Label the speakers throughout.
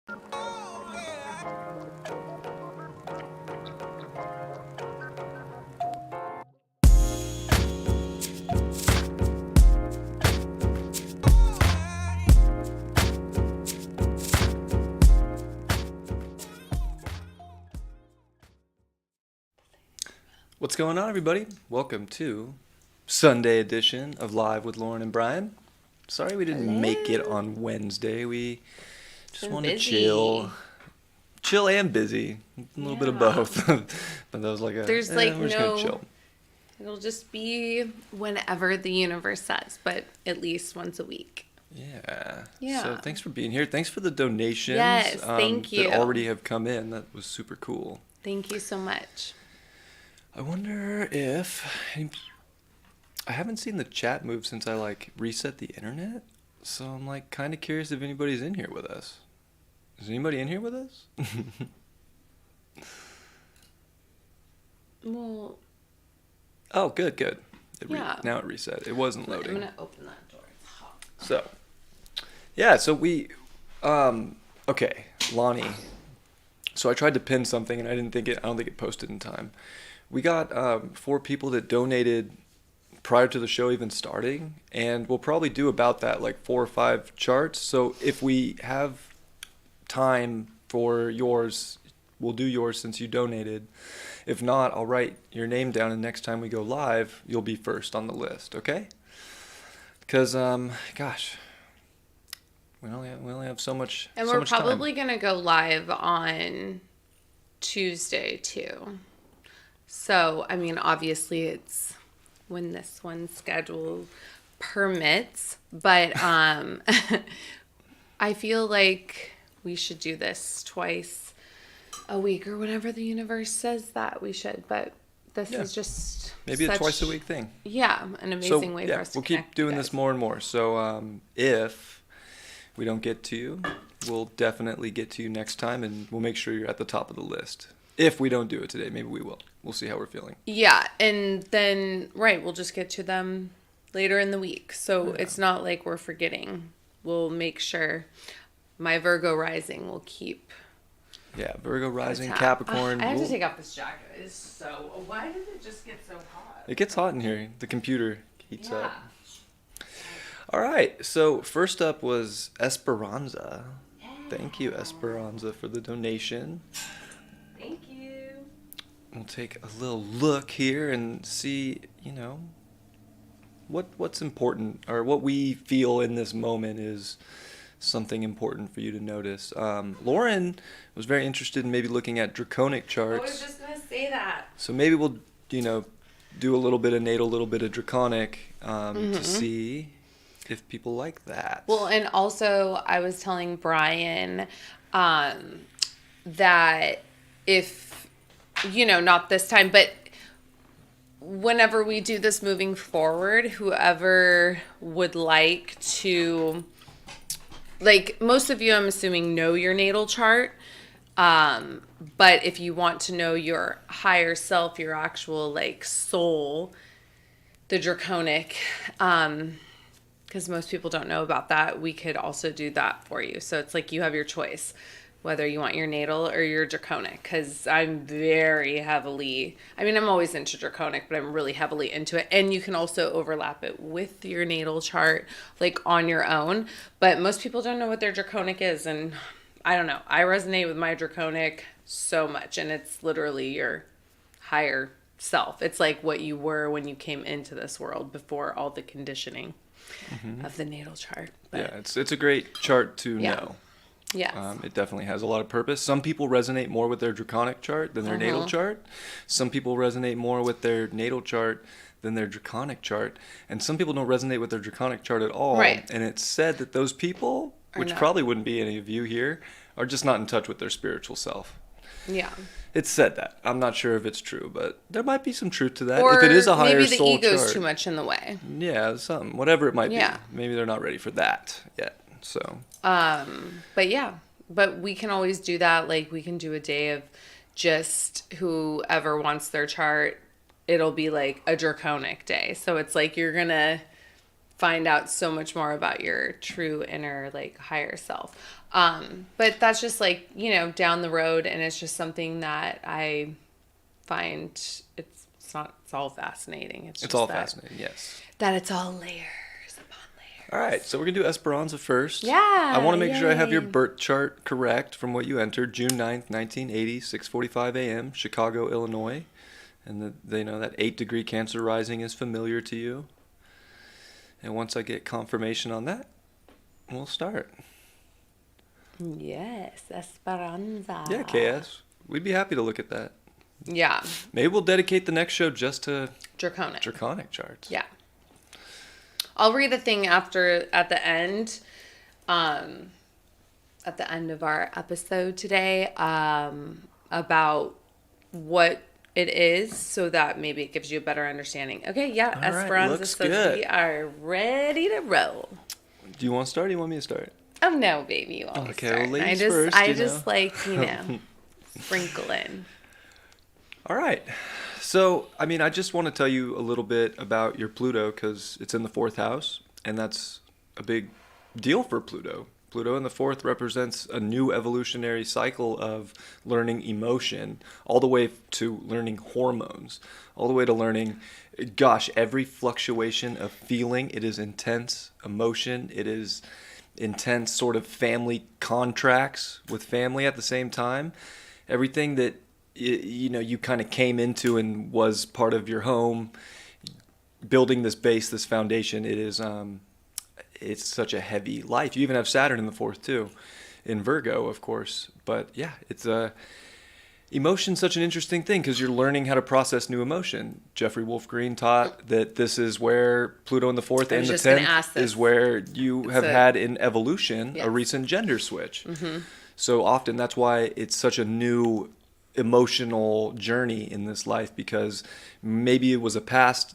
Speaker 1: What's going on, everybody? Welcome to Sunday edition of Live with Lauren and Bryan. Sorry we didn't make it on Wednesday. We just wanted to chill and busy, a little bit of both. But that was like we're just gonna chill.
Speaker 2: It'll just be whenever the universe says, but at least once a week.
Speaker 1: Yeah. So thanks for being here. Thanks for the donations.
Speaker 2: Yes, thank you.
Speaker 1: That already have come in. That was super cool.
Speaker 2: Thank you so much.
Speaker 1: I wonder if I haven't seen the chat move since I reset the internet, so I'm kind of curious if anybody's in here with us. Is anybody in here with us?
Speaker 2: Well.
Speaker 1: Oh, good. Now it reset. It wasn't loading.
Speaker 2: I'm gonna open that door. It's hot.
Speaker 1: So, yeah. So we, okay, Lonnie. So I tried to pin something and I don't think it posted in time. We got 4 people that donated prior to the show even starting, and we'll probably do about that, 4 or 5 charts. So if we have time for yours, we'll do yours since you donated. If not, I'll write your name down, and next time we go live, you'll be first on the list, okay? Because, gosh, we only have so much time.
Speaker 2: And we're probably going to go live on Tuesday, too. So, I mean, obviously it's when this one's schedule permits, but I feel like we should do this twice a week or whenever the universe says that we should, but this is just
Speaker 1: maybe a twice a week thing.
Speaker 2: Yeah, an amazing way for us to connect.
Speaker 1: We'll keep doing this more and more. So if we don't get to you, we'll definitely get to you next time, and we'll make sure you're at the top of the list. If we don't do it today, maybe we will. We'll see how we're feeling.
Speaker 2: Yeah, and then, we'll just get to them later in the week. So It's not like we're forgetting. We'll make sure my Virgo rising will keep.
Speaker 1: Yeah, Virgo rising, Capricorn.
Speaker 2: I have to take off this jacket. It's so... Why did it just get so hot?
Speaker 1: It gets hot in here. The computer heats up. All right, so first up was Esperanza. Yeah. Thank you, Esperanza, for the donation.
Speaker 2: Thank you.
Speaker 1: We'll take a little look here and see, what's important, or what we feel in this moment is something important for you to notice. Lauren was very interested in maybe looking at draconic charts.
Speaker 2: I was just going to say that.
Speaker 1: So maybe we'll, do a little bit of natal, a little bit of draconic to see if people like that.
Speaker 2: Well, and also I was telling Bryan that if, not this time, but whenever we do this moving forward, whoever would like to, most of you, I'm assuming, know your natal chart. But if you want to know your higher self, your actual, soul, the draconic, because most people don't know about that, we could also do that for you. So it's you have your choice, whether you want your natal or your draconic, because I'm very heavily, I'm always into draconic, but I'm really heavily into it. And you can also overlap it with your natal chart, on your own. But most people don't know what their draconic is. And I don't know. I resonate with my draconic so much. And it's literally your higher self. It's what you were when you came into this world before all the conditioning of the natal chart. But,
Speaker 1: yeah, it's a great chart to know.
Speaker 2: Yes.
Speaker 1: It definitely has a lot of purpose. Some people resonate more with their draconic chart than their natal chart. Some people resonate more with their natal chart than their draconic chart. And some people don't resonate with their draconic chart at all.
Speaker 2: Right.
Speaker 1: And it's said that those people, which probably wouldn't be any of you here, are just not in touch with their spiritual self.
Speaker 2: Yeah.
Speaker 1: It's said that. I'm not sure if it's true, but there might be some truth to that.
Speaker 2: Or
Speaker 1: if it is a higher soul
Speaker 2: maybe the ego's
Speaker 1: chart,
Speaker 2: too much in the way.
Speaker 1: Yeah, whatever it might be.
Speaker 2: Yeah.
Speaker 1: Maybe they're not ready for that yet. So.
Speaker 2: But we can always do that. We can do a day of just whoever wants their chart. It'll be a draconic day. So it's you're going to find out so much more about your true inner, like, higher self. But that's just like, down the road, and it's just something that I find it's all fascinating. It's just
Speaker 1: all fascinating, yes.
Speaker 2: That it's all layers upon layers.
Speaker 1: All right, so we're going to do Esperanza first.
Speaker 2: Yeah.
Speaker 1: I want to make sure I have your
Speaker 2: yay.
Speaker 1: birth chart correct from what you entered. June 9th, 1980, 6:45 a.m., Chicago, Illinois. And they know that 8-degree Cancer rising is familiar to you. And once I get confirmation on that, we'll start.
Speaker 2: Yes, Esperanza.
Speaker 1: Yeah, KS. We'd be happy to look at that.
Speaker 2: Yeah.
Speaker 1: Maybe we'll dedicate the next show just to
Speaker 2: Draconic
Speaker 1: charts.
Speaker 2: Yeah. I'll read a thing at the end of our episode today, about what it is, so that maybe it gives you a better understanding. Okay, yeah,
Speaker 1: All right,
Speaker 2: Esperanza
Speaker 1: looks
Speaker 2: says
Speaker 1: good.
Speaker 2: we are ready to roll.
Speaker 1: Do you want to start or do you want me to start?
Speaker 2: Oh no, baby, you always
Speaker 1: Okay,
Speaker 2: start.
Speaker 1: well, ladies first,
Speaker 2: I
Speaker 1: you
Speaker 2: just
Speaker 1: know.
Speaker 2: like, sprinkle in.
Speaker 1: All right. So, I just want to tell you a little bit about your Pluto because it's in the 4th house, and that's a big deal for Pluto. Pluto in the 4th represents a new evolutionary cycle of learning emotion, all the way to learning hormones, all the way to learning, gosh, every fluctuation of feeling. It is intense emotion. It is intense sort of family contracts with family at the same time. Everything that you kind of came into and was part of your home, building this base, this foundation. It is it's such a heavy life. You even have Saturn in the 4th too, in Virgo, of course. But yeah, it's emotion's such an interesting thing because you're learning how to process new emotion. Jeffrey Wolf Green taught that this is where Pluto in the 4th and the 10th is where you have had in evolution a recent gender switch. Mm-hmm. So often that's why it's such a new emotional journey in this life, because maybe it was the past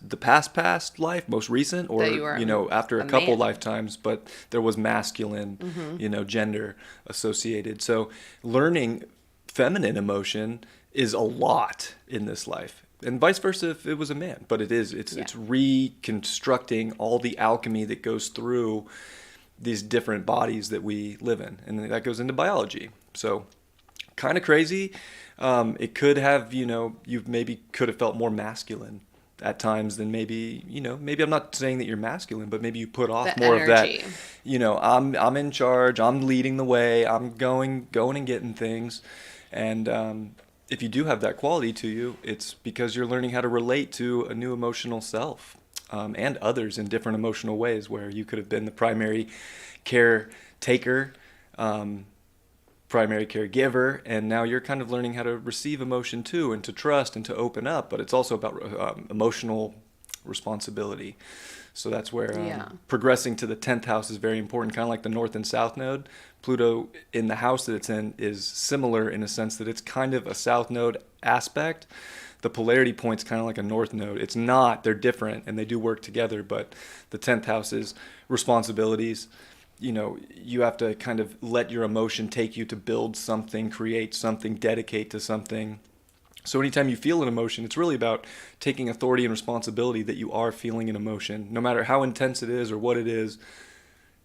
Speaker 1: life, most recent, or after a couple lifetimes, but there was masculine, gender associated. So learning feminine emotion is a lot in this life, and vice versa if it was a man. But it's reconstructing all the alchemy that goes through these different bodies that we live in, and that goes into biology. So kind of crazy. It could have, you maybe could have felt more masculine at times than maybe I'm not saying that you're masculine, but maybe you put off more energy. Of that, I'm in charge, I'm leading the way, I'm going and getting things. And if you do have that quality to you, it's because you're learning how to relate to a new emotional self, and others in different emotional ways, where you could have been the primary caretaker, primary caregiver, and now you're kind of learning how to receive emotion too, and to trust and to open up. But it's also about emotional responsibility. So that's where progressing to the 10th house is very important, kind of like the North and South node. Pluto in the house that it's in is similar in a sense that it's kind of a South node aspect. The polarity point's kind of like a North node. It's not, they're different and they do work together, but the 10th house is responsibilities. You have to kind of let your emotion take you to build something, create something, dedicate to something. So anytime you feel an emotion, it's really about taking authority and responsibility that you are feeling an emotion. No matter how intense it is or what it is,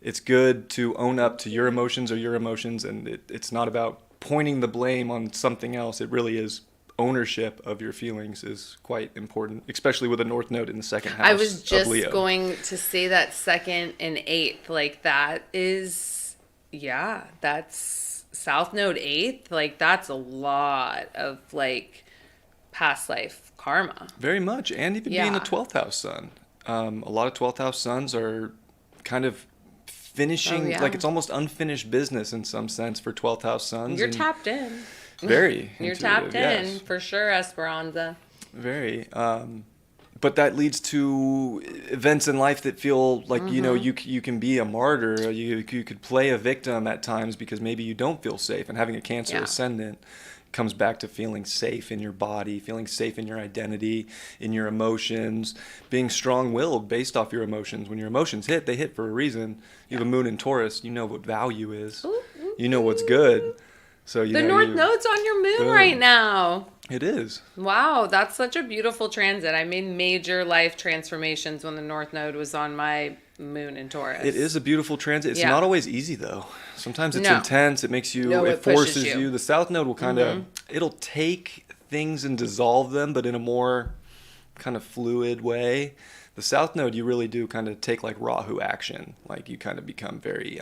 Speaker 1: it's good to own up to your emotions, and it's not about pointing the blame on something else. It really is ownership of your feelings is quite important, especially with a North Node in the 2nd house.
Speaker 2: I was just going to say that 2nd and 8th, like that is, that's South Node 8th. Like that's a lot of like past life karma.
Speaker 1: Very much. And even being a 12th house sun. A lot of 12th house suns are kind of finishing, like it's almost unfinished business in some sense for 12th house suns.
Speaker 2: You're tapped in.
Speaker 1: Very.
Speaker 2: You're tapped in, for sure, Esperanza.
Speaker 1: Very. But that leads to events in life that feel like, you can be a martyr. You could play a victim at times because maybe you don't feel safe. And having a Cancer ascendant comes back to feeling safe in your body, feeling safe in your identity, in your emotions, being strong-willed based off your emotions. When your emotions hit, they hit for a reason. You have a moon in Taurus, you know what value is. You know what's good. So
Speaker 2: the North Node's on your moon right now.
Speaker 1: It is.
Speaker 2: Wow, that's such a beautiful transit. I made major life transformations when the North Node was on my moon in Taurus.
Speaker 1: It is a beautiful transit. It's not always easy though. Sometimes it's intense. It makes you.
Speaker 2: No,
Speaker 1: it
Speaker 2: it pushes
Speaker 1: forces
Speaker 2: you.
Speaker 1: you. The South Node will kind of. It'll take things and dissolve them, but in a more kind of fluid way. The South Node, you really do kind of take like Rahu action. Like you kind of become very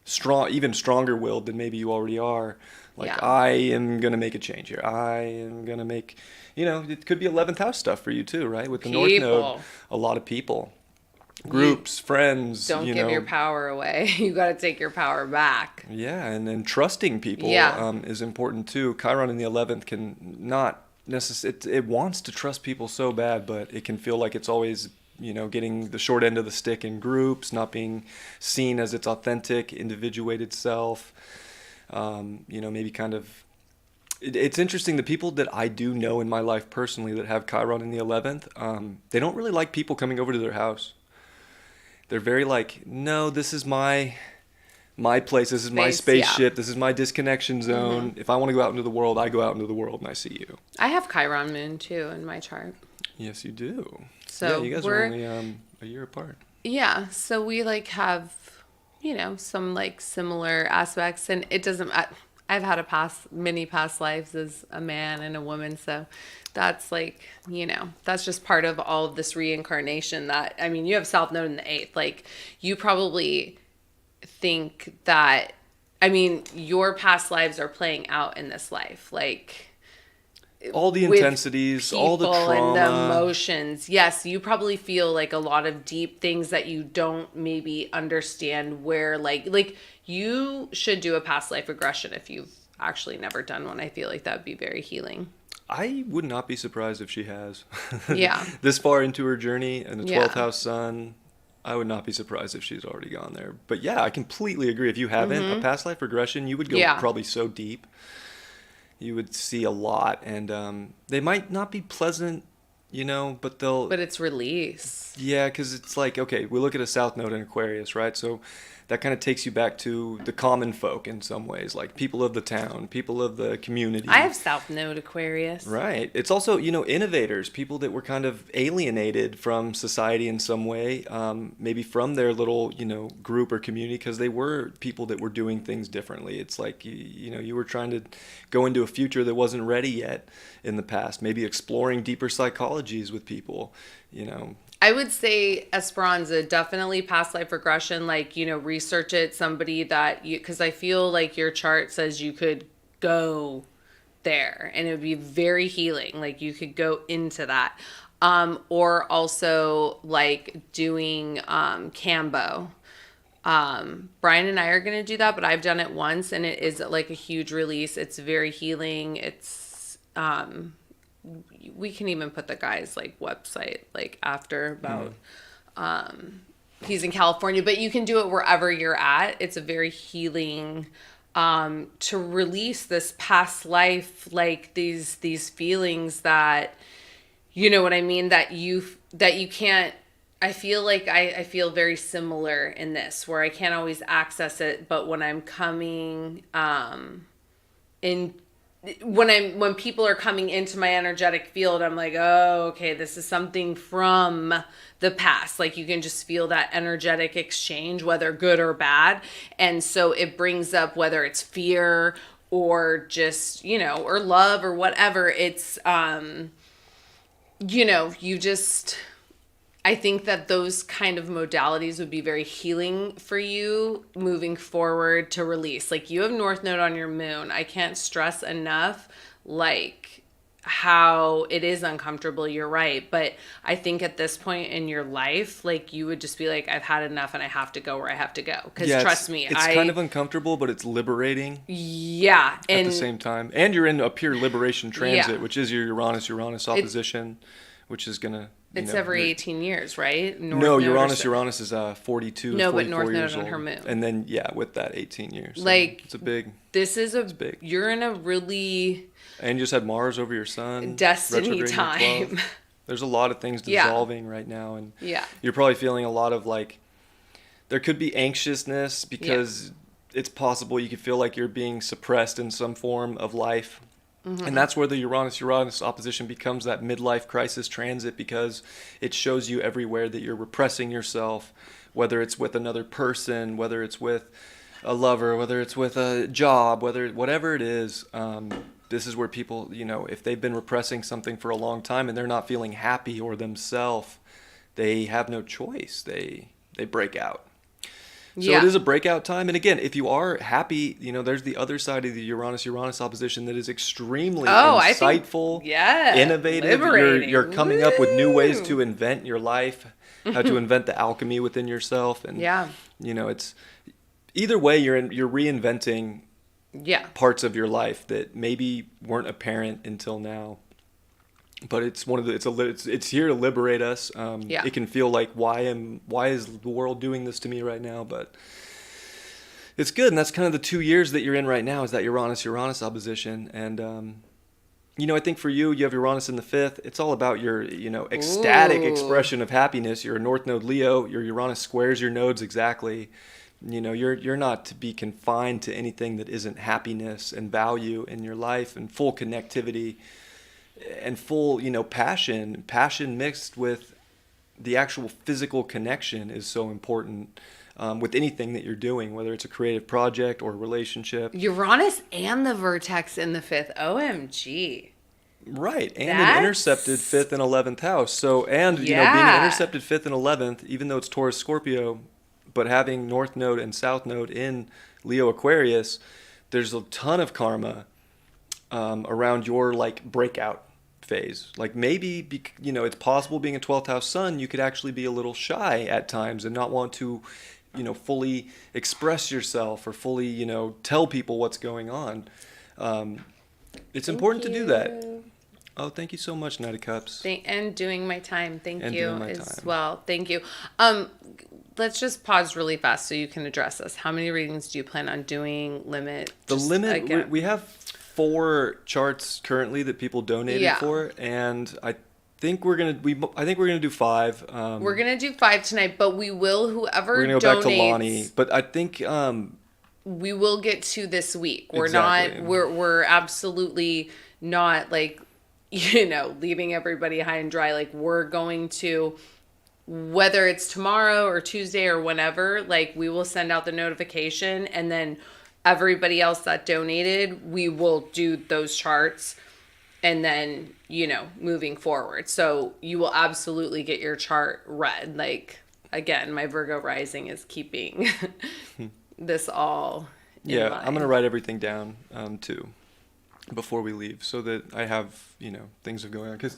Speaker 1: strong, even stronger willed than maybe you already are. Like I am gonna make a change here. I am gonna make. It could be 11th house stuff for you too, right? With the North Node, a lot of people. Groups, friends.
Speaker 2: Don't give your power away. You got to take your power back.
Speaker 1: Yeah, and then trusting people is important too. Chiron in the 11th can not necessarily. It wants to trust people so bad, but it can feel like it's always, getting the short end of the stick in groups, not being seen as its authentic, individuated self. Maybe kind of. It's interesting. The people that I do know in my life personally that have Chiron in the 11th, they don't really like people coming over to their house. They're very like, no, this is my place. This is my spaceship. This is my disconnection zone. Mm-hmm. If I want to go out into the world, I go out into the world and I see you.
Speaker 2: I have Chiron moon too in my chart.
Speaker 1: Yes, you do.
Speaker 2: So
Speaker 1: you guys are only a year apart.
Speaker 2: Yeah. So we like have, some like similar aspects, and it doesn't. I've had many past lives as a man and a woman, so that's like, that's just part of all of this reincarnation you have South Node in the 8th. Like, you probably think that, your past lives are playing out in this life. Like,
Speaker 1: all the intensities, all the trauma.
Speaker 2: And the emotions. Yes, you probably feel like a lot of deep things that you don't maybe understand where, like you should do a past life regression if you've actually never done one. I feel like that would be very healing.
Speaker 1: I would not be surprised if she has.
Speaker 2: Yeah.
Speaker 1: This far into her journey and the 12th house sun, I would not be surprised if she's already gone there. But yeah, I completely agree. If you haven't, a past life regression, you would go probably so deep. You would see a lot, and they might not be pleasant, but they'll...
Speaker 2: But it's release.
Speaker 1: Yeah, because it's like, okay, we look at a South Node in Aquarius, right? So that kind of takes you back to the common folk in some ways, like people of the town, people of the community.
Speaker 2: I have South Node Aquarius.
Speaker 1: Right. It's also, innovators, people that were kind of alienated from society in some way, maybe from their little, group or community, because they were people that were doing things differently. It's like, you were trying to go into a future that wasn't ready yet in the past, maybe exploring deeper psychologies with people,
Speaker 2: I would say Esperanza, definitely past life regression, research it, somebody that because I feel like your chart says you could go there and it would be very healing. Like you could go into that. Or also like doing Cambo. Bryan and I are going to do that, but I've done it once and it is like a huge release. It's very healing. It's, we can even put the guy's like website like after about he's in California, but you can do it wherever you're at. It's a very healing to release this past life, like these feelings that what I mean, that you can't. I feel like I feel very similar in this where I can't always access it, but when I'm coming when people are coming into my energetic field, I'm like, oh, okay, this is something from the past. Like you can just feel that energetic exchange, whether good or bad. And so it brings up whether it's fear or just, or love or whatever. It's, you just... I think that those kind of modalities would be very healing for you moving forward to release. Like you have North Node on your moon. I can't stress enough like how it is uncomfortable. You're right. But I think at this point in your life, like you would just be like, I've had enough and I have to go where I have to go. Because trust me,
Speaker 1: it's kind of uncomfortable, but it's liberating.
Speaker 2: Yeah.
Speaker 1: At the same time. And you're in a pure liberation transit, which is your Uranus opposition, which is going to...
Speaker 2: It's every 18 years, right?
Speaker 1: Uranus is 42.
Speaker 2: No, but North Node on her moon.
Speaker 1: And then, with that 18 years. So
Speaker 2: like,
Speaker 1: it's a big...
Speaker 2: It's big. You're in a really...
Speaker 1: And you just had Mars over your sun.
Speaker 2: Destiny time.
Speaker 1: There's a lot of things dissolving right now. And you're probably feeling a lot of, like... There could be anxiousness because it's possible you could feel like you're being suppressed in some form of life. Mm-hmm. And that's where the Uranus opposition becomes that midlife crisis transit, because it shows you everywhere that you're repressing yourself, whether it's with another person, whether it's with a lover, whether it's with a job, whatever it is. This is where people, if they've been repressing something for a long time and they're not feeling happy or themselves, they have no choice. They break out. So
Speaker 2: Yeah.
Speaker 1: it is a breakout time. And again, if you are happy, there's the other side of the Uranus opposition that is extremely insightful, innovative.
Speaker 2: Liberating.
Speaker 1: You're coming up with new ways
Speaker 2: Woo!
Speaker 1: to invent your life, how to invent the alchemy within yourself. And,
Speaker 2: Yeah.
Speaker 1: it's either way, you're reinventing
Speaker 2: Yeah.
Speaker 1: parts of your life that maybe weren't apparent until now. But it's it's here to liberate us.
Speaker 2: Yeah.
Speaker 1: It can feel like why is the world doing this to me right now? But it's good, and that's kind of the 2 years that you're in right now is that Uranus opposition. And I think for you have Uranus in the 5th. It's all about your ecstatic
Speaker 2: Ooh.
Speaker 1: expression of happiness. You're a North Node Leo. Your Uranus squares your nodes exactly. You're not to be confined to anything that isn't happiness and value in your life and full connectivity. And full, passion mixed with the actual physical connection is so important with anything that you're doing, whether it's a creative project or a relationship.
Speaker 2: Uranus and the vertex in the 5th. OMG.
Speaker 1: Right. And
Speaker 2: That's...
Speaker 1: an intercepted 5th and 11th house. So, and, being intercepted 5th and 11th, even though it's Taurus Scorpio, but having North Node and South Node in Leo Aquarius, there's a ton of karma around your breakout phase. Maybe it's possible being a 12th house sun, you could actually be a little shy at times and not want to fully express yourself or fully tell people what's going on. It's important to do that. Oh, thank you so much, Knight of Cups.
Speaker 2: And doing my time. Thank
Speaker 1: And
Speaker 2: you
Speaker 1: doing my
Speaker 2: as
Speaker 1: time.
Speaker 2: well. Thank you. Let's just pause really fast so you can address this. How many readings do you plan on doing? Limit?
Speaker 1: The
Speaker 2: Just
Speaker 1: limit,
Speaker 2: again.
Speaker 1: we have 4 charts currently that people donated for, and I think we're gonna do 5.
Speaker 2: We're gonna do 5 tonight, but we will whoever
Speaker 1: We're gonna go
Speaker 2: donates,
Speaker 1: back to Lonnie, but I think
Speaker 2: we will get to this week. We're
Speaker 1: Exactly.
Speaker 2: not. We're absolutely not leaving everybody high and dry. We're going to, whether it's tomorrow or Tuesday or whenever, we will send out the notification, and then everybody else that donated, we will do those charts, and then, moving forward. So you will absolutely get your chart read. Again, my Virgo rising is keeping this all in mind.
Speaker 1: I'm gonna write everything down too before we leave, so that I have things going on, because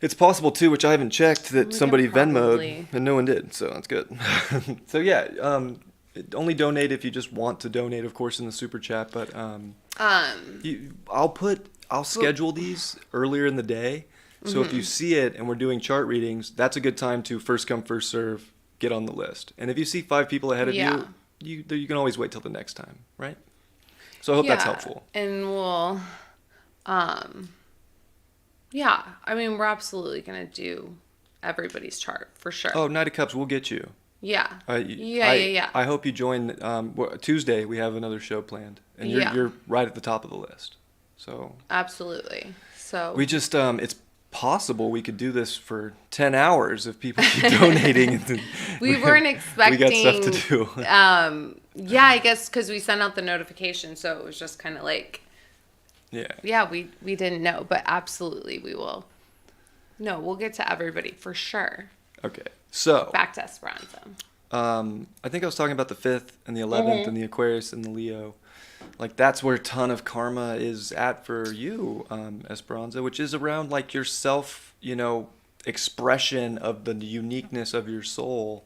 Speaker 1: it's possible too, which I haven't checked, that somebody Venmo'd and no one did, so that's good. So only donate if you just want to donate, of course, in the super chat. But I'll schedule these earlier in the day. So if you see it and we're doing chart readings, that's a good time to first come, first serve, get on the list. And if you see 5 people ahead of you can always wait till the next time, right? So I hope that's helpful.
Speaker 2: And we'll, we're absolutely gonna do everybody's chart for sure.
Speaker 1: Oh, Knight of Cups, we'll get you.
Speaker 2: Yeah.
Speaker 1: I hope you join. Tuesday we have another show planned, and you're right at the top of the list. So
Speaker 2: absolutely. So
Speaker 1: we just it's possible we could do this for 10 hours if people keep donating.
Speaker 2: We weren't expecting.
Speaker 1: We got stuff to do.
Speaker 2: I guess because we sent out the notification, so it was just kind of we didn't know, but absolutely we will. No, we'll get to everybody for sure.
Speaker 1: Okay. So
Speaker 2: back to Esperanza.
Speaker 1: I think I was talking about the 5th and the 11th and the Aquarius and the Leo. That's where a ton of karma is at for you, Esperanza, which is around your self, expression of the uniqueness of your soul,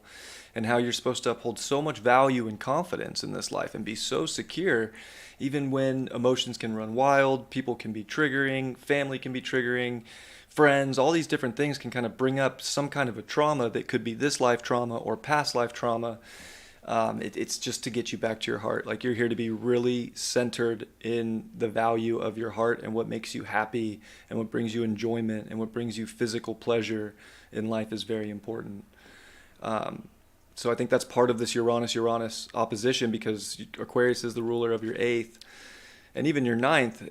Speaker 1: and how you're supposed to uphold so much value and confidence in this life and be so secure, even when emotions can run wild, people can be triggering, family can be triggering, friends, all these different things can kind of bring up some kind of a trauma that could be this life trauma or past life trauma. It's just to get you back to your heart. You're here to be really centered in the value of your heart and what makes you happy and what brings you enjoyment and what brings you physical pleasure in life is very important. So I think that's part of this Uranus opposition, because Aquarius is the ruler of your 8th and even your 9th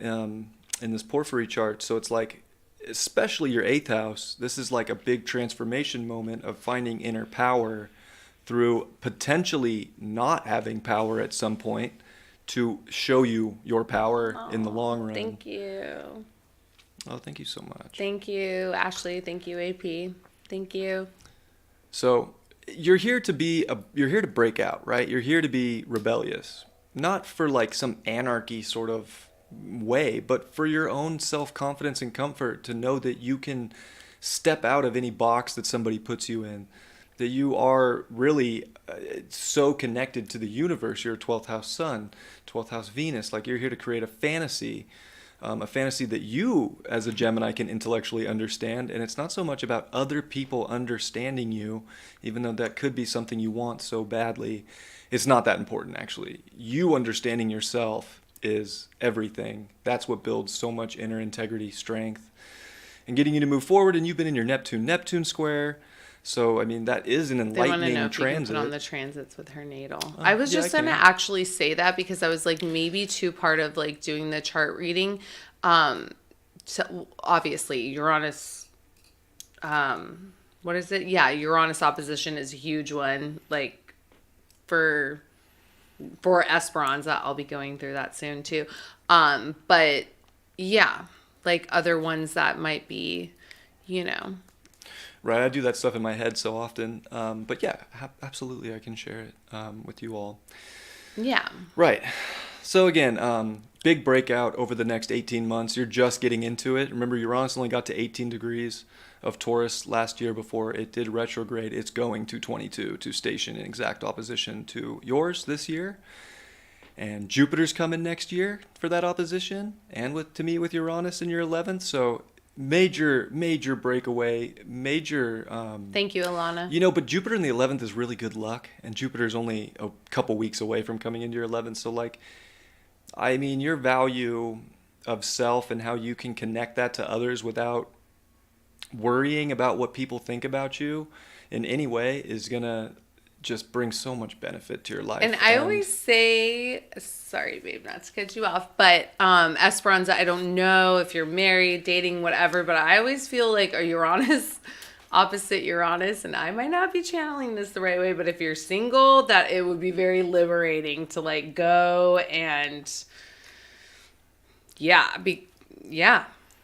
Speaker 1: in this Porphyry chart. So it's especially your 8th house, this is a big transformation moment of finding inner power, through potentially not having power at some point to show you your power in the long run.
Speaker 2: Thank you.
Speaker 1: Oh, thank you so much.
Speaker 2: Thank you, Ashley. Thank you, AP. Thank you.
Speaker 1: So you're here to break out, right? You're here to be rebellious, not for like some anarchy sort of way, but for your own self-confidence and comfort to know that you can step out of any box that somebody puts you in, that you are really so connected to the universe. You're a 12th house sun, 12th house Venus. Like, you're here to create a fantasy that you as a Gemini can intellectually understand. And it's not so much about other people understanding you, even though that could be something you want so badly. It's not that important, actually. You understanding yourself is everything. That's what builds so much inner integrity, strength, and getting you to move forward. And you've been in your Neptune square. So, I mean, that is an enlightening transit.
Speaker 2: They want to know if you can put on the transits with her natal. I was just going to actually say that because I was like, maybe too part of like doing the chart reading. So obviously, Uranus, what is it? Yeah, Uranus opposition is a huge one. Like for Esperanza, I'll be going through that soon too. But yeah, like other ones that might be, you know.
Speaker 1: Right, I do that stuff in my head so often. But yeah, absolutely, I can share it with you all.
Speaker 2: Yeah.
Speaker 1: Right. So again, big breakout over the next 18 months. You're just getting into it. Remember, Uranus only got to 18 degrees of Taurus last year before it did retrograde. It's going to 22 to station in exact opposition to yours this year. And Jupiter's coming next year for that opposition, and to meet with Uranus in your 11th. So major breakaway,
Speaker 2: thank you, Alana.
Speaker 1: You know, but Jupiter in the 11th is really good luck, and Jupiter's only a couple weeks away from coming into your 11th. So like, I mean, your value of self and how you can connect that to others without worrying about what people think about you in any way is gonna just bring so much benefit to your life.
Speaker 2: And I always say, sorry, babe, not to cut you off, but Esperanza, I don't know if you're married, dating, whatever, but I always feel like a Uranus opposite Uranus, and I might not be channeling this the right way, but if you're single, that it would be very liberating to like go and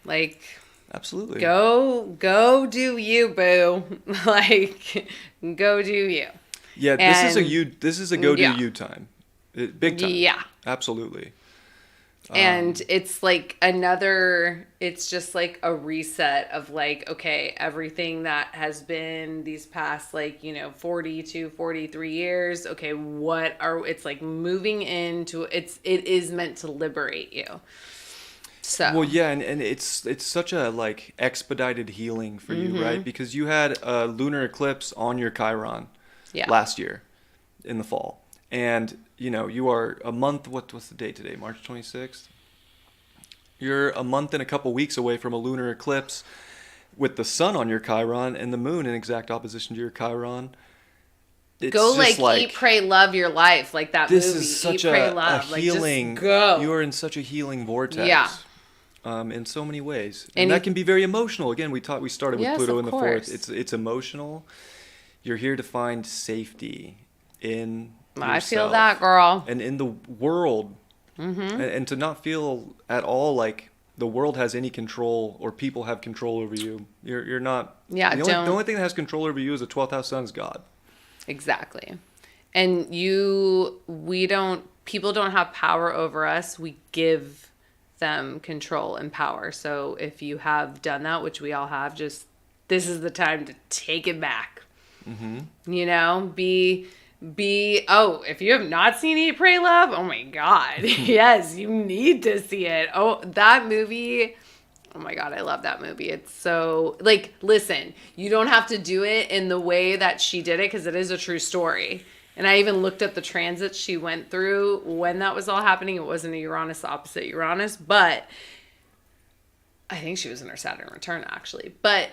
Speaker 2: like
Speaker 1: absolutely
Speaker 2: go do you, boo. Like, go do you.
Speaker 1: Yeah, this is a go do you time. Big time.
Speaker 2: Yeah.
Speaker 1: Absolutely.
Speaker 2: And it's like it's just like a reset of like, okay, everything that has been these past 40 to 43 years, okay, it's like moving into, it is meant to liberate you. So.
Speaker 1: Well, yeah, and it's such a like expedited healing for you, right? Because you had a lunar eclipse on your Chiron last year in the fall. And, you know, you are a month, what's the date today? March 26th? You're a month and a couple weeks away from a lunar eclipse with the sun on your Chiron and the moon in exact opposition to your Chiron. It's
Speaker 2: go like eat, pray, love your life, like that movie.
Speaker 1: This is such
Speaker 2: Eat, pray, love.
Speaker 1: A healing.
Speaker 2: Like, just go.
Speaker 1: You are in such a healing vortex.
Speaker 2: Yeah.
Speaker 1: In so many ways. And that can be very emotional. Again, we started with Pluto in the fourth. It's emotional. You're here to find safety in yourself.
Speaker 2: I feel that, girl.
Speaker 1: And in the world. And to not feel at all like the world has any control or people have control over you. You're not.
Speaker 2: Yeah,
Speaker 1: the only thing that has control over you as a 12th house sun is God.
Speaker 2: Exactly. And people don't have power over us. We give them control and power. So if you have done that, which we all have, this is the time to take it back. You know, if you have not seen Eat, Pray, Love, oh my God. Yes, you need to see it. Oh, that movie. Oh my God, I love that movie. It's so, like, listen, you don't have to do it in the way that she did it because it is a true story. And I even looked at the transits she went through when that was all happening. It wasn't a Uranus opposite Uranus, but I think she was in her Saturn return, actually. But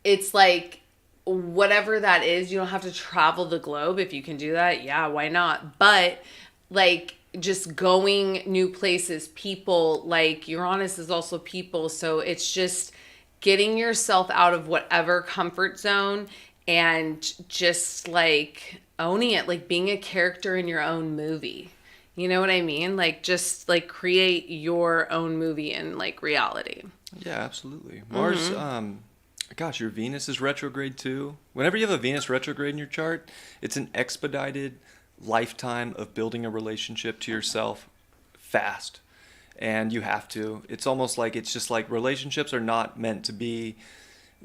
Speaker 2: it's like, whatever that is, you don't have to travel the globe. If you can do that, yeah, why not? But like just going new places, people, like Uranus is also people. So it's just getting yourself out of whatever comfort zone and just like owning it, like being a character in your own movie. You know what I mean? Like just like create your own movie in like reality.
Speaker 1: Yeah, absolutely. Mars, gosh, your Venus is retrograde too. Whenever you have a Venus retrograde in your chart, it's an expedited lifetime of building a relationship to yourself fast. And you have to. It's almost like it's just like relationships are not meant to be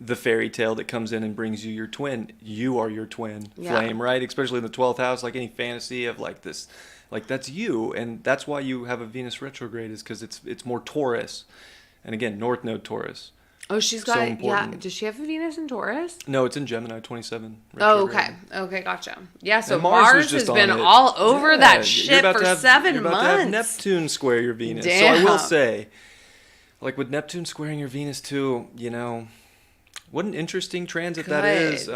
Speaker 1: the fairy tale that comes in and brings you your twin. You are your twin flame, right? Especially in the 12th house, like any fantasy of like this, like that's you. And that's why you have a Venus retrograde, is because it's more Taurus. And again, North Node Taurus.
Speaker 2: Oh, she's
Speaker 1: So
Speaker 2: got,
Speaker 1: important.
Speaker 2: Does she have a Venus in Taurus?
Speaker 1: No, it's in Gemini, 27.
Speaker 2: Oh,
Speaker 1: retrograde.
Speaker 2: okay, gotcha. Yeah, so
Speaker 1: And Mars was
Speaker 2: Mars
Speaker 1: just
Speaker 2: has been
Speaker 1: on it.
Speaker 2: all over
Speaker 1: Yeah,
Speaker 2: that
Speaker 1: you're
Speaker 2: shit
Speaker 1: about
Speaker 2: for
Speaker 1: to have,
Speaker 2: 7
Speaker 1: you're
Speaker 2: months.
Speaker 1: about to have Neptune square your Venus. So I will say, like with Neptune squaring your Venus too, you know, what an interesting transit that is.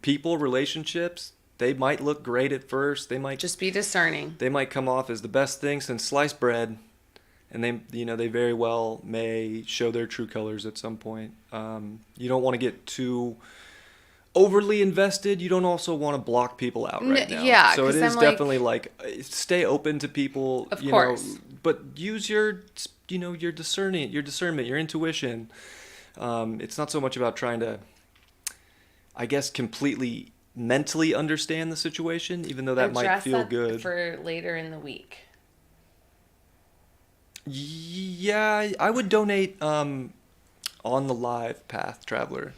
Speaker 1: People, relationships, they might look great at first. They might
Speaker 2: Just be discerning.
Speaker 1: They might come off as the best thing since sliced bread, and they very well may show their true colors at some point. You don't want to get too overly invested. You don't also want to block people out right now.
Speaker 2: Yeah,
Speaker 1: so it
Speaker 2: 'cause
Speaker 1: is
Speaker 2: I'm like-
Speaker 1: definitely like stay open to people.
Speaker 2: Of
Speaker 1: you
Speaker 2: course.
Speaker 1: know, but use your your discernment, your intuition. It's not so much about trying to, I guess, completely mentally understand the situation, even though that might
Speaker 2: Address
Speaker 1: feel
Speaker 2: that
Speaker 1: good.
Speaker 2: for later in the week.
Speaker 1: Yeah, I would donate on the live path, Traveler.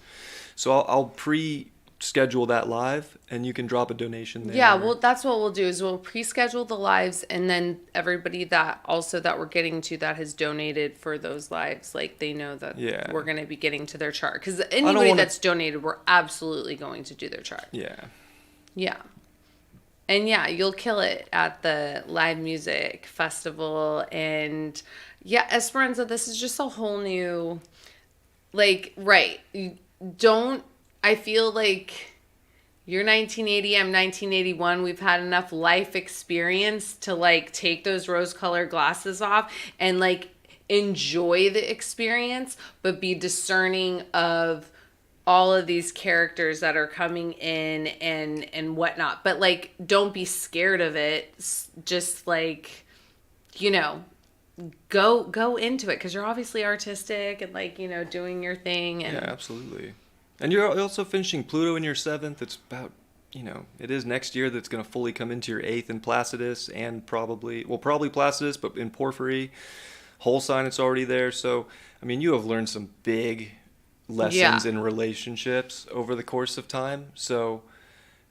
Speaker 1: So I'll pre-schedule that live, and you can drop a donation there.
Speaker 2: Yeah, well, that's what we'll do is we'll pre-schedule the lives, and then everybody that we're getting to that has donated for those lives, like they know that
Speaker 1: Yeah.
Speaker 2: we're going to be getting to their chart. Because anybody
Speaker 1: wanna-
Speaker 2: that's donated, we're absolutely going to do their chart.
Speaker 1: Yeah.
Speaker 2: Yeah. And yeah, you'll kill it at the live music festival. And yeah, Esperanza, this is just a whole new, like, right. I feel like you're 1980, I'm 1981. We've had enough life experience to like take those rose-colored glasses off and like enjoy the experience, but be discerning of all of these characters that are coming in and whatnot. But like, don't be scared of it. Just like, go into it, because you're obviously artistic and like, doing your thing. And
Speaker 1: Yeah, absolutely. And you're also finishing Pluto in your 7th. It's about, it is next year that's going to fully come into your 8th in Placidus, and probably Placidus, but in Porphyry. Whole sign, it's already there. So, I mean, you have learned some big lessons in relationships over the course of time. So,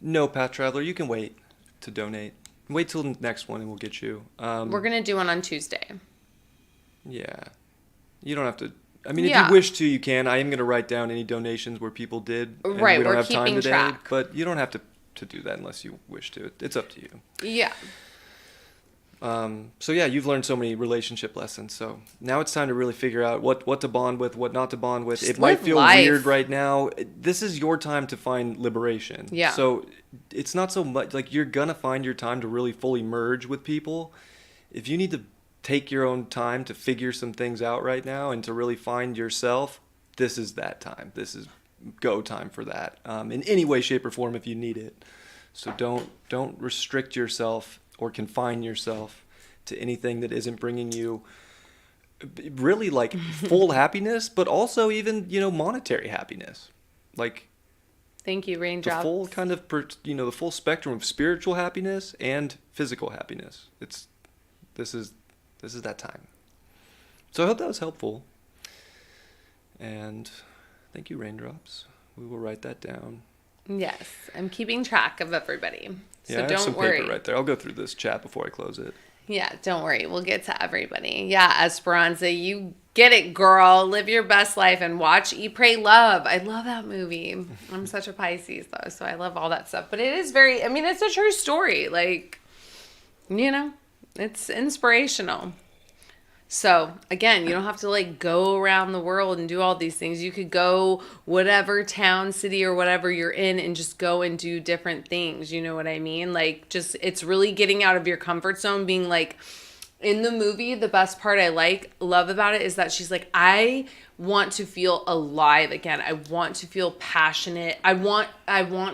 Speaker 1: no, Path Traveler, you can wait to donate. Wait till the next one and we'll get you.
Speaker 2: we're going to do one on Tuesday.
Speaker 1: Yeah. You don't have to. I mean, if
Speaker 2: Yeah.
Speaker 1: you wish to, you can. I am going to write down any donations where people did. And
Speaker 2: Right,
Speaker 1: we don't
Speaker 2: we're
Speaker 1: have time
Speaker 2: keeping
Speaker 1: today.
Speaker 2: track.
Speaker 1: But you don't have to do that unless you wish to. It's up to you.
Speaker 2: Yeah.
Speaker 1: So yeah, you've learned so many relationship lessons. So now it's time to really figure out what to bond with, what not to bond with.
Speaker 2: Just
Speaker 1: It might
Speaker 2: live
Speaker 1: feel
Speaker 2: life.
Speaker 1: weird right now. This is your time to find liberation.
Speaker 2: Yeah.
Speaker 1: So it's not so much like you're gonna find your time to really fully merge with people. If you need to take your own time to figure some things out right now and to really find yourself, this is that time. This is go time for that. In any way, shape, or form if you need it. So don't restrict yourself or confine yourself to anything that isn't bringing you really like full happiness, but also even, monetary happiness. Like
Speaker 2: Thank you,
Speaker 1: the
Speaker 2: Raindrops.
Speaker 1: full kind of, the full spectrum of spiritual happiness and physical happiness. This is that time. So I hope that was helpful. And thank you, Raindrops. We will write that down.
Speaker 2: Yes, I'm keeping track of everybody. So
Speaker 1: Yeah, I have
Speaker 2: don't
Speaker 1: some
Speaker 2: worry.
Speaker 1: paper right there. I'll go through this chat before I close it.
Speaker 2: Yeah, don't worry. We'll get to everybody. Yeah, Esperanza, you get it, girl. Live your best life and watch Eat, Pray, Love. I love that movie. I'm such a Pisces, though, so I love all that stuff. But it is it's a true story. Like, it's inspirational. So, again, you don't have to, like, go around the world and do all these things. You could go whatever town, city, or whatever you're in and just go and do different things. You know what I mean? Like, just, it's really getting out of your comfort zone, being like, in the movie, the best part love about it is that she's like, I want to feel alive again. I want to feel passionate. I want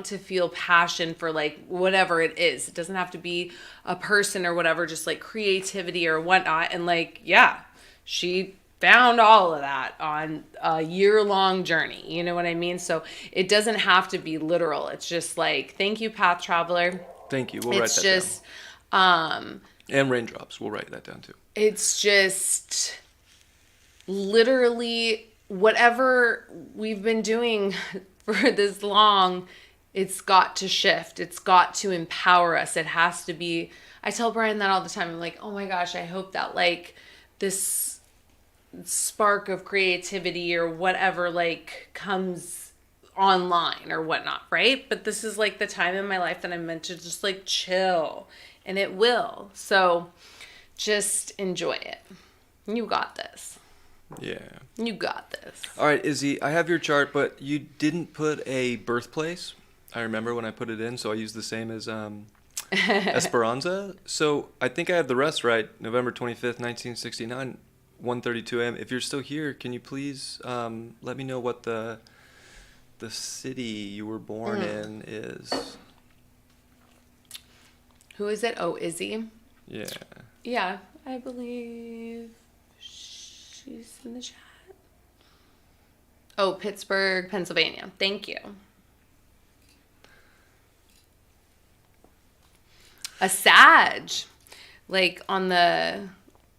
Speaker 2: to feel passion for like whatever it is. It doesn't have to be a person or whatever, just like creativity or whatnot. And like, yeah, she found all of that on a year-long journey. You know what I mean? So it doesn't have to be literal. It's just like, thank you, Path Traveler.
Speaker 1: Thank you. We'll write that
Speaker 2: just,
Speaker 1: down. And raindrops. We'll write that down too.
Speaker 2: It's just literally whatever we've been doing for this long, it's got to shift. It's got to empower us. It has to be. I tell Bryan that all the time. I'm like, oh my gosh, I hope that like this spark of creativity or whatever like comes online or whatnot, right? But this is like the time in my life that I'm meant to just like chill, and it will. So just enjoy it. You got this.
Speaker 1: Yeah.
Speaker 2: You got this.
Speaker 1: All right, Izzy, I have your chart, but you didn't put a birthplace. I remember when I put it in, so I used the same as Esperanza. So I think I have the rest right. November 25th, 1969, 1:32 a.m. If you're still here, can you please let me know what the city you were born in is?
Speaker 2: Who is it? Oh, Izzy?
Speaker 1: Yeah.
Speaker 2: Yeah, I believe she's in the chat. Oh, Pittsburgh, Pennsylvania. Thank you. A Sag. Like on the,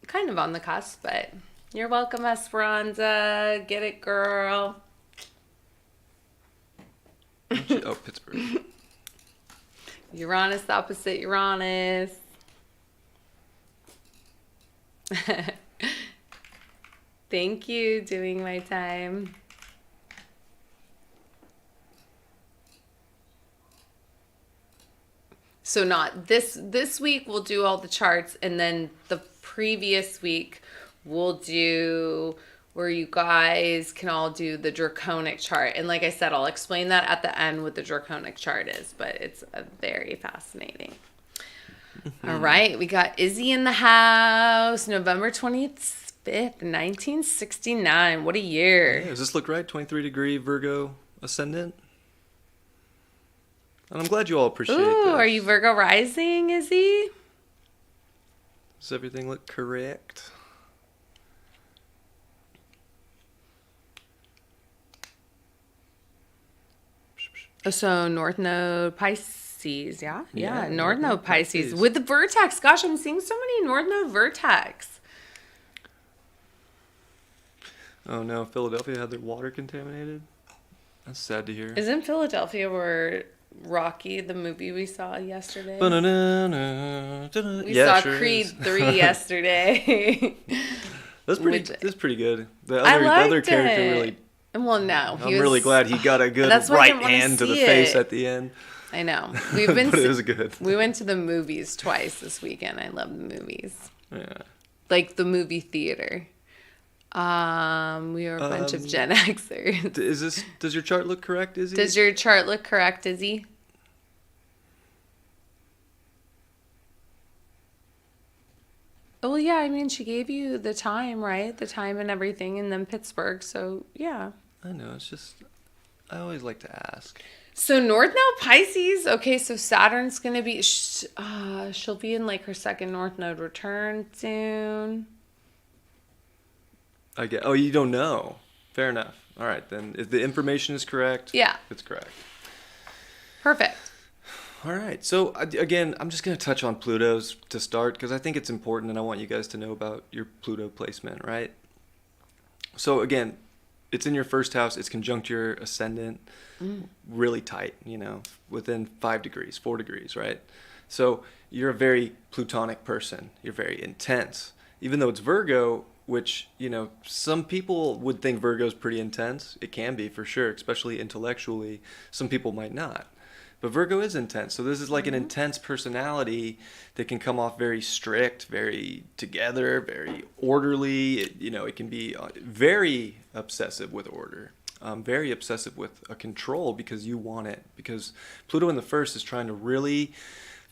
Speaker 2: kind of on the cusp, but you're welcome, Esperanza. Get it, girl.
Speaker 1: Oh, Pittsburgh.
Speaker 2: Uranus opposite Uranus. Thank you, doing my time. So not this week we'll do all the charts, and then the previous week we'll do where you guys can all do the draconic chart. And like I said, I'll explain that at the end what the draconic chart is, but it's very fascinating. All right, we got Izzy in the house, November 25th, 1969. What a year.
Speaker 1: Yeah, does this look right? 23-degree Virgo ascendant? And I'm glad you all appreciate this.
Speaker 2: Ooh, are you Virgo rising, Izzy?
Speaker 1: Does everything look correct?
Speaker 2: So North Node Pisces, yeah?
Speaker 1: Yeah,
Speaker 2: North Node Pisces. With the vertex. Gosh, I'm seeing so many North Node vertex.
Speaker 1: Oh no, Philadelphia had their water contaminated? That's sad to hear.
Speaker 2: Isn't Philadelphia where Rocky, the movie we saw yesterday? We saw Creed 3 yesterday.
Speaker 1: That's pretty good. The
Speaker 2: I liked
Speaker 1: other character
Speaker 2: it.
Speaker 1: really...
Speaker 2: Well, no.
Speaker 1: I'm really glad he got a good right hand to the face at the end.
Speaker 2: I know. We've been
Speaker 1: but it was good.
Speaker 2: We went to the movies twice this weekend. I love the movies.
Speaker 1: Yeah.
Speaker 2: Like the movie theater. We were a bunch of Gen Xers.
Speaker 1: Does your chart look correct, Izzy?
Speaker 2: Does your chart look correct, Izzy? Oh, well, yeah, I mean, she gave you the time, right? The time and everything, and then Pittsburgh, so yeah.
Speaker 1: I know, it's just, I always like to ask.
Speaker 2: So North Node Pisces, okay, so Saturn's going to be, she'll be in like her second North Node return soon.
Speaker 1: Oh, you don't know. Fair enough. All right, then, if the information is correct,
Speaker 2: yeah,
Speaker 1: it's correct.
Speaker 2: Perfect.
Speaker 1: All right. So, again, I'm just going to touch on Pluto's to start because I think it's important and I want you guys to know about your Pluto placement, right? So, again, it's in your first house. It's conjunct your ascendant really tight, within 5 degrees, 4 degrees, right? So, you're a very Plutonic person. You're very intense. Even though it's Virgo, which, some people would think Virgo's pretty intense. It can be, for sure, especially intellectually. Some people might not. But Virgo is intense. So this is like an intense personality that can come off very strict, very together, very orderly. It can be very obsessive with order, very obsessive with a control because you want it. Because Pluto in the first is trying to really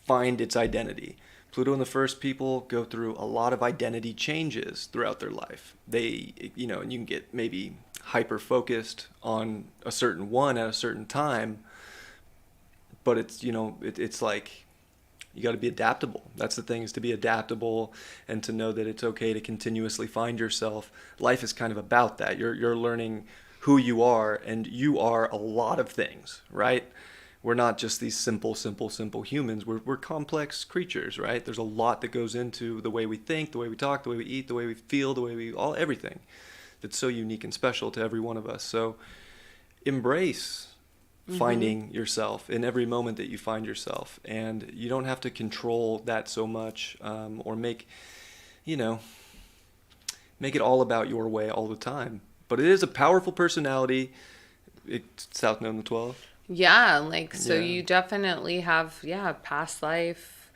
Speaker 1: find its identity. Pluto in the first, people go through a lot of identity changes throughout their life. They, and you can get maybe hyper focused on a certain one at a certain time, but it's like you got to be adaptable. That's the thing, is to be adaptable and to know that it's okay to continuously find yourself. Life is kind of about that. You're learning who you are, and you are a lot of things, right? We're not just these simple humans. We're complex creatures, right? There's a lot that goes into the way we think, the way we talk, the way we eat, the way we feel, the way we everything that's so unique and special to every one of us. So embrace finding yourself in every moment that you find yourself, and you don't have to control that so much, or make it all about your way all the time. But it is a powerful personality. It's South Node in the 12th.
Speaker 2: Yeah, like, so you definitely have, past life.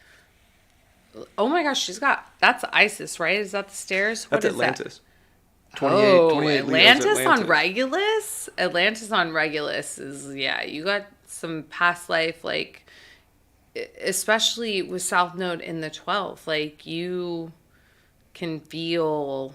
Speaker 2: Oh my gosh, that's Isis, right? Is that the stairs?
Speaker 1: That's
Speaker 2: what
Speaker 1: Atlantis.
Speaker 2: Is that? 28
Speaker 1: Atlantis
Speaker 2: on Regulus? Atlantis on Regulus is, you got some past life, like, especially with South Node in the 12th, like, you can feel,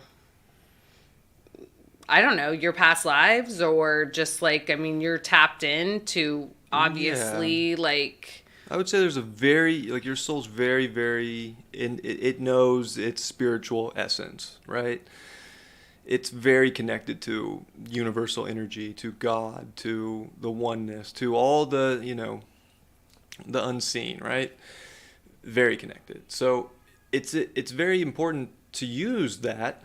Speaker 2: I don't know, your past lives, or just like, I mean, you're tapped into, obviously, like,
Speaker 1: I would say there's a very, like, your soul's very, very, it knows its spiritual essence, right? It's very connected to universal energy, to God, to the oneness, to all the, the unseen, right? Very connected. So it's very important to use that,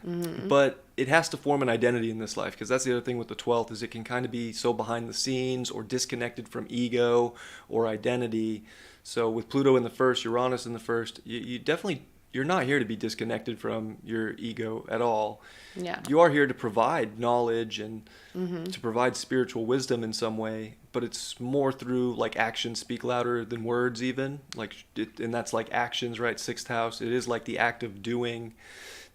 Speaker 1: but it has to form an identity in this life, because that's the other thing with the 12th, is it can kind of be so behind the scenes or disconnected from ego or identity. So with Pluto in the first, Uranus in the first, you definitely, you're not here to be disconnected from your ego at all.
Speaker 2: Yeah.
Speaker 1: You are here to provide knowledge and to provide spiritual wisdom in some way, but it's more through, like, actions speak louder than words even. And that's like actions, right? Sixth house. It is like the act of doing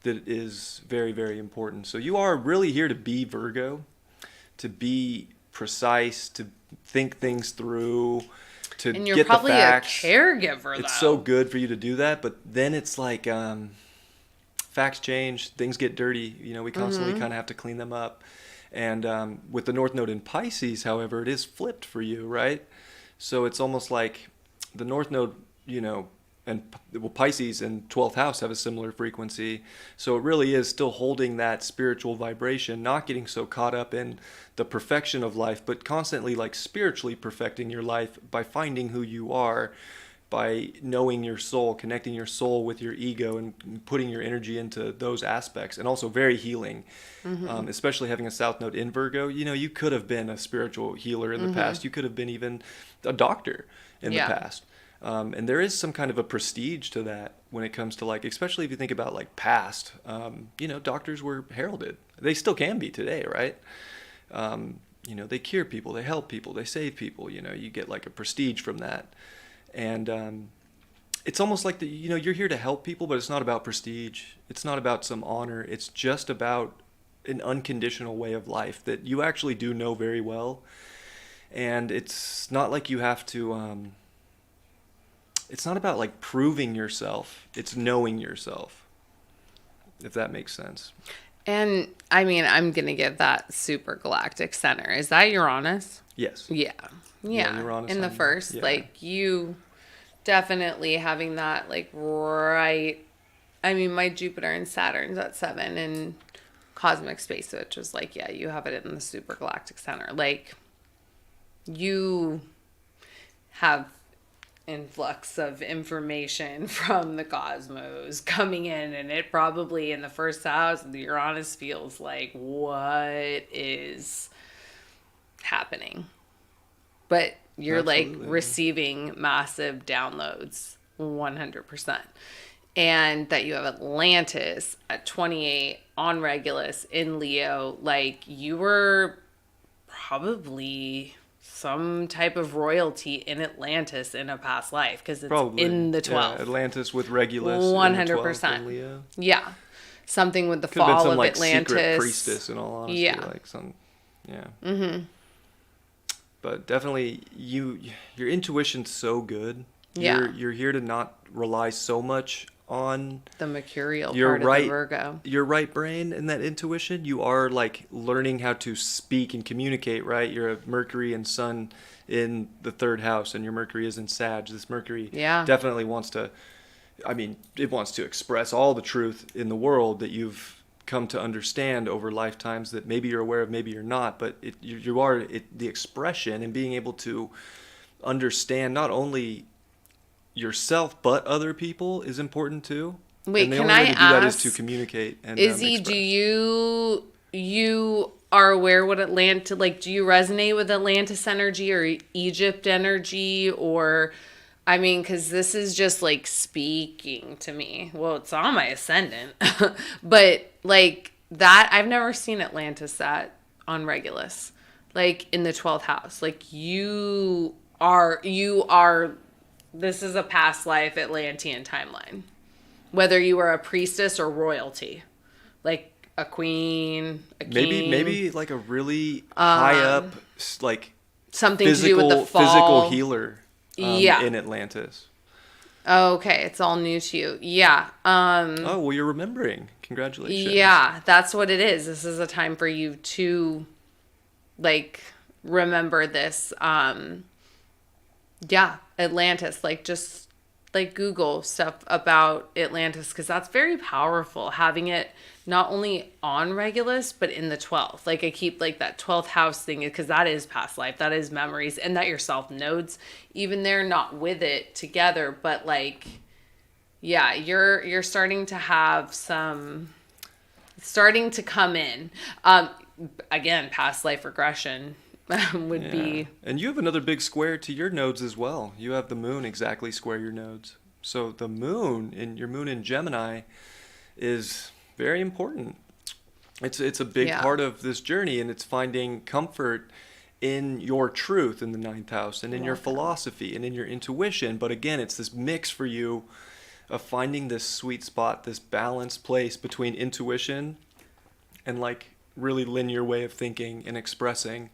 Speaker 1: that is very, very important. So you are really here to be Virgo, to be precise, to think things through, to
Speaker 2: and you're
Speaker 1: get
Speaker 2: probably
Speaker 1: the facts.
Speaker 2: a caregiver,
Speaker 1: It's
Speaker 2: though.
Speaker 1: so good for you to do that, but then it's like facts change, things get dirty. We constantly kind of have to clean them up. And with the North Node in Pisces, however, it is flipped for you, right? So it's almost like the North Node, and Pisces and 12th house have a similar frequency. So it really is still holding that spiritual vibration, not getting so caught up in the perfection of life, but constantly, like, spiritually perfecting your life by finding who you are, by knowing your soul, connecting your soul with your ego, and putting your energy into those aspects. And also very healing, especially having a South Node in Virgo. You could have been a spiritual healer in the past. You could have been even a doctor in the past. And there is some kind of a prestige to that when it comes to, like, especially if you think about, like, past, doctors were heralded. They still can be today, right? They cure people, they help people, they save people. You get, like, a prestige from that. And it's almost like you're here to help people, but it's not about prestige. It's not about some honor. It's just about an unconditional way of life that you actually do know very well. And it's not like you have to, it's not about, like, proving yourself. It's knowing yourself, if that makes sense.
Speaker 2: And I mean, I'm going to give that super galactic center. Is that Uranus?
Speaker 1: Yes.
Speaker 2: Yeah.
Speaker 1: Uranus
Speaker 2: in the first, like, you definitely having that, like, right. I mean, my Jupiter and Saturn's at 7 in cosmic space, which was like, you have it in the super galactic center. Like, you have influx of information from the cosmos coming in, and it probably in the first house, the Uranus feels like, what is happening? But you're
Speaker 1: Absolutely.
Speaker 2: like receiving massive downloads 100%. And that you have Atlantis at 28 on Regulus in Leo, like, you were probably some type of royalty in Atlantis in a past life, because it's
Speaker 1: Probably.
Speaker 2: in the 12th.
Speaker 1: Yeah, Atlantis with Regulus
Speaker 2: 100%.
Speaker 1: in Leo.
Speaker 2: Yeah. Something with the
Speaker 1: Could have been
Speaker 2: fall
Speaker 1: some,
Speaker 2: of
Speaker 1: like,
Speaker 2: Atlantis.
Speaker 1: secret priestess, in all honesty.
Speaker 2: Yeah.
Speaker 1: Like some, yeah. Mm-hmm. But definitely, your intuition's so good.
Speaker 2: Yeah.
Speaker 1: You're here to not rely so much on
Speaker 2: The mercurial
Speaker 1: your
Speaker 2: part of
Speaker 1: right
Speaker 2: the Virgo.
Speaker 1: your right brain and that intuition. You are like learning how to speak and communicate, right? You're a Mercury and Sun in the third house, and your Mercury is in Sag. This Mercury
Speaker 2: Yeah.
Speaker 1: definitely wants to, I mean, it wants to express all the truth in the world that you've come to understand over lifetimes that maybe you're aware of, maybe you're not, but you are the expression, and being able to understand not only yourself but other people is important too.
Speaker 2: Wait,
Speaker 1: And the
Speaker 2: can
Speaker 1: only way
Speaker 2: I
Speaker 1: to do that is
Speaker 2: ask,
Speaker 1: to communicate and
Speaker 2: Izzy,
Speaker 1: express.
Speaker 2: do you are aware what Atlanta, like, do you resonate with Atlantis energy or Egypt energy, or, I mean, because this is just like speaking to me. Well, it's on my ascendant, but like that, I've never seen Atlantis that on Regulus, like in the 12th house. Like you are, this is a past life Atlantean timeline. Whether you were a priestess or royalty, like a queen, a king,
Speaker 1: Maybe like a really high up, like
Speaker 2: something to do with the fall.
Speaker 1: physical healer
Speaker 2: Yeah.
Speaker 1: in Atlantis.
Speaker 2: Okay, it's all new to you. Yeah.
Speaker 1: Oh, well, you're remembering. Congratulations.
Speaker 2: Yeah, that's what it is. This is a time for you to like remember this. Yeah, Atlantis, like just like Google stuff about Atlantis, because that's very powerful, having it not only on Regulus but in the 12th. Like I keep like that 12th house thing, because that is past life, that is memories, and that your self nodes, even they're not with it together, but like yeah, you're starting to have some starting to come in. Again, past life regression would be.
Speaker 1: And you have another big square to your nodes as well. You have the moon exactly square your nodes. So the moon in Gemini is very important. It's a big part of this journey, and it's finding comfort in your truth in the ninth house, and in your philosophy, and in your intuition. But again, it's this mix for you of finding this sweet spot, this balanced place between intuition and like really linear way of thinking and expressing.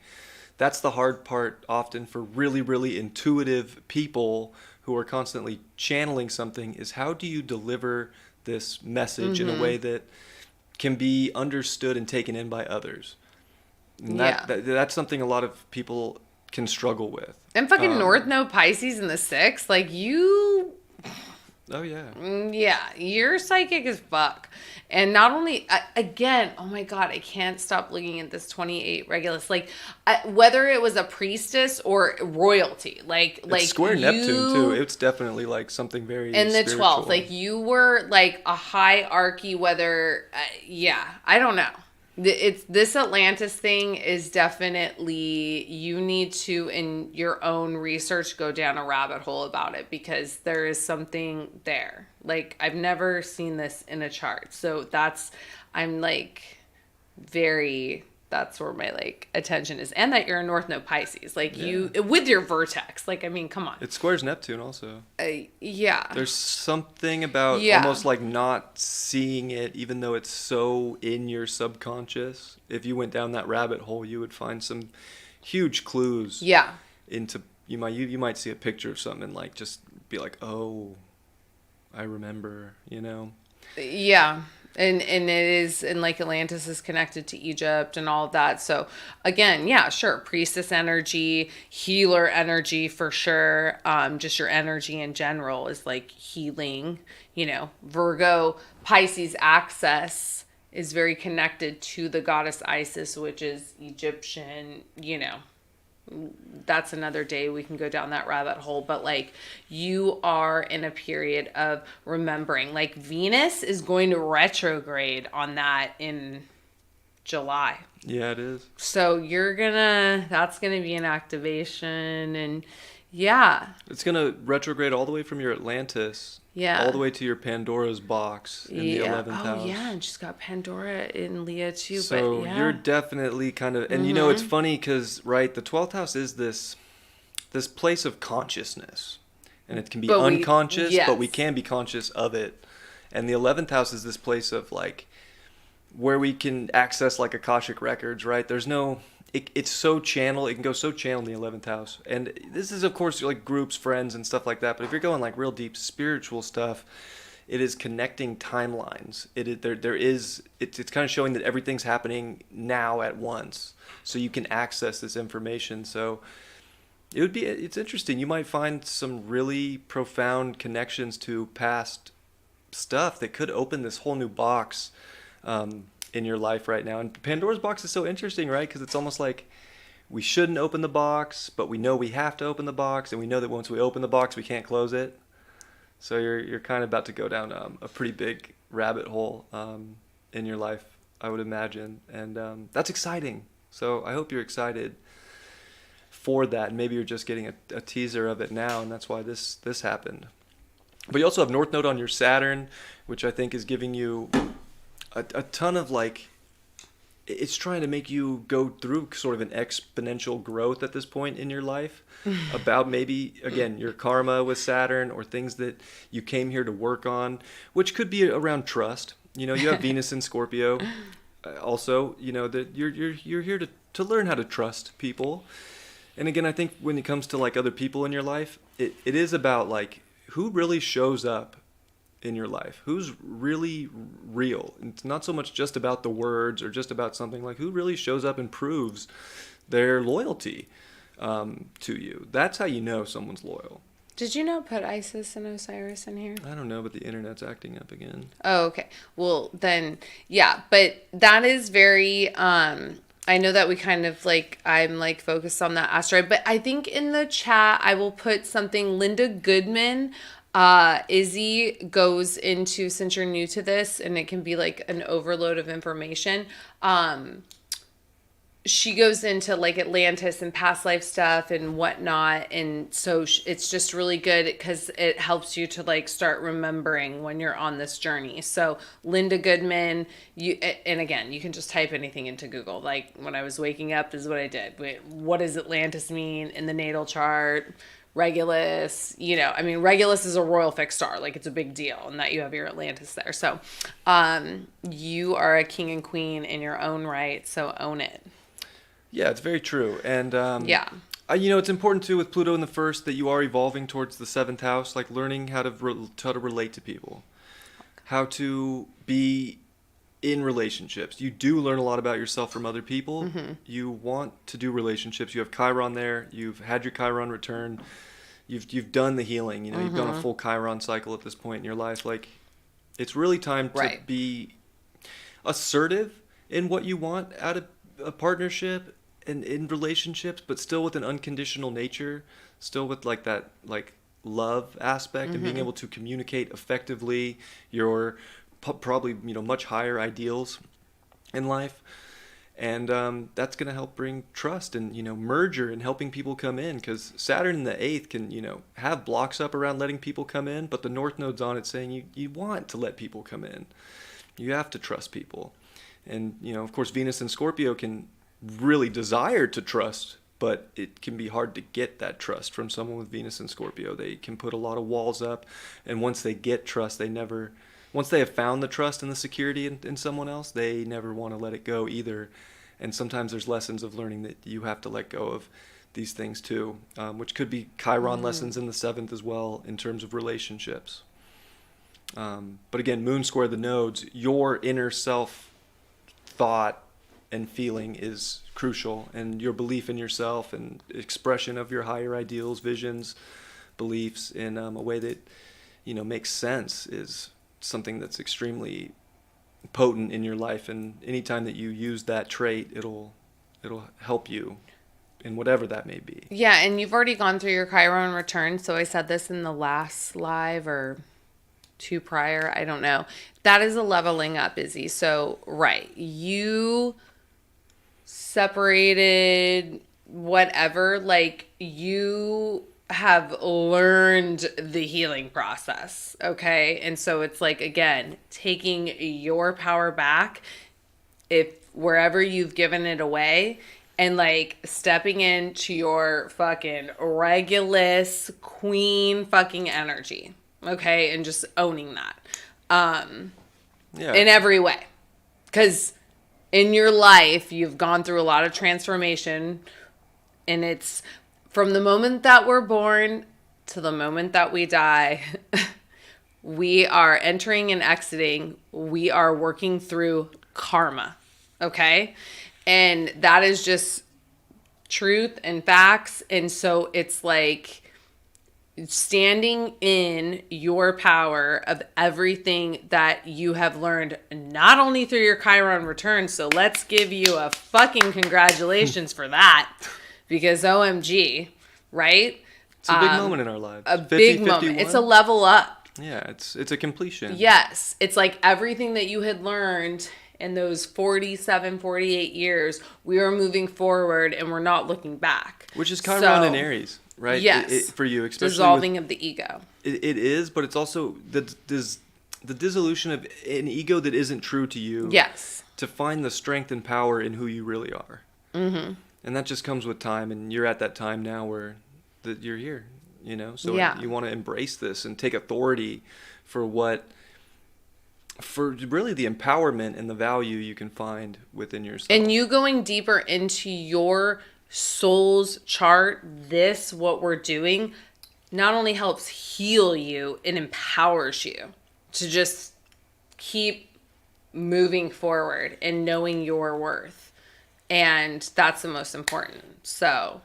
Speaker 1: That's the hard part often for really, really intuitive people who are constantly channeling something, is how do you deliver this message in a way that can be understood and taken in by others? And that's something a lot of people can struggle with.
Speaker 2: And fucking North Node Pisces in the 6th, like you.
Speaker 1: Oh, yeah.
Speaker 2: Yeah, you're psychic as fuck. And not only, again, oh my God, I can't stop looking at this 28 Regulus. Like, whether it was a priestess or royalty, like
Speaker 1: Square
Speaker 2: you,
Speaker 1: Neptune, too. It's definitely like something very
Speaker 2: in the
Speaker 1: spiritual.
Speaker 2: 12th, like you were like a hierarchy, whether, yeah, I don't know. It's this Atlantis thing is definitely, you need to, in your own research, go down a rabbit hole about it, because there is something there. Like, I've never seen this in a chart. So I'm like that's where my like attention is. And that you're a North Node Pisces, like you, with your vertex, like, I mean, come on.
Speaker 1: It squares Neptune also.
Speaker 2: Yeah.
Speaker 1: There's something about almost like not seeing it, even though it's so in your subconscious. If you went down that rabbit hole, you would find some huge clues.
Speaker 2: Yeah.
Speaker 1: Into you might see a picture of something and like just be like, oh, I remember, you know.
Speaker 2: Yeah. And it is, and like Atlantis is connected to Egypt and all of that. So again, yeah, sure. Priestess energy, healer energy for sure. Just your energy in general is like healing, you know. Virgo, Pisces access is very connected to the goddess Isis, which is Egyptian, you know. That's another day we can go down that rabbit hole, but like you are in a period of remembering. Like Venus is going to retrograde on that in July.
Speaker 1: Yeah, it is.
Speaker 2: So that's gonna be an activation, and yeah.
Speaker 1: It's gonna retrograde all the way from your Atlantis.
Speaker 2: Yeah.
Speaker 1: All the way to your Pandora's box in the 11th house.
Speaker 2: Oh, yeah, and she's got Pandora in Leah too.
Speaker 1: So
Speaker 2: but yeah.
Speaker 1: you're definitely kind of, and you know, it's funny because, right, the 12th house is this place of consciousness. And it can be unconscious, but we can be conscious of it. And the 11th house is this place of, like, where we can access, like, Akashic records, right? There's no, it's so channel. It can go so channel in the 11th house, and this is of course like groups, friends, and stuff like that. But if you're going like real deep spiritual stuff, it is connecting timelines. It's kind of showing that everything's happening now at once, so you can access this information. So it's interesting. You might find some really profound connections to past stuff that could open this whole new box in your life right now. And Pandora's box is so interesting, right? Because it's almost like we shouldn't open the box, but we know we have to open the box, and we know that once we open the box, we can't close it. So you're kind of about to go down a pretty big rabbit hole in your life, I would imagine, and that's exciting. So I hope you're excited for that. Maybe you're just getting a teaser of it now, and that's why this happened. But you also have North Node on your Saturn, which I think is giving you a ton of like, it's trying to make you go through sort of an exponential growth at this point in your life about maybe, again, your karma with Saturn or things that you came here to work on, which could be around trust. You know, you have Venus in Scorpio. Also, you know, that you're here to learn how to trust people. And again, I think when it comes to like other people in your life, it is about like who really shows up in your life, who's really real. It's not so much just about the words or just about something, like who really shows up and proves their loyalty to you. That's how you know someone's loyal.
Speaker 2: Did you not put Isis and Osiris in here?
Speaker 1: I don't know, but the internet's acting up again.
Speaker 2: Oh, okay. Well, then, yeah, but that is very, I know that we kind of like, I'm like focused on that asteroid, but I think in the chat, I will put something. Linda Goodman, Izzy goes into, since you're new to this and it can be like an overload of information, she goes into like Atlantis and past life stuff and whatnot. And so it's just really good because it helps you to like start remembering when you're on this journey. So Linda Goodman, and again, you can just type anything into Google. Like when I was waking up, this is what I did. What does Atlantis mean in the natal chart? Regulus, you know, I mean, Regulus is a royal fixed star. Like it's a big deal and that you have your Atlantis there. So you are a king and queen in your own right. So own it.
Speaker 1: Yeah, it's very true. And
Speaker 2: yeah,
Speaker 1: you know, it's important too with Pluto in the first that you are evolving towards the seventh house, like learning how to relate to people, how to be in relationships. You do learn a lot about yourself from other people. Mm-hmm. You want to do relationships. You have Chiron there. You've had your Chiron return. You've done the healing. You know, you've done a full Chiron cycle at this point in your life. Like, it's really time to be assertive in what you want out of a partnership and in relationships, but still with an unconditional nature, still with like that like love aspect and being able to communicate effectively your probably, you know, much higher ideals in life. And that's going to help bring trust and, you know, merger and helping people come in, because Saturn in the 8th can, you know, have blocks up around letting people come in, but the North Node's on it saying you want to let people come in. You have to trust people. And, you know, of course, Venus and Scorpio can really desire to trust, but it can be hard to get that trust from someone with Venus and Scorpio. They can put a lot of walls up, and once they get trust, once they have found the trust and the security in someone else, they never want to let it go either. And sometimes there's lessons of learning that you have to let go of these things too, which could be Chiron lessons in the 7th as well in terms of relationships. But again, moon square the nodes, your inner self thought and feeling is crucial, and your belief in yourself and expression of your higher ideals, visions, beliefs in a way that, you know, makes sense is something that's extremely potent in your life. And anytime that you use that trait, it'll help you in whatever that may be.
Speaker 2: Yeah, and you've already gone through your Chiron return, so I said this in the last live or two prior, I don't know. That is a leveling up, Izzy. So, right, you separated whatever, like you have learned the healing process, okay? And so it's like, again, taking your power back if wherever you've given it away, and like stepping into your fucking Regulus queen fucking energy, okay? And just owning that in every way. Because in your life, you've gone through a lot of transformation, and it's from the moment that we're born to the moment that we die. We are entering and exiting. We are working through karma. Okay? And that is just truth and facts. And so it's like standing in your power of everything that you have learned, not only through your Chiron return. So let's give you a fucking congratulations for that, because OMG, right?
Speaker 1: It's a big moment in our lives.
Speaker 2: A big moment. It's a level up.
Speaker 1: Yeah, it's a completion.
Speaker 2: Yes. It's like everything that you had learned in those 47, 48 years, we are moving forward and we're not looking back.
Speaker 1: Which is Chiron in Aries, right?
Speaker 2: Yes.
Speaker 1: For you, especially
Speaker 2: dissolving of the ego.
Speaker 1: It is, but it's also the dissolution of an ego that isn't true to you.
Speaker 2: Yes.
Speaker 1: To find the strength and power in who you really are.
Speaker 2: Mm-hmm.
Speaker 1: And that just comes with time, and you're at that time now where you're here, you know? So you want to embrace this and take authority for really the empowerment and the value you can find within yourself.
Speaker 2: And you going deeper into your soul's chart, what we're doing, not only helps heal you, it empowers you to just keep moving forward and knowing your worth. And that's the most important. So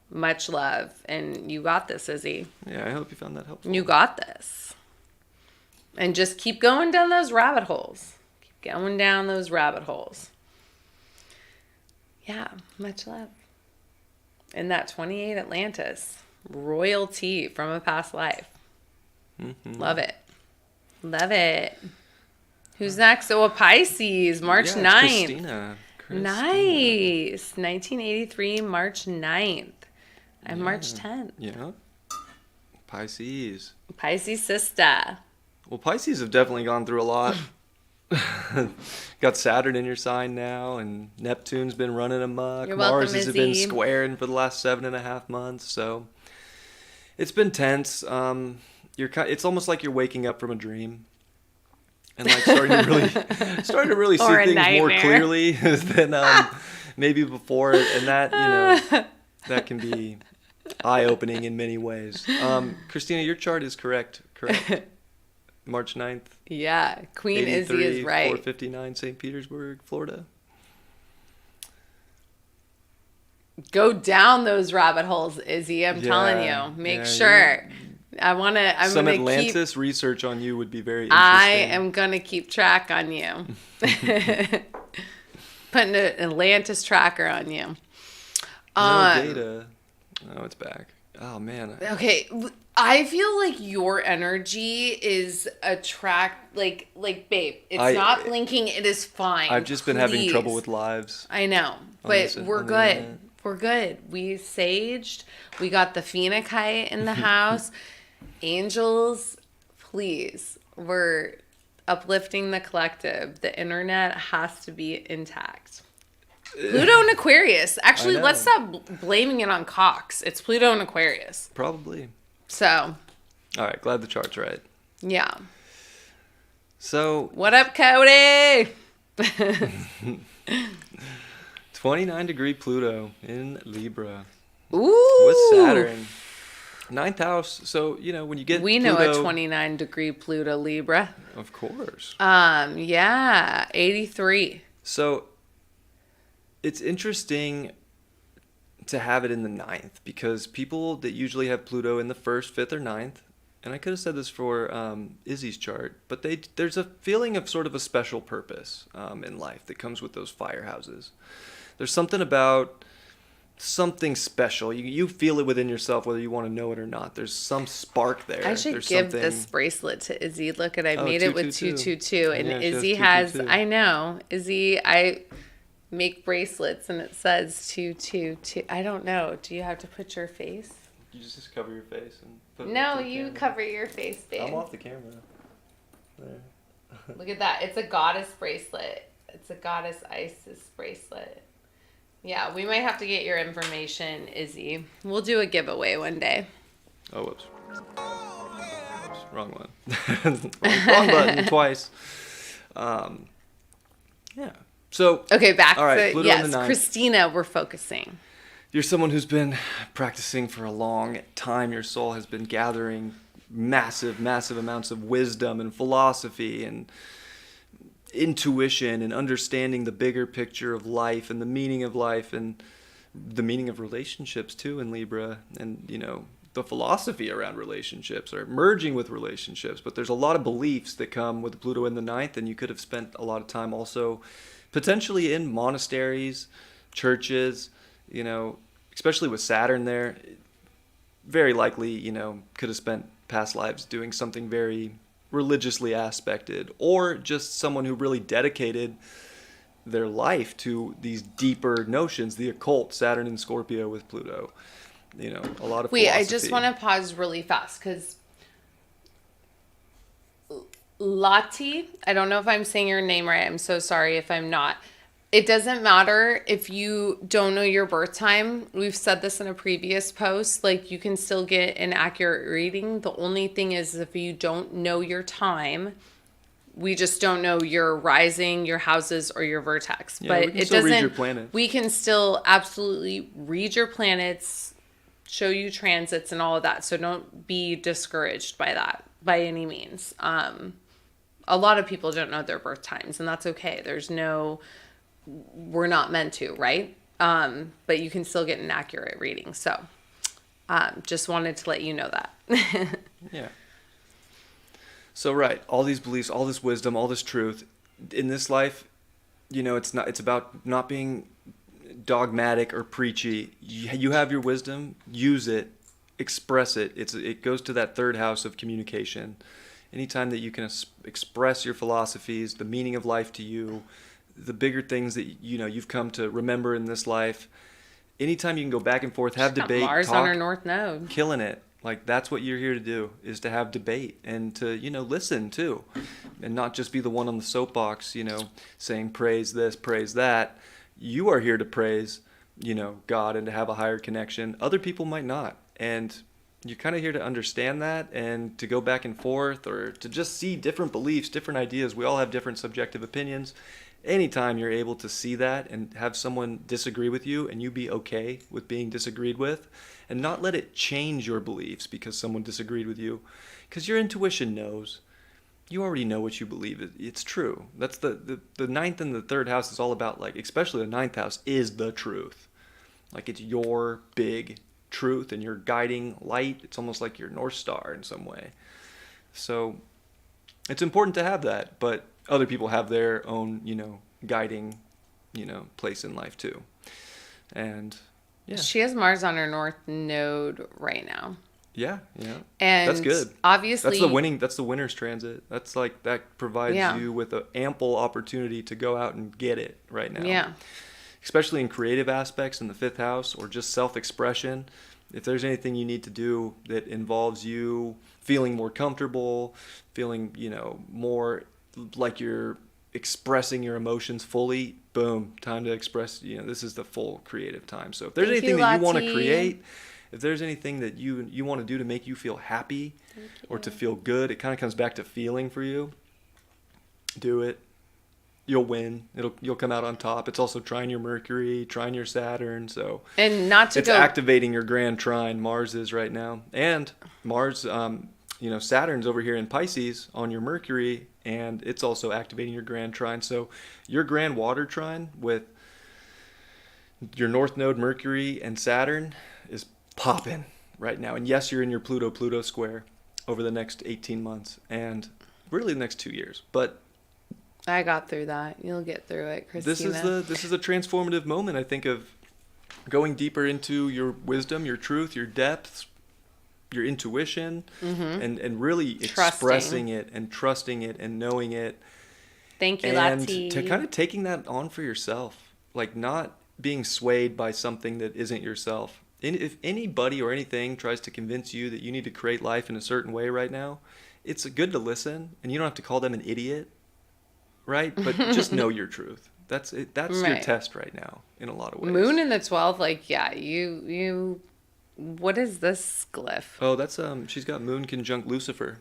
Speaker 2: much love. And you got this, Izzy.
Speaker 1: Yeah, I hope you found that helpful.
Speaker 2: You got this. And just keep going down those rabbit holes. Keep going down those rabbit holes. Yeah, much love. And that 28 Atlantis, royalty from a past life.
Speaker 1: Mm-hmm.
Speaker 2: Love it. Love it. Who's next? Oh, a Pisces, March 9th.
Speaker 1: Christina.
Speaker 2: Nice. 1983, March 9th. I'm March 10th.
Speaker 1: Yeah. Pisces.
Speaker 2: Pisces sister.
Speaker 1: Well, Pisces have definitely gone through a lot. Got Saturn in your sign now, and Neptune's been running amok.
Speaker 2: You're welcome,
Speaker 1: Mars has
Speaker 2: Izzy.
Speaker 1: been squaring for the last 7.5 months, so it's been tense. It's almost like you're waking up from a dream, and like starting to really see things more clearly than maybe before, and that that can be eye-opening in many ways. Christina, your chart is correct. March 9th.
Speaker 2: Yeah, Queen Izzy is right.
Speaker 1: 459 St. Petersburg, Florida.
Speaker 2: Go down those rabbit holes, Izzy. I'm telling you. Make sure. I'm
Speaker 1: Some
Speaker 2: gonna
Speaker 1: Atlantis
Speaker 2: keep,
Speaker 1: research on you would be very interesting.
Speaker 2: I am going to keep track on you. Putting an Atlantis tracker on you.
Speaker 1: No data. Oh, it's back. Oh, man.
Speaker 2: Okay. I feel like your energy is like babe, it's not blinking. It is fine.
Speaker 1: I've just been having trouble with lives.
Speaker 2: I know, but we're good. We're good. We saged. We got the phoenixite in the house. Angels, please. We're uplifting the collective. The internet has to be intact. Pluto and Aquarius. Actually, let's stop blaming it on Cox. It's Pluto and Aquarius.
Speaker 1: Probably.
Speaker 2: So.
Speaker 1: All right. Glad the chart's right.
Speaker 2: Yeah.
Speaker 1: So.
Speaker 2: What up, Cody?
Speaker 1: 29-degree Pluto in Libra.
Speaker 2: Ooh.
Speaker 1: With Saturn. 9th house. So, when you get
Speaker 2: We
Speaker 1: Pluto,
Speaker 2: know a 29-degree Pluto Libra.
Speaker 1: Of course.
Speaker 2: Yeah. 83.
Speaker 1: So, it's interesting to have it in the 9th because people that usually have Pluto in the 1st, 5th, or 9th, and I could have said this for Izzy's chart, but there's a feeling of sort of a special purpose in life that comes with those fire houses. There's something about something special. You feel it within yourself whether you want to know it or not. There's some spark there.
Speaker 2: I should give this bracelet to Izzy. Look at I made it with 222 and
Speaker 1: Yeah,
Speaker 2: Izzy
Speaker 1: has
Speaker 2: has I know. Izzy, I make bracelets and it says 222. I don't know. Do you have to put your face?
Speaker 1: You just cover your face and put it
Speaker 2: No,
Speaker 1: up to the
Speaker 2: you
Speaker 1: camera.
Speaker 2: cover your face, babe.
Speaker 1: I'm off the camera. There.
Speaker 2: Look at that. It's a goddess bracelet. It's a goddess Isis bracelet. Yeah, we might have to get your information, Izzy. We'll do a giveaway one day.
Speaker 1: Oh, whoops. Oops, wrong one. wrong button twice. Yeah. So,
Speaker 2: Okay, back
Speaker 1: all right,
Speaker 2: to,
Speaker 1: Pluto in the
Speaker 2: yes,
Speaker 1: ninth.
Speaker 2: Christina, we're focusing.
Speaker 1: You're someone who's been practicing for a long time. Your soul has been gathering massive, massive amounts of wisdom and philosophy and intuition and understanding the bigger picture of life and the meaning of life and the meaning of relationships too in Libra, and the philosophy around relationships or merging with relationships. But there's a lot of beliefs that come with Pluto in the ninth, and you could have spent a lot of time also potentially in monasteries, churches, especially with Saturn there. Very likely, could have spent past lives doing something very religiously aspected, or just someone who really dedicated their life to these deeper notions, the occult, Saturn and Scorpio with Pluto. A lot of
Speaker 2: Wait,
Speaker 1: philosophy.
Speaker 2: I just want to pause really fast because Lati, I don't know if I'm saying your name right. I'm so sorry if I'm not. It doesn't matter if you don't know your birth time. We've said this in a previous post. Like, you can still get an accurate reading. The only thing is, if you don't know your time, we just don't know your rising, your houses, or your vertex.
Speaker 1: Yeah,
Speaker 2: but
Speaker 1: we can
Speaker 2: it
Speaker 1: still
Speaker 2: doesn't.
Speaker 1: read your planets.
Speaker 2: We can still absolutely read your planets, show you transits, and all of that. So don't be discouraged by that by any means. A lot of people don't know their birth times, and that's okay. We're not meant to, right? But you can still get an accurate reading. So just wanted to let you know that.
Speaker 1: Yeah. So right, all these beliefs, all this wisdom, all this truth in this life, it's about not being dogmatic or preachy. You have your wisdom, use it, express it. It goes to that third house of communication. Anytime that you can express your philosophies, the meaning of life to you, the bigger things that you've come to remember in this life. Anytime you can go back and forth, have debate,
Speaker 2: Mars
Speaker 1: talk,
Speaker 2: on her north node,
Speaker 1: killing it. Like, that's what you're here to do, is to have debate and to listen too, and not just be the one on the soapbox, saying praise this, praise that. You are here to praise, God, and to have a higher connection. Other people might not, and you're kind of here to understand that and to go back and forth, or to just see different beliefs, different ideas. We all have different subjective opinions. Anytime you're able to see that and have someone disagree with you, and you be okay with being disagreed with, and not let it change your beliefs because someone disagreed with you, because your intuition knows. You already know what you believe. It's true. That's the ninth and the third house is all about, like, especially the ninth house is the truth. Like, it's your big truth and your guiding light. It's almost like your North Star in some way. So it's important to have that, but other people have their own, guiding, place in life too. And yeah.
Speaker 2: She has Mars on her north node right now.
Speaker 1: Yeah.
Speaker 2: And
Speaker 1: that's good.
Speaker 2: Obviously,
Speaker 1: that's the winner's transit. That's like, that provides you with an ample opportunity to go out and get it right now.
Speaker 2: Yeah.
Speaker 1: Especially in creative aspects in the fifth house, or just self-expression. If there's anything you need to do that involves you feeling more comfortable, feeling, more like you're expressing your emotions fully, boom, time to express. This is the full creative time. So if there's anything that you want to create, if there's anything that you want to do to make you feel happy or to feel good, it kind of comes back to feeling for you. Do it. You'll win. You'll come out on top. It's also trine your Mercury, trine your Saturn. So
Speaker 2: and not to
Speaker 1: it's
Speaker 2: go
Speaker 1: activating your grand trine. Mars is right now, and Mars, Saturn's over here in Pisces on your Mercury, and it's also activating your grand trine. So your grand water trine with your North Node Mercury and Saturn is popping right now. And yes, you're in your Pluto square over the next 18 months and really the next 2 years. But
Speaker 2: I got through that. You'll get through it, Christina.
Speaker 1: This is a transformative moment, I think, of going deeper into your wisdom, your truth, your depths, your intuition, and really expressing it and trusting it and knowing it.
Speaker 2: Thank you,
Speaker 1: and
Speaker 2: Lati.
Speaker 1: to kind of taking that on for yourself, like not being swayed by something that isn't yourself. And if anybody or anything tries to convince you that you need to create life in a certain way right now, it's good to listen, and you don't have to call them an idiot, right? But just know your truth. That's it. That's your test right now in a lot of ways.
Speaker 2: Moon in the 12th, like, yeah, you what is this glyph?
Speaker 1: Oh, that's she's got Moon conjunct Lucifer.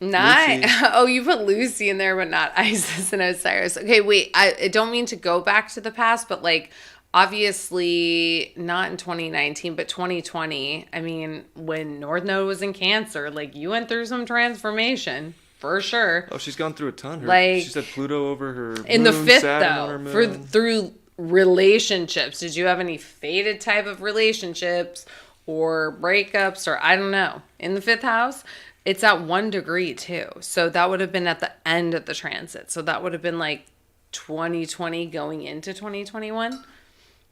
Speaker 2: Not.
Speaker 1: Lucy.
Speaker 2: Oh, you put Lucy in there, but not Isis and Osiris. Okay, wait. I don't mean to go back to the past, but like, obviously not in 2019, but 2020. I mean, when North Node was in Cancer, like you went through some transformation for sure.
Speaker 1: Oh, she's gone through a ton.
Speaker 2: Like
Speaker 1: She said Pluto over her
Speaker 2: in
Speaker 1: moon,
Speaker 2: the fifth
Speaker 1: Saturn on her
Speaker 2: though, for
Speaker 1: moon.
Speaker 2: through relationships. Did you have any fated type of relationships or breakups or I don't know? In the fifth house, it's at 1 degree too. So that would have been at the end of the transit. So that would have been like 2020 going into 2021.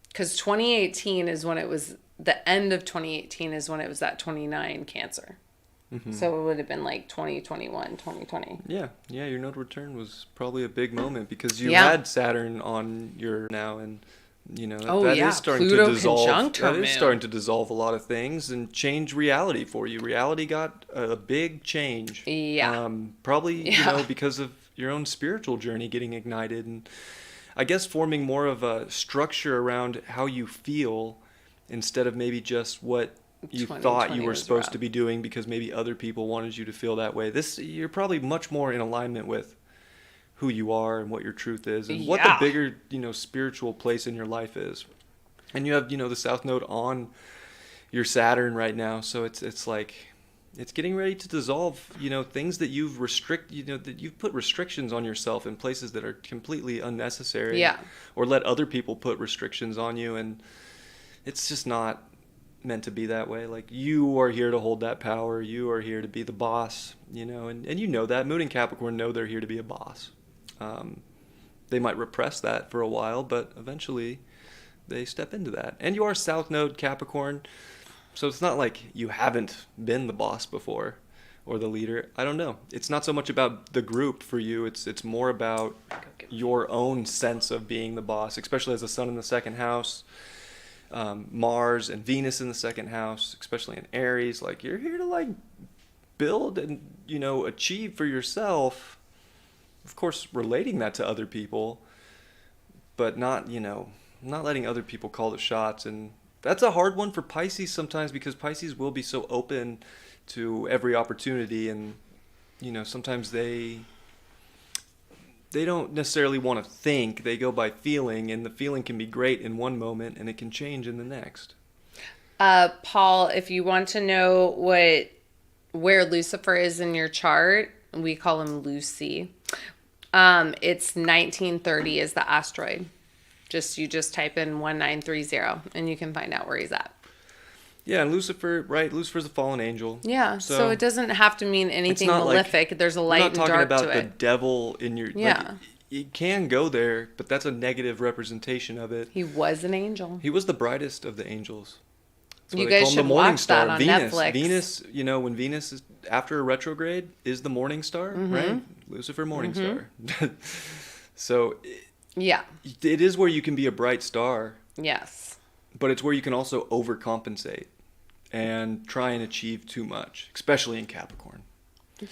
Speaker 2: Because 2018 is when it was, the end of 2018 is when it was at 29 Cancer. So it would have been like 2021, 2020.
Speaker 1: Yeah, your node return was probably a big moment because you
Speaker 2: Yeah.
Speaker 1: had Saturn on your now, and that,
Speaker 2: Oh,
Speaker 1: that
Speaker 2: yeah.
Speaker 1: is starting
Speaker 2: Pluto
Speaker 1: to dissolve.
Speaker 2: conjunct her
Speaker 1: That is
Speaker 2: moon.
Speaker 1: starting to dissolve a lot of things and change reality for you. Reality got a big change.
Speaker 2: Yeah.
Speaker 1: Probably
Speaker 2: Yeah.
Speaker 1: because of your own spiritual journey getting ignited, and I guess forming more of a structure around how you feel instead of maybe just what you thought
Speaker 2: 2020
Speaker 1: you were
Speaker 2: was
Speaker 1: supposed
Speaker 2: rough.
Speaker 1: to be doing because maybe other people wanted you to feel that way. You're probably much more in alignment with who you are and what your truth is and what the
Speaker 2: Yeah.
Speaker 1: bigger, spiritual place in your life is. And you have, the South Node on your Saturn right now, so it's like it's getting ready to dissolve, things that that you've put restrictions on yourself in places that are completely unnecessary.
Speaker 2: Yeah.
Speaker 1: Or let other people put restrictions on you, and it's just not meant to be that way. Like, you are here to hold that power. You are here to be the boss, and you know that. Moon and Capricorn know they're here to be a boss. They might repress that for a while, but eventually they step into that. And you are South Node Capricorn, so it's not like you haven't been the boss before or the leader. I don't know. It's not so much about the group for you. It's more about your own sense of being the boss, especially as the sun in the second house. Mars and Venus in the second house, especially in Aries, like you're here to like build and achieve for yourself. Of course, relating that to other people, but not letting other people call the shots. And that's a hard one for Pisces sometimes because Pisces will be so open to every opportunity, and sometimes they don't necessarily want to think, they go by feeling, and the feeling can be great in one moment and it can change in the next.
Speaker 2: Paul, if you want to know where Lucifer is in your chart, we call him Lucy. It's 1930 is the asteroid. You just type in 1930 and you can find out where he's at.
Speaker 1: Yeah, and Lucifer, right? Lucifer's a fallen angel.
Speaker 2: Yeah, so it doesn't have to mean anything
Speaker 1: not like-
Speaker 2: malefic. There's a light and dark to
Speaker 1: We're not talking about the
Speaker 2: it.
Speaker 1: devil in your...
Speaker 2: Yeah.
Speaker 1: Like, you can go there, but that's a negative representation of it.
Speaker 2: He was an angel.
Speaker 1: He was the brightest of the angels. That's why
Speaker 2: You
Speaker 1: they
Speaker 2: guys
Speaker 1: call him the
Speaker 2: should
Speaker 1: morning
Speaker 2: watch
Speaker 1: star.
Speaker 2: that on
Speaker 1: Venus.
Speaker 2: Netflix.
Speaker 1: Venus, when Venus is after a retrograde, is the morning star, right? Lucifer, morning star. So
Speaker 2: Yeah.
Speaker 1: it is where you can be a bright star,
Speaker 2: Yes.
Speaker 1: but it's where you can also overcompensate and try and achieve too much, especially in Capricorn.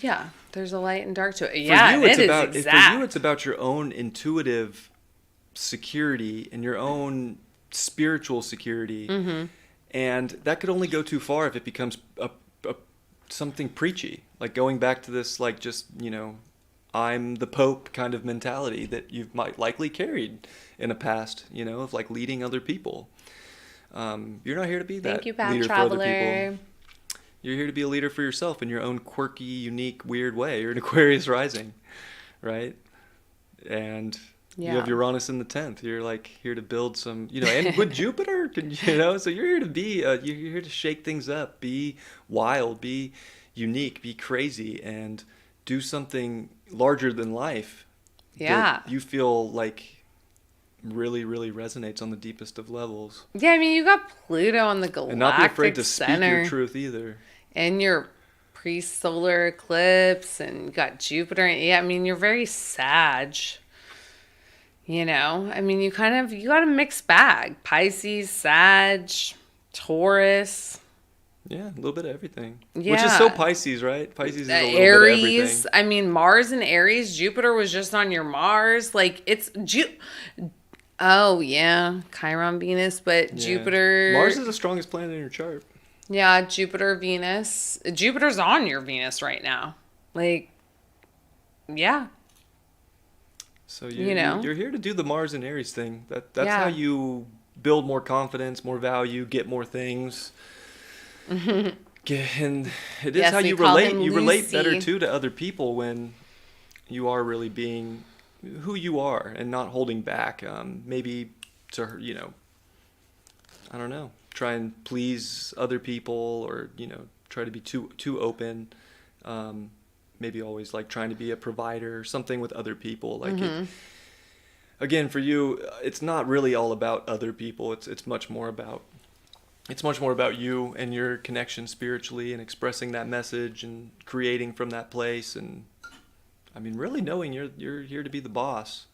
Speaker 2: Yeah. There's a light and dark to it. Yeah,
Speaker 1: For you,
Speaker 2: it is
Speaker 1: for
Speaker 2: exact.
Speaker 1: you, it's about your own intuitive security and your own spiritual security, and that could only go too far if it becomes something preachy, like going back to this, like just I'm the Pope kind of mentality that you might likely carried in a past, of like leading other people. You're not here to be that
Speaker 2: Thank you, Path
Speaker 1: leader for other
Speaker 2: Traveler.
Speaker 1: people. You're here to be a leader for yourself in your own quirky, unique, weird way. You're an Aquarius rising, right? And you have
Speaker 2: Yeah.
Speaker 1: Uranus in the 10th. You're like here to build some, and with Jupiter, so you're here to be, you're here to shake things up, be wild, be unique, be crazy, and do something larger than life.
Speaker 2: Yeah.
Speaker 1: That you feel like really, really resonates on the deepest of levels.
Speaker 2: Yeah, I mean, you got Pluto on the galactic
Speaker 1: And not be afraid to speak
Speaker 2: center.
Speaker 1: your truth either.
Speaker 2: And your pre-solar eclipse, and you got Jupiter. Yeah, I mean, you're very Sag. I mean, you got a mixed bag. Pisces, Sag, Taurus.
Speaker 1: Yeah, a little bit of everything.
Speaker 2: Yeah.
Speaker 1: Which is so Pisces, right? Pisces is a little bit of
Speaker 2: Aries.
Speaker 1: everything.
Speaker 2: I mean, Mars and Aries. Jupiter was just on your Mars. Like, it's... Oh, yeah. Chiron, Venus. But
Speaker 1: Yeah.
Speaker 2: Jupiter...
Speaker 1: Mars is the strongest planet in your chart.
Speaker 2: Yeah, Jupiter, Venus. Jupiter's on your Venus right now. Like, yeah,
Speaker 1: So
Speaker 2: you know?
Speaker 1: you're here to do the Mars and Aries thing. That's how
Speaker 2: Yeah.
Speaker 1: you build more confidence, more value, get more things. And it is how
Speaker 2: Yes, we
Speaker 1: you
Speaker 2: call
Speaker 1: relate.
Speaker 2: him
Speaker 1: You relate better
Speaker 2: Lucy.
Speaker 1: too to other people when you are really being who you are and not holding back. Maybe to I don't know, try and please other people, or try to be too open. Um, Maybe always like trying to be a provider or something with other people. Like again, for you, it's not really all about other people. It's much more about you and your connection spiritually and expressing that message and creating from that place. And I mean, really knowing you're here to be the boss,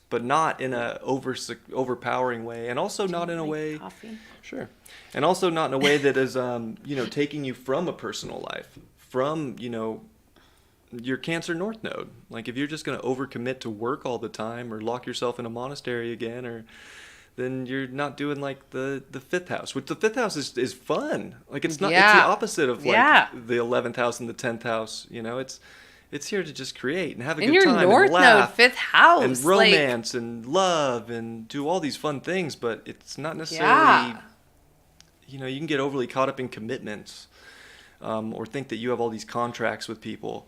Speaker 1: but not in a overpowering way, and also
Speaker 2: Do you
Speaker 1: not in a
Speaker 2: like
Speaker 1: way,
Speaker 2: coffee?
Speaker 1: sure, and also not in a way that is taking you from a personal life, from your Cancer North node. Like if you're just going to overcommit to work all the time or lock yourself in a monastery again, or then you're not doing like the fifth house, which the fifth house is fun. Like it's not, it's the
Speaker 2: Yeah.
Speaker 1: opposite of like
Speaker 2: Yeah.
Speaker 1: the 11th house and the 10th house. It's here to just create and have a
Speaker 2: In
Speaker 1: good
Speaker 2: your
Speaker 1: time and
Speaker 2: North Node,
Speaker 1: laugh
Speaker 2: fifth
Speaker 1: and
Speaker 2: house. Like,
Speaker 1: romance and love and do all these fun things, but it's not necessarily,
Speaker 2: yeah.
Speaker 1: you can get overly caught up in commitments, or think that you have all these contracts with people.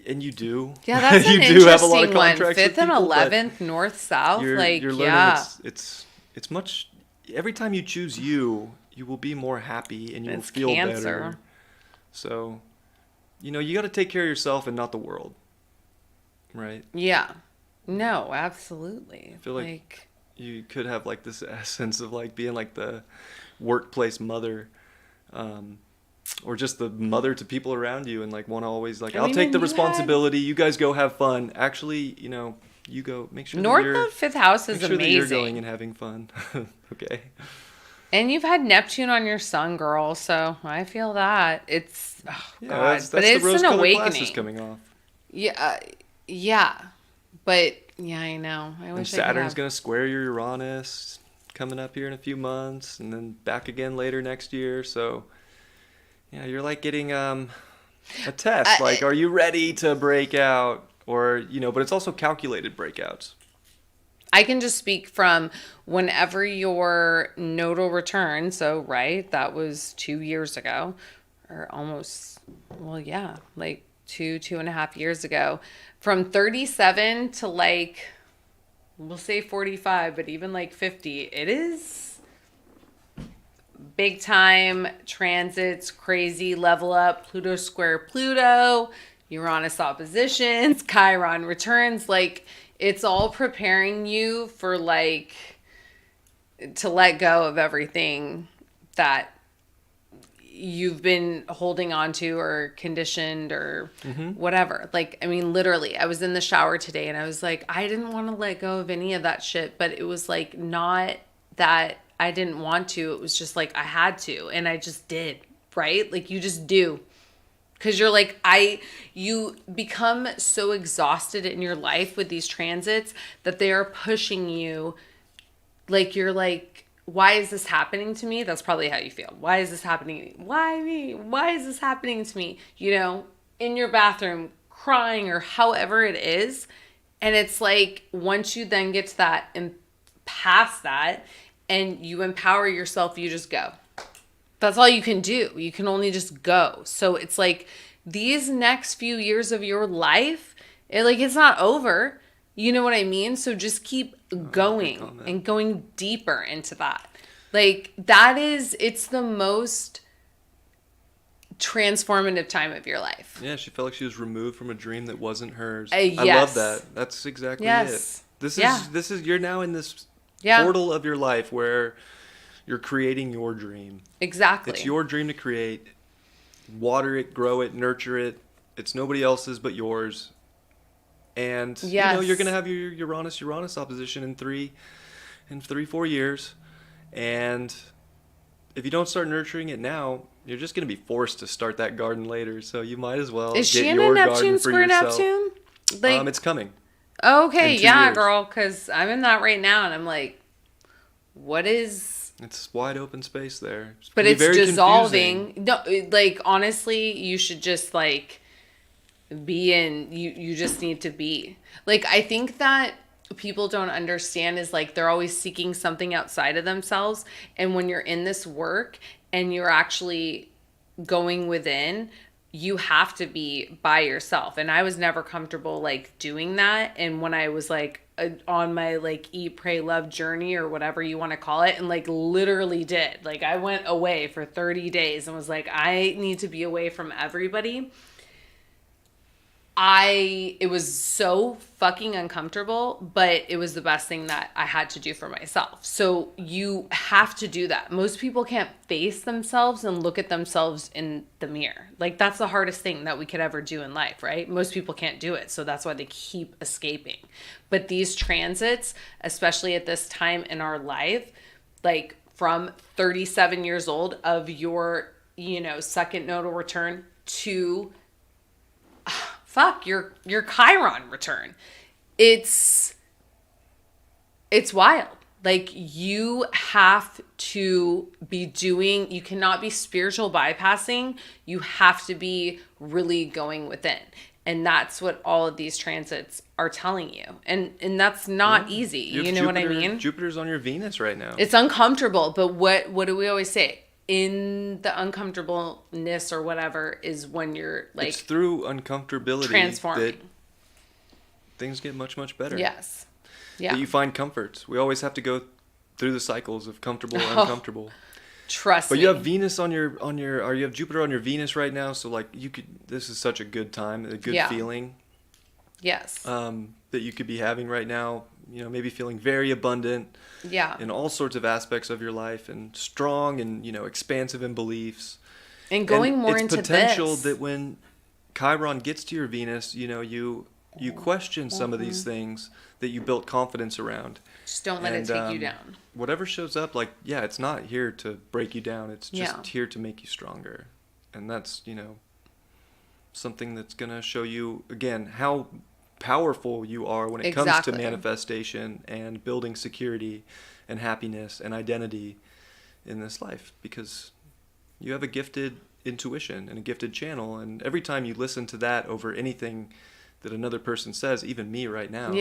Speaker 1: And you do.
Speaker 2: Yeah, that's
Speaker 1: You
Speaker 2: an
Speaker 1: do have a lot of
Speaker 2: interesting one.
Speaker 1: contracts with
Speaker 2: Fifth and
Speaker 1: people, but
Speaker 2: 11th, North, South.
Speaker 1: you're
Speaker 2: Like,
Speaker 1: learning
Speaker 2: yeah.
Speaker 1: it's much, every time you choose you will be more happy and you will
Speaker 2: It's
Speaker 1: feel
Speaker 2: Cancer.
Speaker 1: better. So, you got to take care of yourself and not the world. Right?
Speaker 2: Yeah. No, absolutely.
Speaker 1: I feel like you could have like this essence of like being like the workplace mother, or just the mother to people around you, and like want to always like,
Speaker 2: I
Speaker 1: I'll
Speaker 2: mean,
Speaker 1: take
Speaker 2: and
Speaker 1: the
Speaker 2: you had
Speaker 1: responsibility. You guys go have fun. Actually, you go make sure that
Speaker 2: North
Speaker 1: you're
Speaker 2: Node, fifth house
Speaker 1: make
Speaker 2: is
Speaker 1: sure that you're going
Speaker 2: amazing.
Speaker 1: and having fun. Okay.
Speaker 2: And you've had Neptune on your sun, girl. So I feel that. It's, oh,
Speaker 1: Yeah,
Speaker 2: God.
Speaker 1: that's
Speaker 2: But
Speaker 1: the
Speaker 2: it's an
Speaker 1: rose-colored glasses
Speaker 2: awakening.
Speaker 1: coming off.
Speaker 2: Yeah. Yeah. But, yeah, I know. I
Speaker 1: And
Speaker 2: wish I could
Speaker 1: Saturn's
Speaker 2: have.
Speaker 1: gonna square your Uranus coming up here in a few months, and then back again later next year. So, yeah, you're like getting a test. Like, are you ready to break out? Or but it's also calculated breakouts.
Speaker 2: I can just speak from whenever your nodal return. So, right, that was 2 years ago, or almost, well, yeah, like 2.5 years ago. From 37 to like, we'll say 45, but even like 50, it is big time transits, crazy level up, Pluto square Pluto, Uranus oppositions, Chiron returns. Like, it's all preparing you for like to let go of everything that you've been holding on to or conditioned or whatever. Like, I mean, literally, I was in the shower today and I was like, I didn't want to let go of any of that shit, but it was like not that I didn't want to. It was just like I had to, and I just did, right? Like, you just do. Because you're like, you become so exhausted in your life with these transits that they are pushing you. Like, you're like, why is this happening to me? That's probably how you feel. Why is this happening to me? Why me? Why is this happening to me? In your bathroom, crying or however it is. And it's like, once you then get to that and past that and you empower yourself, you just go. That's all you can do. You can only just go. So it's like these next few years of your life, it's not over. You know what I mean? So just keep going and going deeper into that. Like, it's the most transformative time of your life.
Speaker 1: Yeah, she felt like she was removed from a dream that wasn't hers.
Speaker 2: Yes.
Speaker 1: I love that. That's exactly
Speaker 2: Yes.
Speaker 1: it. This
Speaker 2: Yeah.
Speaker 1: is you're now in this
Speaker 2: Yeah.
Speaker 1: portal of your life where you're creating your dream.
Speaker 2: Exactly.
Speaker 1: It's your dream to create. Water it, grow it, nurture it. It's nobody else's but yours. And
Speaker 2: Yes.
Speaker 1: you're gonna have your Uranus opposition in 4 years. And if you don't start nurturing it now, you're just gonna be forced to start that garden later. So you might as well
Speaker 2: Is
Speaker 1: get
Speaker 2: she in
Speaker 1: your
Speaker 2: a
Speaker 1: garden
Speaker 2: Neptune
Speaker 1: for
Speaker 2: square
Speaker 1: yourself.
Speaker 2: Neptune? Like,
Speaker 1: It's coming.
Speaker 2: okay,
Speaker 1: in 2
Speaker 2: yeah,
Speaker 1: years.
Speaker 2: girl, because I'm in that right now, and I'm like, what is?
Speaker 1: It's wide open space there.
Speaker 2: But
Speaker 1: Be
Speaker 2: it's
Speaker 1: very
Speaker 2: dissolving.
Speaker 1: confusing.
Speaker 2: No, like, honestly, you should just like be in. You just need to be. Like, I think that people don't understand is like they're always seeking something outside of themselves. And when you're in this work and you're actually going within, you have to be by yourself. And I was never comfortable like doing that. And when I was like on my like eat, pray, love journey or whatever you want to call it, and like literally did, like I went away for 30 days and was like, I need to be away from everybody. It was so fucking uncomfortable, but it was the best thing that I had to do for myself. So you have to do that. Most people can't face themselves and look at themselves in the mirror. Like, that's the hardest thing that we could ever do in life, right? Most people can't do it. So that's why they keep escaping. But these transits, especially at this time in our life, like from 37 years old of your, second nodal return to your Chiron return. It's wild. Like, you have to be doing, you cannot be spiritual bypassing. You have to be really going within. And that's what all of these transits are telling you. And that's not easy. You know what I mean?
Speaker 1: Jupiter's on your Venus right now.
Speaker 2: It's uncomfortable, but what do we always say? In the uncomfortableness or whatever is when you're like,
Speaker 1: it's through uncomfortability
Speaker 2: transforming
Speaker 1: that things get much, much better.
Speaker 2: Yes. Yeah.
Speaker 1: That you find comfort. We always have to go through the cycles of comfortable and uncomfortable.
Speaker 2: Trust me.
Speaker 1: But you have Venus or you have Jupiter on your Venus right now, so like this is such a good time, a good feeling.
Speaker 2: Yes.
Speaker 1: That you could be having right now, maybe feeling very abundant.
Speaker 2: Yeah.
Speaker 1: In all sorts of aspects of your life, and strong and, expansive in beliefs.
Speaker 2: And going more into this.
Speaker 1: It's potential that when Chiron gets to your Venus, you question some of these things that you built confidence around.
Speaker 2: Just don't let it take you down.
Speaker 1: Whatever shows up, it's not here to break you down. It's just here to make you stronger. And that's, something that's going to show you, again, how powerful you are when it comes to manifestation and building security and happiness and identity in this life, because you have a gifted intuition and a gifted channel, and every time you listen to that over anything that another person says, even me right now,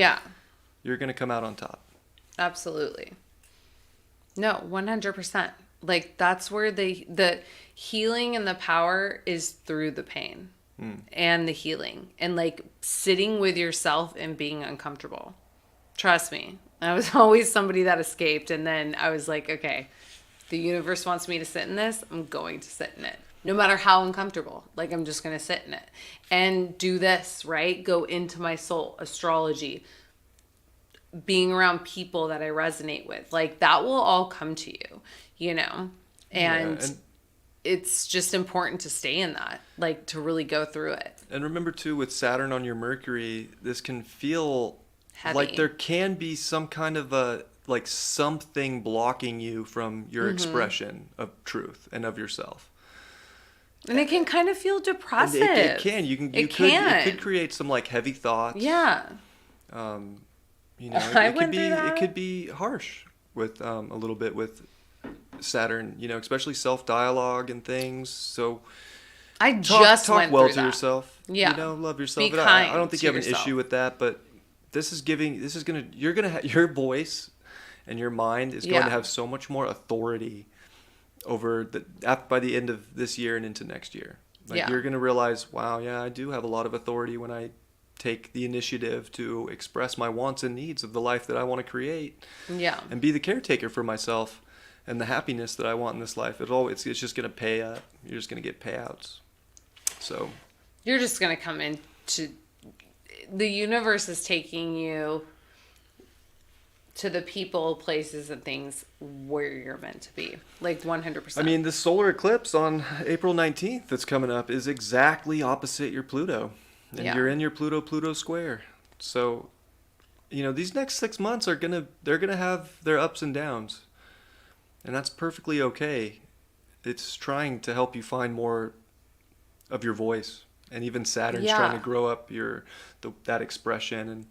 Speaker 1: you're going to come out on top.
Speaker 2: Absolutely. No, 100%. Like, that's where the healing and the power is through the pain. And the healing and like sitting with yourself and being uncomfortable. Trust me, I was always somebody that escaped, and then I was like, okay, the universe wants me to sit in this, I'm going to sit in it, no matter how uncomfortable. Like, I'm just going to sit in it and do this, right? Go into my soul, astrology, being around people that I resonate with, like that will all come to you, and it's just important to stay in that, like to really go through it.
Speaker 1: And remember too, with Saturn on your Mercury, this can feel
Speaker 2: heavy.
Speaker 1: Like there can be some kind of something blocking you from your expression of truth and of yourself.
Speaker 2: And it can kind of feel depressive.
Speaker 1: It can. It could create some like heavy thoughts.
Speaker 2: Yeah.
Speaker 1: It could be harsh with a little bit with Saturn, especially self-dialogue and things. So talk well to yourself.
Speaker 2: Yeah.
Speaker 1: Love yourself.
Speaker 2: Be
Speaker 1: but
Speaker 2: kind
Speaker 1: I don't think you have an
Speaker 2: yourself.
Speaker 1: eby with that, but you're going to have your voice and your mind is going to have so much more authority over by the end of this year and into next year. You're going to realize, wow, I do have a lot of authority when I take the initiative to express my wants and needs of the life that I want to create.
Speaker 2: Yeah.
Speaker 1: And be the caretaker for myself and the happiness that I want in this life. It's just going to pay up. You're just going to get payouts. So
Speaker 2: you're just going to come into the universe is taking you to the people, places, and things where you're meant to be. Like 100%.
Speaker 1: I mean, the solar eclipse on April 19th that's coming up is exactly opposite your Pluto. And you're in your Pluto square. So, these next 6 months they're gonna have their ups and downs. And that's perfectly okay. It's trying to help you find more of your voice. And even Saturn's trying to grow up that expression and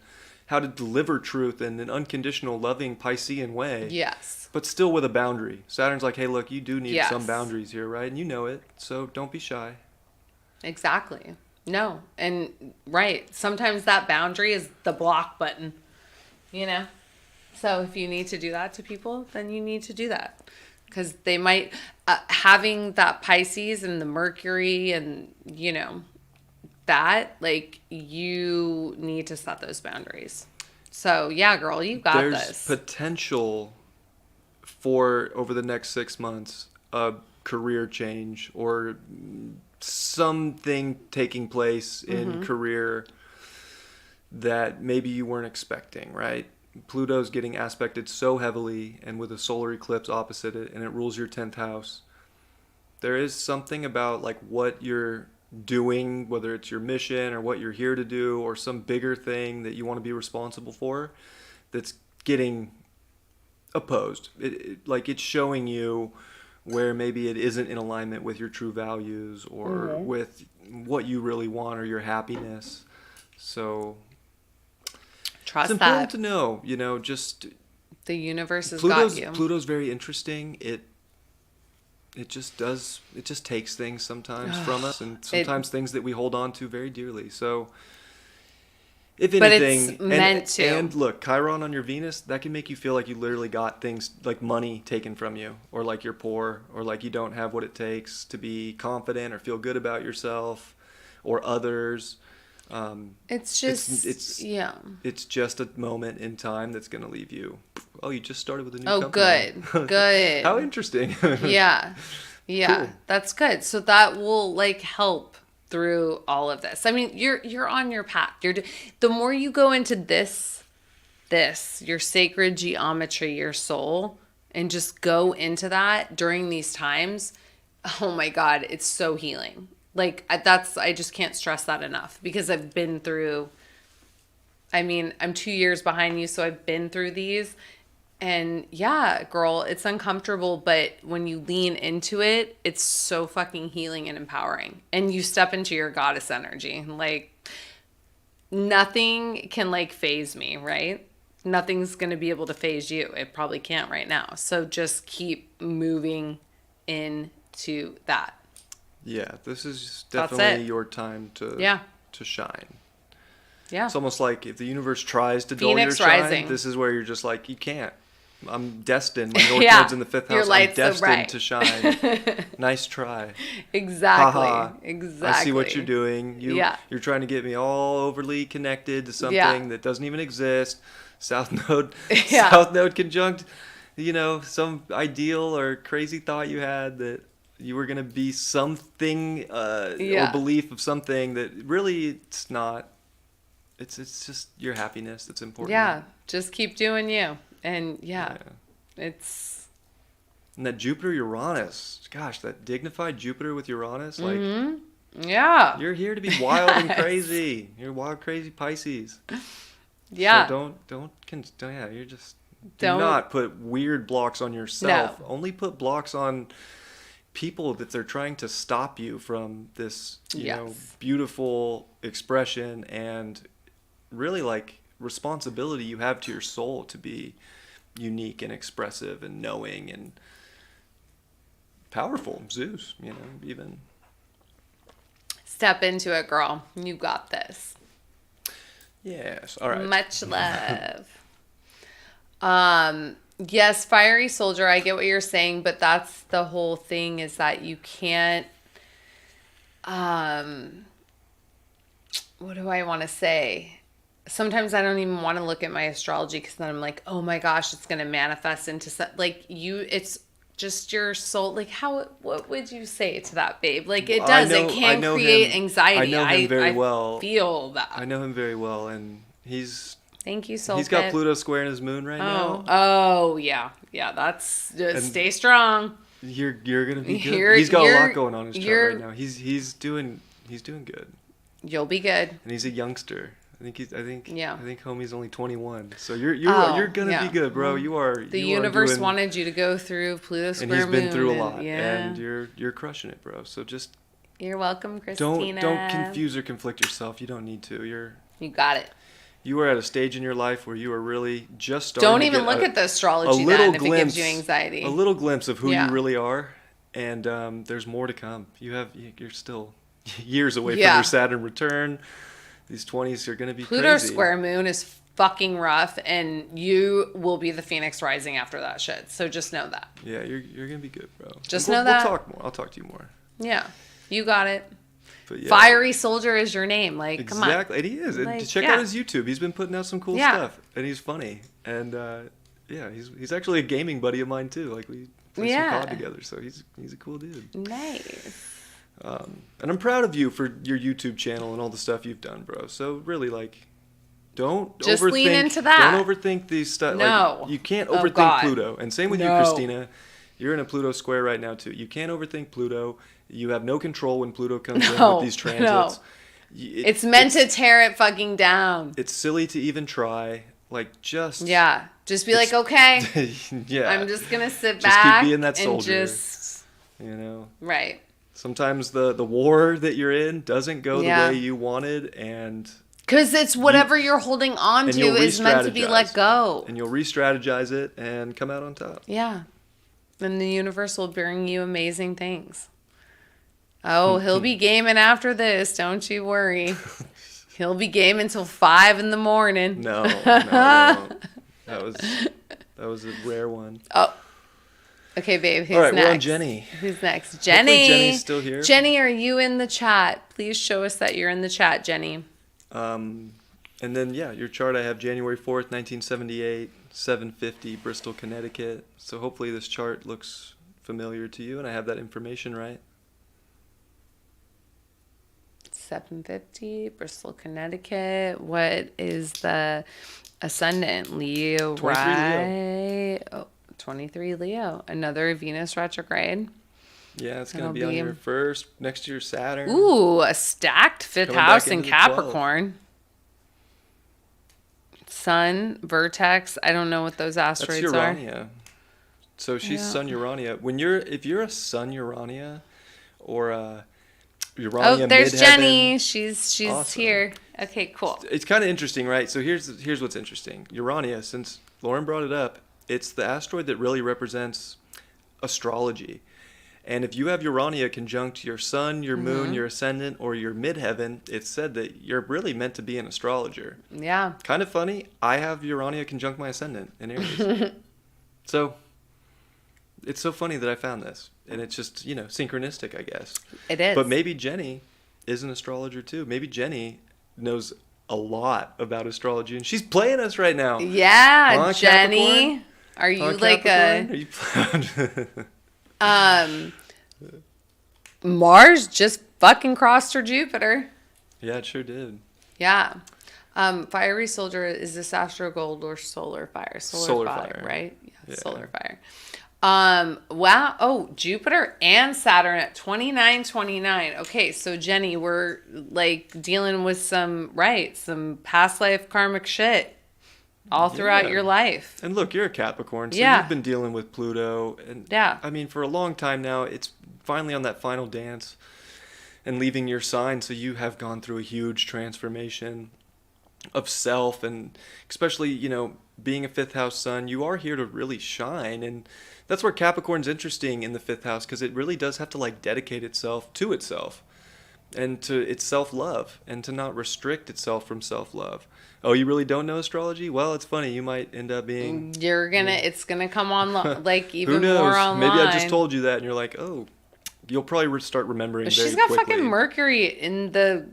Speaker 1: how to deliver truth in an unconditional, loving, Piscean way.
Speaker 2: Yes.
Speaker 1: But still with a boundary. Saturn's like, hey, look, you do need some boundaries here, right? And you know it, so don't be shy.
Speaker 2: Exactly. No. And right. Sometimes that boundary is the block button, you know? So if you need to do that to people, then you need to do that. Because they might, having that Pisces and the Mercury and, you know, that, like, you need to set those boundaries. So, yeah, girl, you got
Speaker 1: There's
Speaker 2: this.
Speaker 1: potential for over the next 6 months a career change or something taking place in career that maybe you weren't expecting, right? Pluto's getting aspected so heavily and with a solar eclipse opposite it, and it rules your 10th house. There is something about like what you're doing, whether it's your mission or what you're here to do or some bigger thing that you want to be responsible for, that's getting opposed. Like it's showing you where maybe it isn't in alignment with your true values or with what you really want or your happiness. So
Speaker 2: Trust
Speaker 1: it's important
Speaker 2: that.
Speaker 1: to know, you know, just
Speaker 2: The universe has got you.
Speaker 1: Pluto's very interesting. It just takes things sometimes from us, and sometimes things that we hold on to very dearly. So if
Speaker 2: But
Speaker 1: anything,
Speaker 2: it's meant to.
Speaker 1: And look, Chiron on your Venus, that can make you feel like you literally got things like money taken from you, or like you're poor, or like you don't have what it takes to be confident or feel good about yourself or others.
Speaker 2: It's just,
Speaker 1: It's just a moment in time that's going to leave you. Oh, you just started with a new
Speaker 2: Oh,
Speaker 1: company.
Speaker 2: good.
Speaker 1: How interesting.
Speaker 2: Yeah.
Speaker 1: Cool.
Speaker 2: That's good. So that will like help through all of this. I mean, you're on your path. The more you go into this your sacred geometry, your soul, and just go into that during these times, oh my God, it's so healing. Like I just can't stress that enough because I've been through, I mean, I'm 2 years behind you, so I've been through these. And yeah, girl, it's uncomfortable, but when you lean into it, it's so fucking healing and empowering. And you step into your goddess energy. Like, nothing can, like, phase me, right? Nothing's going to be able to phase you. It probably can't right now. So just keep moving into that.
Speaker 1: Yeah, this is
Speaker 2: That's
Speaker 1: definitely
Speaker 2: it.
Speaker 1: your time to shine.
Speaker 2: Yeah.
Speaker 1: It's almost like if the universe tries to dull your
Speaker 2: Phoenix
Speaker 1: shine,
Speaker 2: rising.
Speaker 1: this is where you're just like, you can't. I'm destined. My North
Speaker 2: Yeah.
Speaker 1: Node's in the 5th
Speaker 2: Your
Speaker 1: house. I'm
Speaker 2: light's so
Speaker 1: destined
Speaker 2: bright.
Speaker 1: to shine. Nice try.
Speaker 2: Exactly.
Speaker 1: Haha.
Speaker 2: Exactly.
Speaker 1: I see what you're doing. You're trying to get me all overly connected to something that doesn't even exist. South Node, South Node conjunct, you know, some ideal or crazy thought you had that you were gonna be something or belief of something that really it's not. It's just your happiness that's important.
Speaker 2: Yeah, just keep doing you, and it's.
Speaker 1: And that Jupiter Uranus, gosh, that dignified Jupiter with Uranus, like you're here to be wild and crazy. You're wild, crazy Pisces.
Speaker 2: Yeah.
Speaker 1: So you're just do not put weird blocks on yourself.
Speaker 2: No.
Speaker 1: Only put blocks on people that they're trying to stop you from this, you know, beautiful expression and really like responsibility you have to your soul to be unique and expressive and knowing and powerful. Zeus, you know, even.
Speaker 2: Step into it, girl. You got this.
Speaker 1: Yes. All right.
Speaker 2: Much love. Yes, fiery soldier, I get what you're saying, but that's the whole thing is that you can't, what do I want to say? Sometimes I don't even want to look at my astrology because then I'm like, oh my gosh, it's going to manifest into it's just your soul. Like what would you say to that, babe? Like it does, it can create anxiety.
Speaker 1: I know him very well.
Speaker 2: Feel that.
Speaker 1: I know him very well, and
Speaker 2: Thank you, soul.
Speaker 1: He's got Pluto square in his moon right now.
Speaker 2: Oh, yeah. Yeah, that's just stay strong.
Speaker 1: You're gonna be good. He's got a lot going on in his chart right now. He's doing good.
Speaker 2: You'll be good.
Speaker 1: And he's a youngster. I think homie's only 21. So you're gonna be good, bro. You are.
Speaker 2: The universe wanted you to go through Pluto square moon.
Speaker 1: And he's been through a lot. And you're crushing it, bro. So just.
Speaker 2: You're welcome, Christina.
Speaker 1: Don't confuse or conflict yourself. You don't need to.
Speaker 2: You got it.
Speaker 1: You are at a stage in your life where you are really just starting.
Speaker 2: Don't even look at the astrology then if it gives you anxiety.
Speaker 1: A little glimpse of who you really are, and there's more to come. You're still years away from
Speaker 2: Yeah.
Speaker 1: your Saturn return. These 20s are going to be
Speaker 2: Pluto
Speaker 1: crazy.
Speaker 2: square moon is fucking rough, and you will be the Phoenix rising after that shit. So just know that.
Speaker 1: Yeah, you're going to be good, bro.
Speaker 2: Just
Speaker 1: And
Speaker 2: know that.
Speaker 1: We'll talk more. I'll talk to you more.
Speaker 2: Yeah, you got it.
Speaker 1: But yeah.
Speaker 2: Fiery Soldier is your name. Like, come on.
Speaker 1: Exactly. And he is. And
Speaker 2: Like,
Speaker 1: check
Speaker 2: yeah.
Speaker 1: out his YouTube. He's been putting out some cool
Speaker 2: Yeah.
Speaker 1: stuff. And he's funny. And yeah, he's actually a gaming buddy of mine too. Like we play some COD together. So he's a cool dude.
Speaker 2: Nice.
Speaker 1: And I'm proud of you for your YouTube channel and all the stuff you've done, bro. So really, like, don't
Speaker 2: Just
Speaker 1: overthink.
Speaker 2: lean into that.
Speaker 1: Don't overthink these stuff.
Speaker 2: No.
Speaker 1: Like, you can't
Speaker 2: Oh,
Speaker 1: overthink
Speaker 2: God.
Speaker 1: Pluto. And same with you,
Speaker 2: No.
Speaker 1: Christina. You're in a Pluto square right now too. You can't overthink Pluto. You have no control when Pluto comes in with these transits.
Speaker 2: It's meant to tear it fucking down.
Speaker 1: It's silly to even try. Like, just
Speaker 2: Yeah. Just be like, okay,
Speaker 1: yeah.
Speaker 2: I'm just going to sit
Speaker 1: Just
Speaker 2: back
Speaker 1: keep being that soldier.
Speaker 2: and just,
Speaker 1: You know.
Speaker 2: right.
Speaker 1: Sometimes the war that you're in doesn't go
Speaker 2: Yeah.
Speaker 1: the way you wanted, and
Speaker 2: Because it's whatever you're holding on to
Speaker 1: you'll
Speaker 2: is meant to be let
Speaker 1: re-strategize.
Speaker 2: go.
Speaker 1: And you'll re-strategize it and come out on top.
Speaker 2: Yeah. And the universe will bring you amazing things. Oh, he'll be gaming after this. Don't you worry. He'll be gaming until 5 in the morning.
Speaker 1: No, I won't. That was a rare one.
Speaker 2: Oh. Okay, babe. Who's
Speaker 1: All right,
Speaker 2: next?
Speaker 1: we're on Jenny.
Speaker 2: Who's next?
Speaker 1: Hopefully
Speaker 2: Jenny.
Speaker 1: Jenny's still here.
Speaker 2: Jenny, are you in the chat? Please show us that you're in the chat, Jenny.
Speaker 1: And then, yeah, your chart I have January 4th, 1978, 7:50, Bristol, Connecticut. So hopefully this chart looks familiar to you, and I have that information right.
Speaker 2: 7:50, Bristol, Connecticut. What is the ascendant? Leo,
Speaker 1: 23
Speaker 2: right? Oh, 23 Leo. Another Venus retrograde.
Speaker 1: Yeah, it's going to
Speaker 2: That'll
Speaker 1: be on
Speaker 2: be-
Speaker 1: your first, next year Saturn.
Speaker 2: Ooh, a stacked fifth
Speaker 1: Coming back
Speaker 2: house in
Speaker 1: into the 12.
Speaker 2: Capricorn. Sun, Vertex. I don't know what those
Speaker 1: That's
Speaker 2: asteroids are.
Speaker 1: Urania. So she's
Speaker 2: Yeah.
Speaker 1: Sun Urania. If you're a Sun Urania or a Urania
Speaker 2: Oh, there's
Speaker 1: midheaven,
Speaker 2: Jenny. She's
Speaker 1: Awesome.
Speaker 2: here. Okay, cool.
Speaker 1: It's kind of interesting, right? So here's what's interesting. Urania, since Lauren brought it up, it's the asteroid that really represents astrology. And if you have Urania conjunct your sun, your moon, your ascendant, or your midheaven, it's said that you're really meant to be an astrologer.
Speaker 2: Yeah.
Speaker 1: Kind of funny, I have Urania conjunct my ascendant in Aries. So it's so funny that I found this. And it's just, synchronistic, I guess.
Speaker 2: It is.
Speaker 1: But maybe Jenny is an astrologer too. Maybe Jenny knows a lot about astrology, and she's playing us right now.
Speaker 2: Yeah,
Speaker 1: Huh,
Speaker 2: Jenny. Are you
Speaker 1: Huh,
Speaker 2: like
Speaker 1: Capricorn?
Speaker 2: Mars just fucking crossed her Jupiter.
Speaker 1: Yeah, it sure did.
Speaker 2: Yeah. Fiery Soldier, is this Astro Gold or Solar Fire?
Speaker 1: Solar
Speaker 2: fire,
Speaker 1: Fire.
Speaker 2: right?
Speaker 1: Yeah.
Speaker 2: Solar Fire. Wow. Oh, Jupiter and Saturn at 29. Okay, so Jenny, we're like dealing with some past life karmic shit all throughout
Speaker 1: Yeah.
Speaker 2: your life.
Speaker 1: And look, you're a Capricorn, so
Speaker 2: Yeah.
Speaker 1: you've been dealing with Pluto, and
Speaker 2: Yeah.
Speaker 1: I mean, for a long time now. It's finally on that final dance and leaving your sign, so you have gone through a huge transformation of self, and especially, being a fifth house sun, you are here to really shine, and that's where Capricorn's interesting in the fifth house, because it really does have to like dedicate itself to itself and to its self-love, and to not restrict itself from self-love. Oh, you really don't know astrology? Well, it's funny, you might end up being,
Speaker 2: It's gonna come on like
Speaker 1: who
Speaker 2: even
Speaker 1: knows,
Speaker 2: more online.
Speaker 1: maybe I just told you that and you're like, oh, you'll probably start remembering very
Speaker 2: She's got
Speaker 1: quickly.
Speaker 2: fucking Mercury in the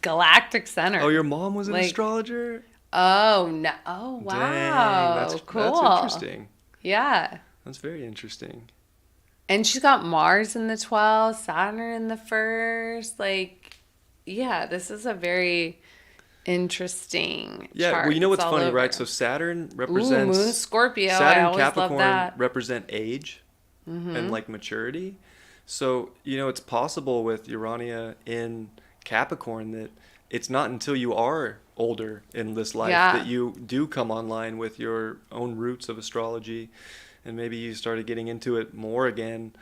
Speaker 2: galactic center.
Speaker 1: Oh, your mom was an
Speaker 2: Like,
Speaker 1: astrologer?
Speaker 2: Oh no! Oh wow!
Speaker 1: Dang,
Speaker 2: Cool.
Speaker 1: that's interesting.
Speaker 2: Yeah,
Speaker 1: That's very interesting.
Speaker 2: and she's got Mars in the 12th, Saturn in the 1st. Like, yeah, this is a very interesting.
Speaker 1: Yeah,
Speaker 2: chart.
Speaker 1: well, you know
Speaker 2: It's
Speaker 1: what's
Speaker 2: all
Speaker 1: funny,
Speaker 2: over.
Speaker 1: right? So Saturn
Speaker 2: Ooh,
Speaker 1: represents
Speaker 2: Moon Scorpio. I
Speaker 1: Saturn,
Speaker 2: always
Speaker 1: Capricorn
Speaker 2: love that.
Speaker 1: represent age and like maturity. So, it's possible with Urania in Capricorn that it's not until you are older in this life
Speaker 2: Yeah.
Speaker 1: that you do come online with your own roots of astrology, and maybe you started getting into it more again,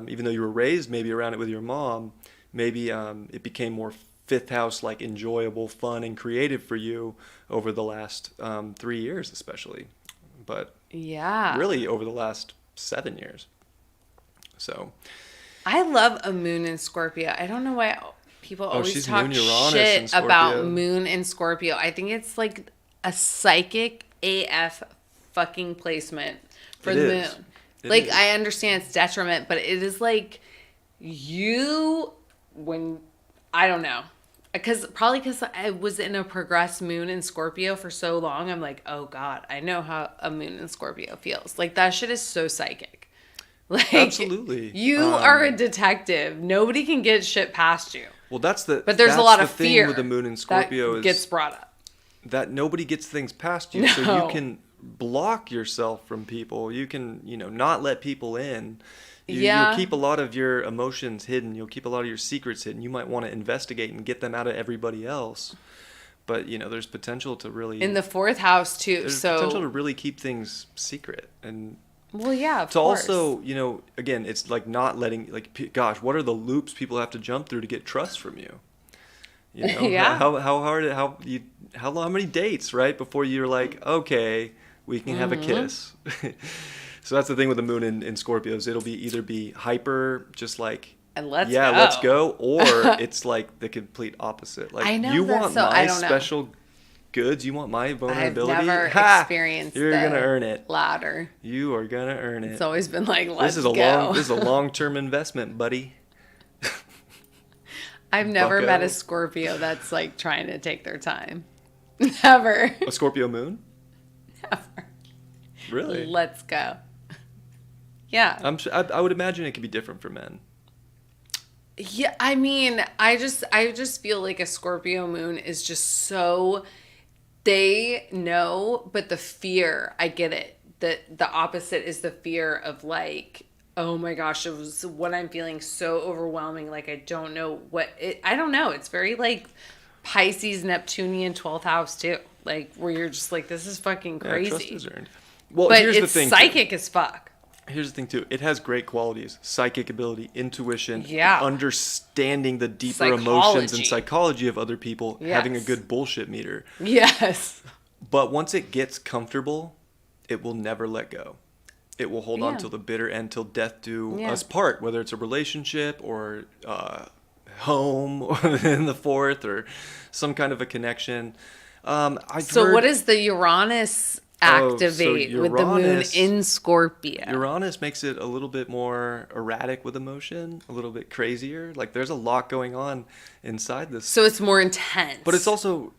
Speaker 1: even though you were raised maybe around it with your mom. Maybe it became more fifth house, like enjoyable, fun, and creative for you over the last 3 years, especially, but
Speaker 2: Yeah,
Speaker 1: really over the last 7 years. So
Speaker 2: I love a moon in Scorpio. I don't know why. people
Speaker 1: Oh,
Speaker 2: always
Speaker 1: she's
Speaker 2: talk
Speaker 1: Moon Uranus in
Speaker 2: shit about
Speaker 1: Scorpio.
Speaker 2: Moon and Scorpio. I think it's like a psychic AF fucking placement for
Speaker 1: It
Speaker 2: the
Speaker 1: is.
Speaker 2: moon.
Speaker 1: It
Speaker 2: Like,
Speaker 1: is.
Speaker 2: I understand it's detriment, but it is like you, when, I don't know. Probably because I was in a progressed moon in Scorpio for so long, I'm like, oh God, I know how a moon in Scorpio feels. Like, that shit is so psychic. Like,
Speaker 1: Absolutely.
Speaker 2: you are a detective. Nobody can get shit past you.
Speaker 1: Well, that's the
Speaker 2: But there's
Speaker 1: that's
Speaker 2: a lot
Speaker 1: the
Speaker 2: of
Speaker 1: thing
Speaker 2: fear
Speaker 1: with the moon in Scorpio
Speaker 2: that
Speaker 1: is
Speaker 2: gets brought up.
Speaker 1: that nobody gets things past you, so
Speaker 2: No.
Speaker 1: you can block yourself from people. You can, not let people in.
Speaker 2: Yeah.
Speaker 1: You'll keep a lot of your emotions hidden. You'll keep a lot of your secrets hidden. You might want to investigate and get them out of everybody else. But, there's potential to really
Speaker 2: In the fourth house, too.
Speaker 1: there's
Speaker 2: So,
Speaker 1: potential to really keep things secret and
Speaker 2: well, yeah, of
Speaker 1: to
Speaker 2: course.
Speaker 1: also, again, it's like not letting gosh, what are the loops people have to jump through to get trust from you?
Speaker 2: Yeah.
Speaker 1: How hard how many dates, right, before you're like, okay, we can have a kiss. So that's the thing with the moon in Scorpios. It'll either be hyper, just like,
Speaker 2: And let's
Speaker 1: yeah,
Speaker 2: go.
Speaker 1: let's go, or it's like the complete opposite. Like,
Speaker 2: I know
Speaker 1: you
Speaker 2: that's
Speaker 1: want
Speaker 2: so- I
Speaker 1: my
Speaker 2: don't know.
Speaker 1: special goods, you want my
Speaker 2: I've
Speaker 1: vulnerability.
Speaker 2: never
Speaker 1: Ha!
Speaker 2: experienced
Speaker 1: You're
Speaker 2: the
Speaker 1: gonna earn it.
Speaker 2: ladder.
Speaker 1: You are gonna earn it.
Speaker 2: It's always been like, let's
Speaker 1: This is a
Speaker 2: go.
Speaker 1: long-term investment, buddy.
Speaker 2: I've never
Speaker 1: Bucko.
Speaker 2: met a Scorpio that's like trying to take their time. Never.
Speaker 1: A Scorpio moon?
Speaker 2: Never.
Speaker 1: Really?
Speaker 2: Let's go. Yeah.
Speaker 1: I would imagine it could be different for men.
Speaker 2: Yeah, I mean, I just feel like a Scorpio moon is just so, they know, but the fear, I get it. The opposite is the fear of like, oh my gosh, it was what I'm feeling so overwhelming. Like, I don't know I don't know. It's very like Pisces, Neptunian, 12th house too. Like, where you're just like, this is fucking
Speaker 1: Yeah,
Speaker 2: crazy.
Speaker 1: trust is earned. Well,
Speaker 2: But
Speaker 1: here's the
Speaker 2: it's
Speaker 1: thing.
Speaker 2: psychic as fuck.
Speaker 1: Here's the thing too. It has great qualities: psychic ability, intuition,
Speaker 2: Yeah.
Speaker 1: understanding the deeper emotions and
Speaker 2: Psychology.
Speaker 1: psychology of other people, having a
Speaker 2: Yes.
Speaker 1: good bullshit meter.
Speaker 2: Yes.
Speaker 1: But once it gets comfortable, it will never let go. It will hold on
Speaker 2: Yeah.
Speaker 1: till the bitter end, till death do
Speaker 2: Yeah.
Speaker 1: us part, whether it's a relationship or home or in the fourth or some kind of a connection.
Speaker 2: So what does the Uranus activate with the moon
Speaker 1: Uranus-
Speaker 2: in Scorpio?
Speaker 1: Uranus makes it a little bit more erratic with emotion, a little bit crazier. Like, there's a lot going on inside this.
Speaker 2: So it's more intense.
Speaker 1: But it's also,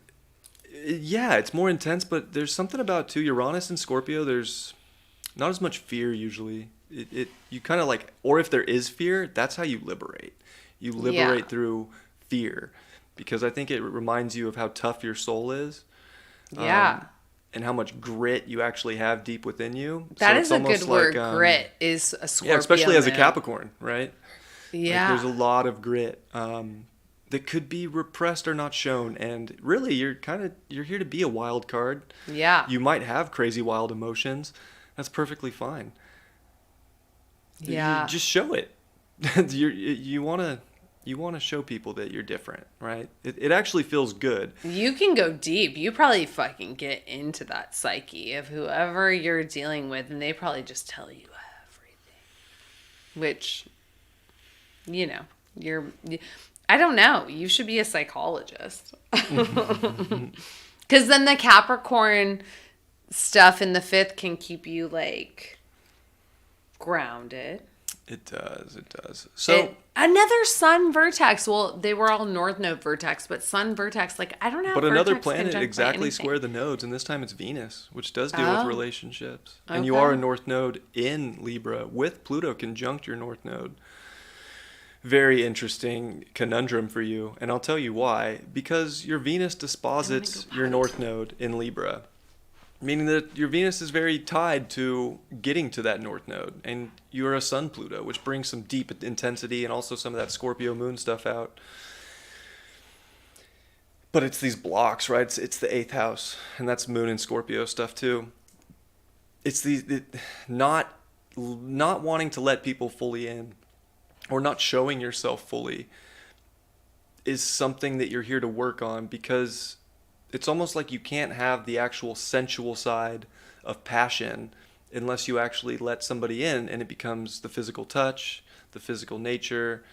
Speaker 1: yeah, it's more intense, but there's something about, too, Uranus and Scorpio, there's not as much fear usually. You kind of like, or if there is fear, that's how you liberate. You liberate through fear, because I think it reminds you of how tough your soul is.
Speaker 2: Yeah.
Speaker 1: And how much grit you actually have deep within you.
Speaker 2: That
Speaker 1: So
Speaker 2: is
Speaker 1: it's
Speaker 2: a
Speaker 1: almost
Speaker 2: good word.
Speaker 1: like,
Speaker 2: Grit is a Scorpio.
Speaker 1: Yeah, especially as a
Speaker 2: moon.
Speaker 1: Capricorn, right?
Speaker 2: Yeah.
Speaker 1: Like, there's a lot of grit that could be repressed or not shown, and really, you're here to be a wild card.
Speaker 2: Yeah.
Speaker 1: You might have crazy wild emotions. That's perfectly fine.
Speaker 2: Yeah.
Speaker 1: You just show it. You want to show people that you're different, right? It actually feels good.
Speaker 2: You can go deep. You probably fucking get into that psyche of whoever you're dealing with, and they probably just tell you everything. Which, I don't know. You should be a psychologist. Because then the Capricorn stuff in the fifth can keep you, like, grounded.
Speaker 1: It does. So
Speaker 2: Another sun vertex. Well, they were all north node vertex, but sun vertex, like, I don't know.
Speaker 1: but another
Speaker 2: vertex can
Speaker 1: planet
Speaker 2: jump by
Speaker 1: exactly
Speaker 2: anything.
Speaker 1: square the nodes, and this time it's Venus, which does deal with
Speaker 2: Oh.
Speaker 1: relationships. And you
Speaker 2: Okay.
Speaker 1: are a north node in Libra with Pluto conjunct your north node. Very interesting conundrum for you, and I'll tell you why. Because your Venus disposits your north node in Libra, meaning that your Venus is very tied to getting to that north node, and you're a Sun Pluto, which brings some deep intensity and also some of that Scorpio moon stuff out. But it's these blocks, right? It's the 8th house, and that's moon and Scorpio stuff too. It's not wanting to let people fully in, or not showing yourself fully, is something that you're here to work on, because it's almost like you can't have the actual sensual side of passion unless you actually let somebody in, and it becomes the physical touch, the physical nature,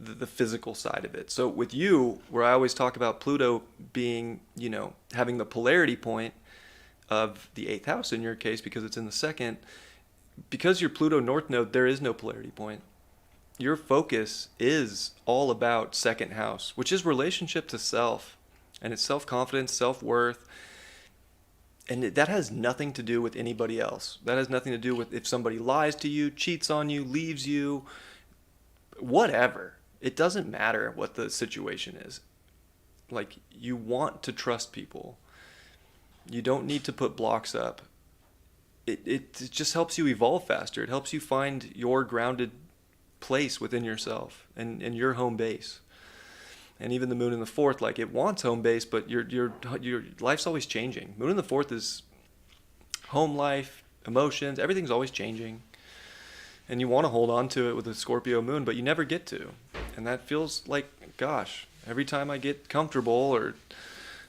Speaker 1: the physical side of it. So with you, where I always talk about Pluto being, having the polarity point of the 8th house in your case, because it's in the second, because your Pluto North Node, there is no polarity point. Your focus is all about second house, which is relationship to self, and it's self-confidence, self-worth, and that has nothing to do with anybody else. That has nothing to do with if somebody lies to you, cheats on you, leaves you, whatever. It doesn't matter what the situation is. Like, you want to trust people. You don't need to put blocks up. It just helps you evolve faster. It helps you find your grounded place within yourself and your home base. And even the moon in the 4th, like, it wants home base, but your life's always changing. Moon in the 4th is home life, emotions, everything's always changing. And you want to hold on to it with a Scorpio moon, but you never get to. And that feels like, gosh, every time I get comfortable or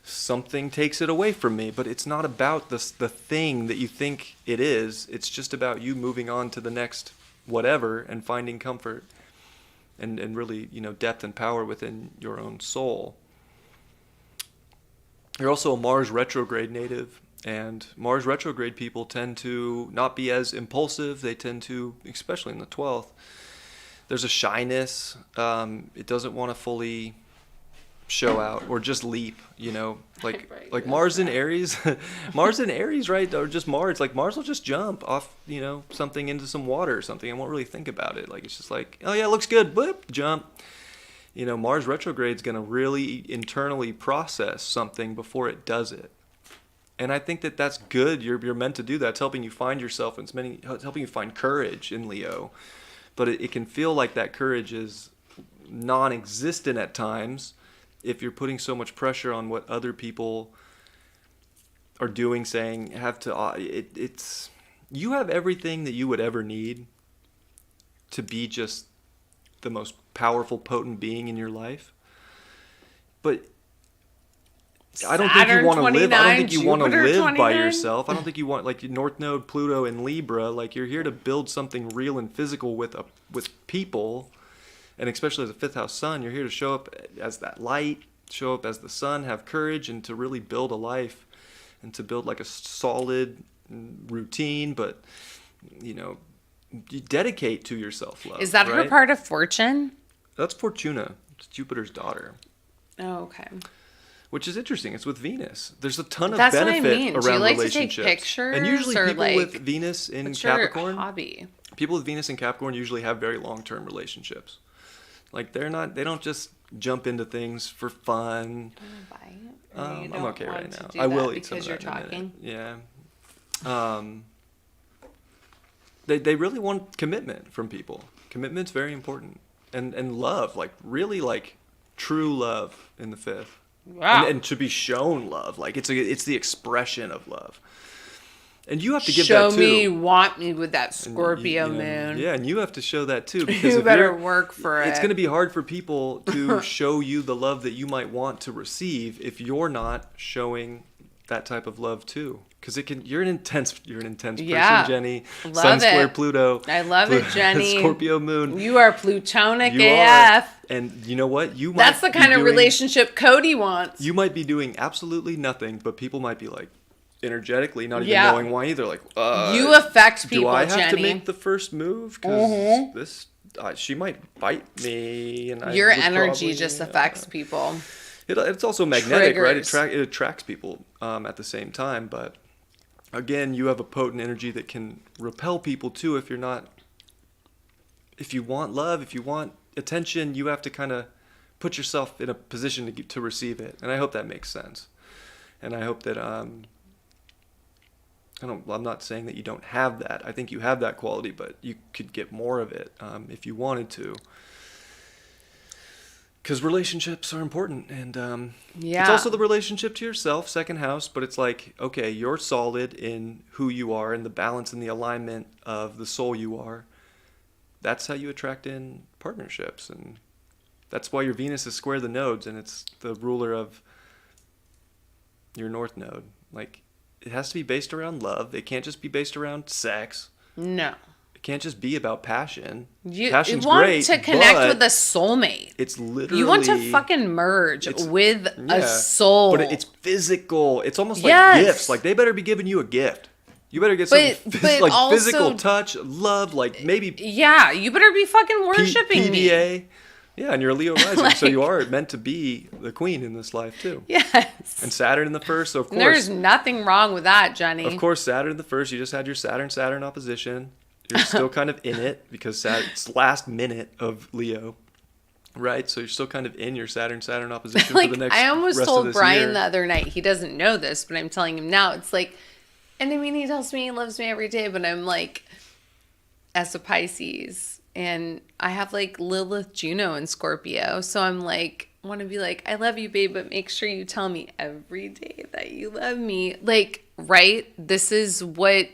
Speaker 1: something takes it away from me. But it's not about the thing that you think it is. It's just about you moving on to the next whatever and finding comfort and really, depth and power within your own soul. You're also a Mars retrograde native. And Mars retrograde people tend to not be as impulsive. They tend to, especially in the 12th, there's a shyness. It doesn't want to fully show out or just leap, like
Speaker 2: Right,
Speaker 1: like Mars in Aries. Mars in Aries, right? Or just Mars. Like, Mars will just jump off, something into some water or something and won't really think about it. Like, it's just like, oh yeah, it looks good. Boop, jump. Mars retrograde's going to really internally process something before it does it. And I think that that's good. You're meant to do that. It's helping you find yourself. It's helping you find courage in Leo. But it can feel like that courage is non-existent at times if you're putting so much pressure on what other people are doing, saying, have to. You have everything that you would ever need to be just the most powerful, potent being in your life. But I don't think you want to live. I don't think you want to live by yourself. I don't think you want, like, North Node, Pluto, and Libra. Like, you're here to build something real and physical with people, and especially as a 5th house sun, you're here to show up as that light, show up as the sun, have courage, and to really build a life, and to build like a solid routine. But you dedicate to your self love.
Speaker 2: Is that
Speaker 1: right?
Speaker 2: her part of fortune?
Speaker 1: That's Fortuna. It's Jupiter's daughter.
Speaker 2: Oh, okay.
Speaker 1: Which is interesting. It's with Venus. There's a ton of
Speaker 2: That's
Speaker 1: benefit
Speaker 2: what I mean.
Speaker 1: around
Speaker 2: Do you like
Speaker 1: relationships.
Speaker 2: to take pictures?
Speaker 1: And usually
Speaker 2: or
Speaker 1: people
Speaker 2: like,
Speaker 1: with Venus in
Speaker 2: what's
Speaker 1: Capricorn,
Speaker 2: your hobby?
Speaker 1: people with Venus in Capricorn usually have very long-term relationships. Like, they don't just jump into things for fun. I'm okay right now. I will eat some of that in a minute. Yeah. They really want commitment from people. Commitment's very important. And love, like, really, like, true love in the 5th.
Speaker 2: Wow.
Speaker 1: And to be shown love, like, it's the expression of love, and you have to give
Speaker 2: show
Speaker 1: that too.
Speaker 2: me, want me with that Scorpio moon.
Speaker 1: Yeah, and you have to show that too, because
Speaker 2: You better work for it.
Speaker 1: It's going to be hard for people to show you the love that you might want to receive if you're not showing that type of love too. Because you're an intense person, Jenny.
Speaker 2: Love
Speaker 1: Sun square
Speaker 2: it.
Speaker 1: Pluto.
Speaker 2: I love it, Jenny.
Speaker 1: Scorpio moon.
Speaker 2: You are plutonic
Speaker 1: You
Speaker 2: AF.
Speaker 1: are. And you know what?
Speaker 2: That's the kind of relationship Cody wants.
Speaker 1: You might be doing absolutely nothing, but people might be like, energetically, not even
Speaker 2: Yeah.
Speaker 1: knowing why either. Like,
Speaker 2: you affect people,
Speaker 1: do I have
Speaker 2: Jenny.
Speaker 1: to make the first move? Because she might bite me, and
Speaker 2: your energy just affects people.
Speaker 1: It's also magnetic,
Speaker 2: Triggers.
Speaker 1: right? It attracts people at the same time. But again, you have a potent energy that can repel people too. If you want love, if you want attention, you have to kind of put yourself in a position to receive it. And I hope that makes sense. And I hope that I'm not saying that you don't have that. I think you have that quality, but you could get more of it if you wanted to. Because relationships are important, and it's also the relationship to yourself, second house, but it's like, okay, you're solid in who you are and the balance and the alignment of the soul you are. That's how you attract in partnerships, and that's why your Venus is square the nodes, and it's the ruler of your North Node. Like, it has to be based around love. It can't just be based around sex.
Speaker 2: No.
Speaker 1: It can't just be about passion.
Speaker 2: You
Speaker 1: Passion's
Speaker 2: want
Speaker 1: great,
Speaker 2: to connect
Speaker 1: but
Speaker 2: with a soulmate.
Speaker 1: it's literally...
Speaker 2: You want to fucking merge with
Speaker 1: yeah,
Speaker 2: a soul.
Speaker 1: But it's physical. It's almost like
Speaker 2: Yes.
Speaker 1: gifts. Like, they better be giving you a gift. You better get something
Speaker 2: but
Speaker 1: like
Speaker 2: also-
Speaker 1: physical touch, love, like maybe
Speaker 2: Yeah, you better be fucking worshiping me.
Speaker 1: PDA. Yeah, and you're a Leo rising, so
Speaker 2: Like-
Speaker 1: you are meant to be the queen in this life too.
Speaker 2: Yes.
Speaker 1: And Saturn in the first, so of course,
Speaker 2: There's nothing wrong with that, Jenny.
Speaker 1: of course, Saturn in the first. You just had your Saturn opposition. You're still kind of in it because it's last minute of Leo, right? So you're still kind of in your Saturn opposition
Speaker 2: Like,
Speaker 1: for the next.
Speaker 2: I almost
Speaker 1: rest of
Speaker 2: told
Speaker 1: this
Speaker 2: Bryan
Speaker 1: year.
Speaker 2: the other night, he doesn't know this, but I'm telling him now. It's like, and I mean, he tells me he loves me every day, but I'm like, as a Pisces, and I have like Lilith, Juno, and Scorpio. So I'm like, want to be like, I love you, babe, but make sure you tell me every day that you love me. Like, right? This is what,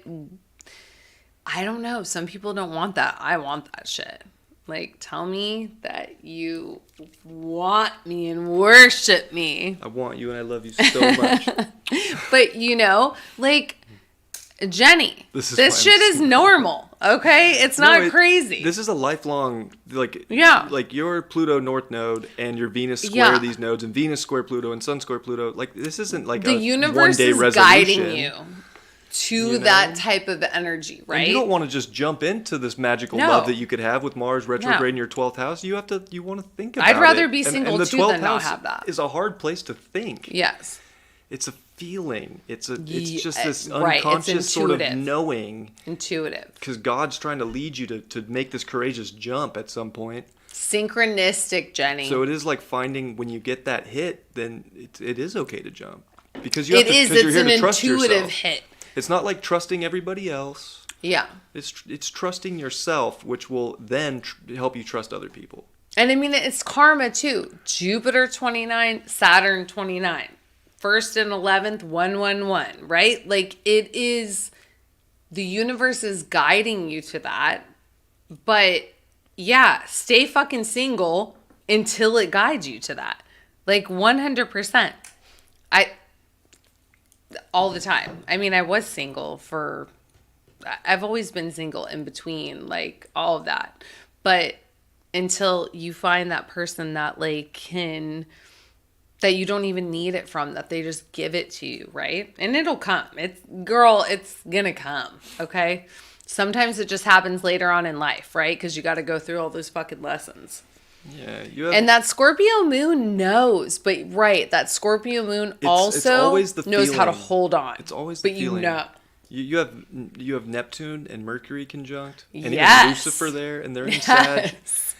Speaker 2: I don't know. Some people don't want that. I want that shit. Like, tell me that you want me and worship me.
Speaker 1: I want you and I love you so much.
Speaker 2: But, you know, like, Jenny,
Speaker 1: This is
Speaker 2: this
Speaker 1: why I'm
Speaker 2: shit is normal, okay? It's not crazy.
Speaker 1: This is a lifelong, like,
Speaker 2: Yeah.
Speaker 1: like your Pluto North node and your Venus square
Speaker 2: Yeah.
Speaker 1: these nodes, and Venus square Pluto and Sun square Pluto. Like, this isn't like
Speaker 2: The
Speaker 1: a
Speaker 2: universe
Speaker 1: one-day
Speaker 2: is
Speaker 1: resolution.
Speaker 2: guiding you to
Speaker 1: You know?
Speaker 2: that type of energy, right?
Speaker 1: And you don't want to just jump into this magical
Speaker 2: No.
Speaker 1: love that you could have with Mars retrograde
Speaker 2: No.
Speaker 1: in your 12th house. You want to think about it.
Speaker 2: I'd rather be
Speaker 1: And
Speaker 2: single
Speaker 1: the
Speaker 2: too
Speaker 1: 12th
Speaker 2: than not
Speaker 1: house
Speaker 2: have that.
Speaker 1: is a hard place to think.
Speaker 2: Yes.
Speaker 1: It's a feeling. It's
Speaker 2: Ye-
Speaker 1: just this
Speaker 2: right, it's
Speaker 1: unconscious sort of
Speaker 2: intuitive.
Speaker 1: knowing.
Speaker 2: Intuitive.
Speaker 1: Because God's trying to lead you to make this courageous jump at some point.
Speaker 2: Synchronistic, Jenny.
Speaker 1: So it is like finding when you get that hit, then it is okay to jump. Because you have
Speaker 2: It is.
Speaker 1: because you're
Speaker 2: It's
Speaker 1: here
Speaker 2: an
Speaker 1: to trust
Speaker 2: intuitive
Speaker 1: yourself.
Speaker 2: hit.
Speaker 1: It's not like trusting everybody else.
Speaker 2: Yeah.
Speaker 1: It's trusting yourself, which will then help you trust other people.
Speaker 2: And I mean, it's karma too. Jupiter 29, Saturn 29. 1st and 11th, 111, right? Like, it is, the universe is guiding you to that. But yeah, stay fucking single until it guides you to that. Like, 100%. All the time. I mean, I was single I've always been single in between, like, all of that. But until you find that person that, like, that you don't even need it from, that they just give it to you, right? And it'll come. It's gonna come, okay? Sometimes it just happens later on in life, right? Because you got to go through all those fucking lessons.
Speaker 1: Yeah, you have,
Speaker 2: And that Scorpio moon knows, but right, that Scorpio moon also
Speaker 1: always the
Speaker 2: knows how to
Speaker 1: feeling.
Speaker 2: hold on.
Speaker 1: It's always the
Speaker 2: but
Speaker 1: feeling.
Speaker 2: you know.
Speaker 1: You have Neptune and Mercury conjunct, and
Speaker 2: Yes.
Speaker 1: even Lucifer there, and they're in Sag.
Speaker 2: Yes.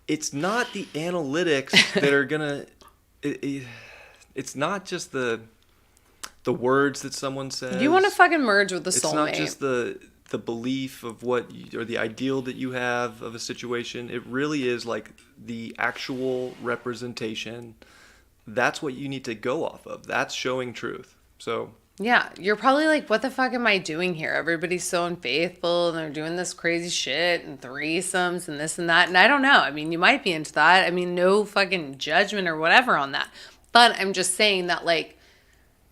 Speaker 1: It's not the analytics that are gonna. It's not just the words that someone says.
Speaker 2: You want to fucking merge with the
Speaker 1: It's
Speaker 2: soulmate.
Speaker 1: not just the belief of what or the ideal that you have of a situation. It really is like the actual representation. That's what you need to go off of. That's showing truth. So
Speaker 2: Yeah, you're probably like, what the fuck am I doing here? Everybody's so unfaithful and they're doing this crazy shit and threesomes and this and that. And I don't know. I mean, you might be into that. I mean, no fucking judgment or whatever on that. But I'm just saying that, like,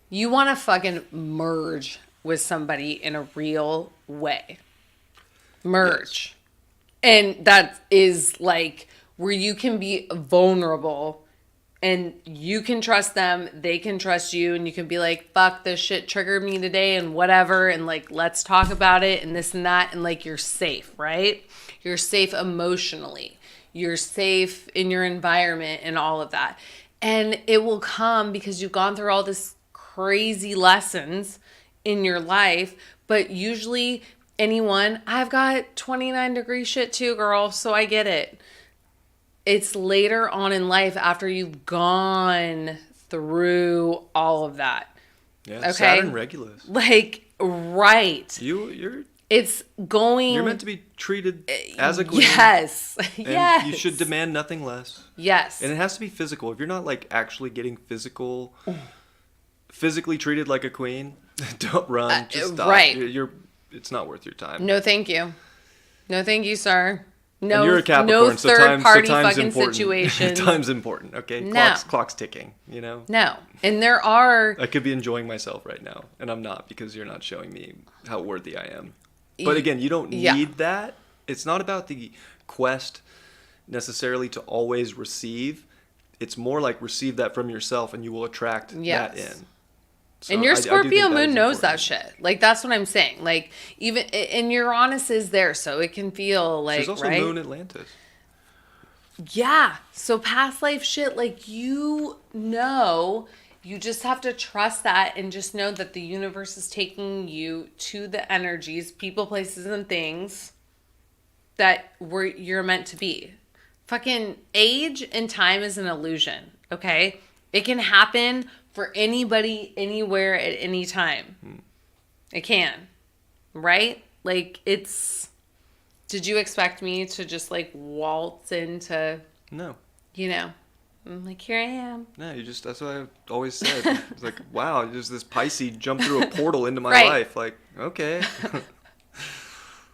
Speaker 2: you want to fucking merge with somebody in a real way. Merge. And that is like where you can be vulnerable and you can trust them, they can trust you, and you can be like, fuck, this shit triggered me today and whatever, and like, let's talk about it and this and that, and like, you're safe, right? You're safe emotionally. You're safe in your environment and all of that. And it will come because you've gone through all this crazy lessons in your life, but usually I've got 29 degree shit too, girl, so I get it. It's later on in life after you've gone through all of that.
Speaker 1: yeah,
Speaker 2: Okay.
Speaker 1: Saturn Regulus.
Speaker 2: Like, right.
Speaker 1: You're
Speaker 2: Meant
Speaker 1: to be treated as a queen.
Speaker 2: Yes.
Speaker 1: And
Speaker 2: Yes.
Speaker 1: you should demand nothing less.
Speaker 2: Yes.
Speaker 1: And it has to be physical. If you're not like actually getting physically treated like a queen, don't run. Just stop.
Speaker 2: right.
Speaker 1: It's not worth your time.
Speaker 2: No, thank you. No, thank you, sir. No,
Speaker 1: And you're a Capricorn,
Speaker 2: no
Speaker 1: so
Speaker 2: third party
Speaker 1: time's
Speaker 2: fucking
Speaker 1: important.
Speaker 2: situations.
Speaker 1: Time's important. Okay,
Speaker 2: No.
Speaker 1: clock's ticking. You know.
Speaker 2: No. And there are,
Speaker 1: I could be enjoying myself right now, and I'm not because you're not showing me how worthy I am. But again, you don't
Speaker 2: Yeah.
Speaker 1: need that. It's not about the quest necessarily to always receive. It's more like receive that from yourself and you will attract that
Speaker 2: Yes.
Speaker 1: in. So
Speaker 2: And your
Speaker 1: I do
Speaker 2: Scorpio
Speaker 1: think that
Speaker 2: moon
Speaker 1: is
Speaker 2: knows that
Speaker 1: important.
Speaker 2: shit. Like, that's what I'm saying. Like, even, and Uranus is there, so it can feel like,
Speaker 1: She's also
Speaker 2: right?
Speaker 1: Moon Atlantis.
Speaker 2: Yeah. So past life shit, like, you just have to trust that and just know that the universe is taking you to the energies, people, places, and things that you're meant to be. Fucking age and time is an illusion, okay? It can happen for anybody, anywhere, at any time. It can, right? Like, did you expect me to just, like, waltz into,
Speaker 1: No.
Speaker 2: I'm like, here I am.
Speaker 1: No, that's what I always said. It's like, wow, there's this Pisces jump through a portal into my
Speaker 2: Right.
Speaker 1: life. Like, okay.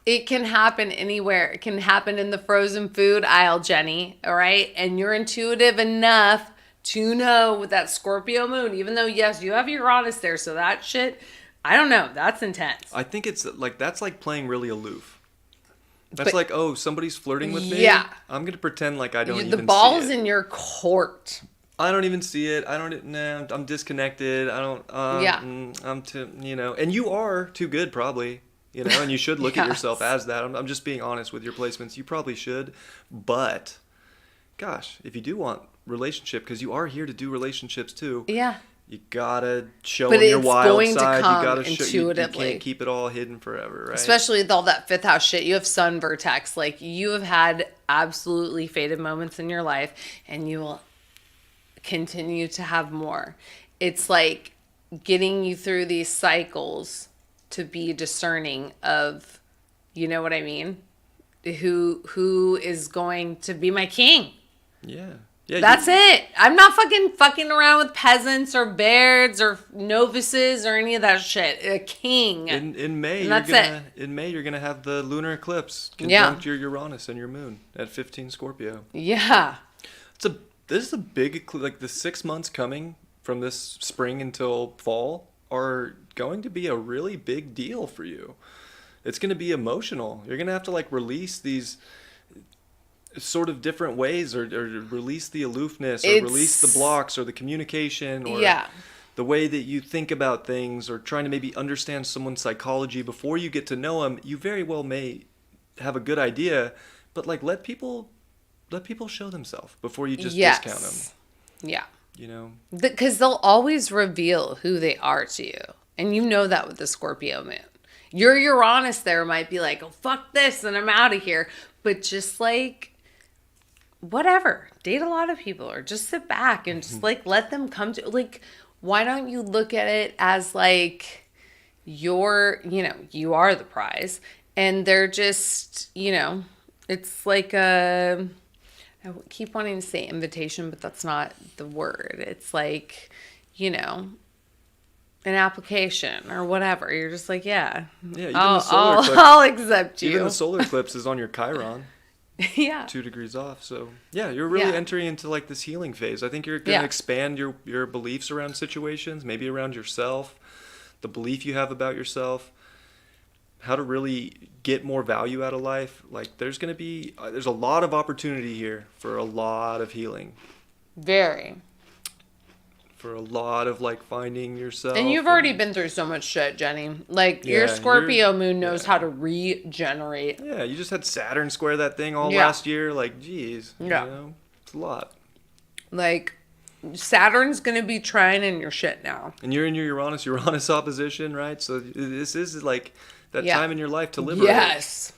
Speaker 2: It can happen anywhere. It can happen in the frozen food aisle, Jenny, all right? And you're intuitive enough to know with that Scorpio moon, even though, yes, you have Uranus there, so that shit, I don't know, that's intense.
Speaker 1: I think it's like, that's like playing really aloof. That's
Speaker 2: But-
Speaker 1: like, oh, somebody's flirting with me.
Speaker 2: Yeah.
Speaker 1: I'm going to pretend like I don't even
Speaker 2: The
Speaker 1: see
Speaker 2: ball's
Speaker 1: it.
Speaker 2: in your court.
Speaker 1: I don't even see it. I'm disconnected. I don't,
Speaker 2: Yeah.
Speaker 1: I'm too, and you are too good probably, and you should look at yourself
Speaker 2: Yes.
Speaker 1: as that. I'm just being honest with your placements. You probably should, but gosh, if you do want relationship, because you are here to do relationships too.
Speaker 2: Yeah.
Speaker 1: You gotta show
Speaker 2: But
Speaker 1: them your
Speaker 2: it's
Speaker 1: wild
Speaker 2: going to
Speaker 1: side.
Speaker 2: come
Speaker 1: You gotta show. You
Speaker 2: intuitively.
Speaker 1: can't keep it all hidden forever, right?
Speaker 2: Especially with all that fifth house shit. You have sun vertex. Like, you have had absolutely faded moments in your life, and you will continue to have more. It's like getting you through these cycles to be discerning of, you know what I mean? Who is going to be my king?
Speaker 1: Yeah. Yeah.
Speaker 2: That's it. I'm not fucking around with peasants or bears or novices or any of that shit. A king.
Speaker 1: In May,
Speaker 2: And that's
Speaker 1: in May you're gonna have the lunar eclipse
Speaker 2: Yeah.
Speaker 1: conjunct your Uranus and your Moon at 15 Scorpio.
Speaker 2: Yeah.
Speaker 1: This is a big like the 6 months coming from this spring until fall are going to be a really big deal for you. It's going to be emotional. You're going to have to like release these sort of different ways or release the aloofness or release the blocks or the communication or
Speaker 2: Yeah.
Speaker 1: the way that you think about things or trying to maybe understand someone's psychology before you get to know them. You very well may have a good idea, but like let people show themselves before you just discount them.
Speaker 2: Yeah.
Speaker 1: Because
Speaker 2: they'll always reveal who they are to you. And you know that with the Scorpio moon. Your Uranus there might be like, oh, fuck this, and I'm out of here. But just like, whatever. Date a lot of people or just sit back and just like let them come to, like, why don't you look at it as like you are the prize. And they're just, it's like I keep wanting to say invitation, but that's not the word. It's like, an application or whatever. You're just like, yeah,
Speaker 1: even
Speaker 2: I'll,
Speaker 1: the solar
Speaker 2: I'll,
Speaker 1: eclipse,
Speaker 2: I'll accept you.
Speaker 1: even the solar eclipse is on your Chiron.
Speaker 2: Yeah.
Speaker 1: 2 degrees off. So yeah, you're really
Speaker 2: Yeah.
Speaker 1: entering into like this healing phase. I think you're going to
Speaker 2: Yeah.
Speaker 1: expand your beliefs around situations, maybe around yourself, the belief you have about yourself, how to really get more value out of life. Like there's a lot of opportunity here for a lot of healing,
Speaker 2: Very.
Speaker 1: for a lot of like finding yourself.
Speaker 2: And you've already been through so much shit, Jenny. Like,
Speaker 1: Yeah,
Speaker 2: your Scorpio moon knows how to regenerate.
Speaker 1: Yeah, you just had Saturn square that thing all
Speaker 2: Yeah.
Speaker 1: last year. Like, geez,
Speaker 2: Yeah.
Speaker 1: It's a lot.
Speaker 2: Like, Saturn's going to be trying in your shit now.
Speaker 1: And you're in your Uranus opposition, right? So this is like that
Speaker 2: Yeah.
Speaker 1: time in your life to liberate.
Speaker 2: Yes.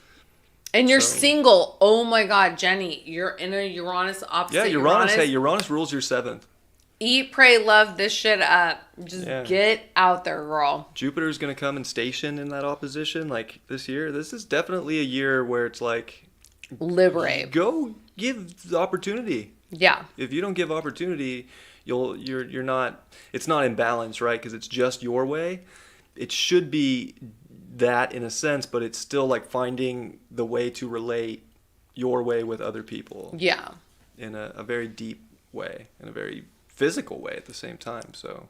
Speaker 2: And you're
Speaker 1: So-
Speaker 2: single. Oh my God, Jenny. You're in a Uranus opposite.
Speaker 1: Yeah, Uranus. Hey, Uranus rules your 7th.
Speaker 2: Eat, pray, love this shit up. Just
Speaker 1: Yeah.
Speaker 2: get out there, girl.
Speaker 1: Jupiter's going to come and station in that opposition like this year. This is definitely a year where it's like,
Speaker 2: Liberate.
Speaker 1: go give the opportunity.
Speaker 2: Yeah.
Speaker 1: If you don't give opportunity, you're not, it's not in balance, right? Because it's just your way. It should be that in a sense, but it's still like finding the way to relate your way with other people
Speaker 2: Yeah.
Speaker 1: in a very deep way, in a very physical way at the same time. So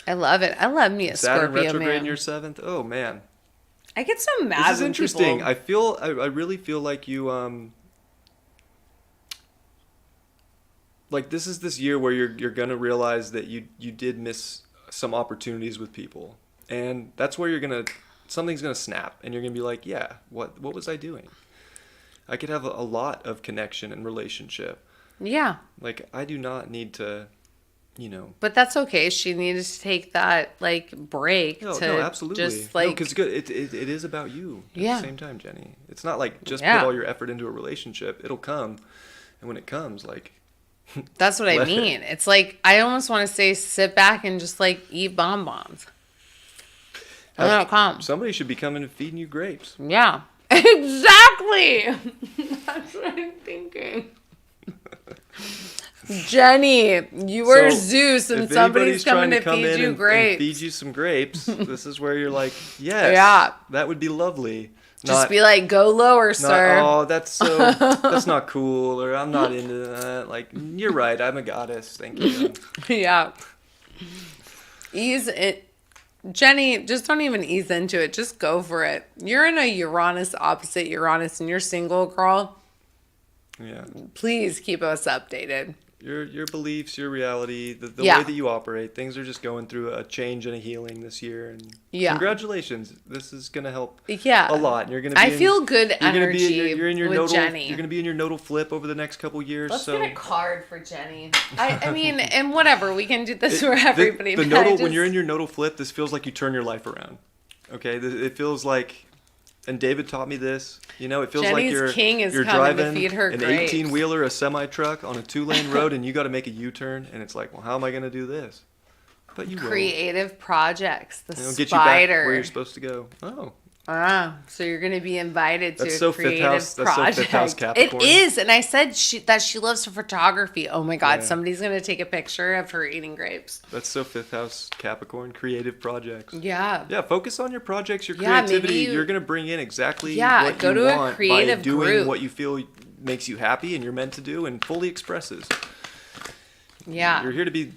Speaker 2: I love it. I love me a
Speaker 1: Saturn
Speaker 2: Scorpio
Speaker 1: retrograde
Speaker 2: man.
Speaker 1: in your 7th. Oh man,
Speaker 2: I get so mad.
Speaker 1: This is interesting. I really feel like you like this is this year where you're gonna realize that you did miss some opportunities with people, and that's where something's gonna snap, and you're gonna be like, yeah, what was I doing? I could have a lot of connection and relationship.
Speaker 2: Yeah.
Speaker 1: Like I do not need to,
Speaker 2: But that's okay. She needed to take that like break
Speaker 1: No,
Speaker 2: to
Speaker 1: no, absolutely.
Speaker 2: just like
Speaker 1: because it is about you at
Speaker 2: Yeah.
Speaker 1: the same time, Jenny. It's not like just
Speaker 2: Yeah.
Speaker 1: put all your effort into a relationship. It'll come, and when it comes, like
Speaker 2: That's what I mean. It's like I almost want to say sit back and just like eat bonbons. And then it'll come.
Speaker 1: somebody should be coming and feeding you grapes.
Speaker 2: Yeah. Exactly. That's what I'm thinking. Jenny, you are
Speaker 1: So,
Speaker 2: Zeus and
Speaker 1: if
Speaker 2: somebody's
Speaker 1: anybody's
Speaker 2: coming
Speaker 1: trying
Speaker 2: to
Speaker 1: come
Speaker 2: feed
Speaker 1: in
Speaker 2: you
Speaker 1: and
Speaker 2: grapes.
Speaker 1: feed you some grapes, this is where you're like, yes,
Speaker 2: Yeah.
Speaker 1: that would be lovely.
Speaker 2: Just be like, go lower,
Speaker 1: not,
Speaker 2: sir.
Speaker 1: oh, that's not cool, or I'm not into that. Like, you're right, I'm a goddess. Thank you.
Speaker 2: Yeah. Ease it. Jenny, just don't even ease into it. Just go for it. You're in a Uranus opposite Uranus and you're single, girl.
Speaker 1: Yeah.
Speaker 2: Please keep us updated.
Speaker 1: Your beliefs, your reality, the
Speaker 2: Yeah.
Speaker 1: way that you operate, things are just going through a change and a healing this year. And
Speaker 2: Yeah.
Speaker 1: congratulations, this is gonna help
Speaker 2: Yeah.
Speaker 1: a lot. And you're gonna.
Speaker 2: I feel good
Speaker 1: you're gonna
Speaker 2: energy
Speaker 1: you're in your
Speaker 2: with
Speaker 1: nodal,
Speaker 2: Jenny.
Speaker 1: You're gonna be in your nodal flip over the next couple years.
Speaker 2: Let's
Speaker 1: so
Speaker 2: get a card for Jenny. I mean, and whatever, we can do this for everybody.
Speaker 1: The
Speaker 2: but
Speaker 1: nodal,
Speaker 2: I just,
Speaker 1: when you're in your nodal flip, this feels like you turn your life around. Okay, it feels like, and David taught me this. It feels like
Speaker 2: Jenny's king is
Speaker 1: you're
Speaker 2: coming to
Speaker 1: driving
Speaker 2: feed her
Speaker 1: an
Speaker 2: grapes.
Speaker 1: 18-wheeler, a semi-truck on a 2-lane road, and you got to make a U-turn, and it's like, well, how am I going to do this? But you will.
Speaker 2: creative projects. The
Speaker 1: It'll
Speaker 2: spider.
Speaker 1: get you back where you're supposed to go. Oh.
Speaker 2: So you're going to be invited to
Speaker 1: That's
Speaker 2: a
Speaker 1: so fifth
Speaker 2: creative
Speaker 1: house- that's so
Speaker 2: project.
Speaker 1: fifth house Capricorn.
Speaker 2: It is, and I said that she loves photography. Oh my God,
Speaker 1: Yeah.
Speaker 2: somebody's going to take a picture of her eating grapes.
Speaker 1: That's so 5th house Capricorn, creative projects.
Speaker 2: Yeah.
Speaker 1: Yeah, focus on your projects, your
Speaker 2: Yeah, maybe
Speaker 1: creativity. You're going to bring in exactly
Speaker 2: Yeah,
Speaker 1: what
Speaker 2: go
Speaker 1: you
Speaker 2: to a
Speaker 1: want
Speaker 2: creative
Speaker 1: by doing
Speaker 2: group.
Speaker 1: what you feel makes you happy and you're meant to do and fully expresses.
Speaker 2: Yeah.
Speaker 1: You're here to be,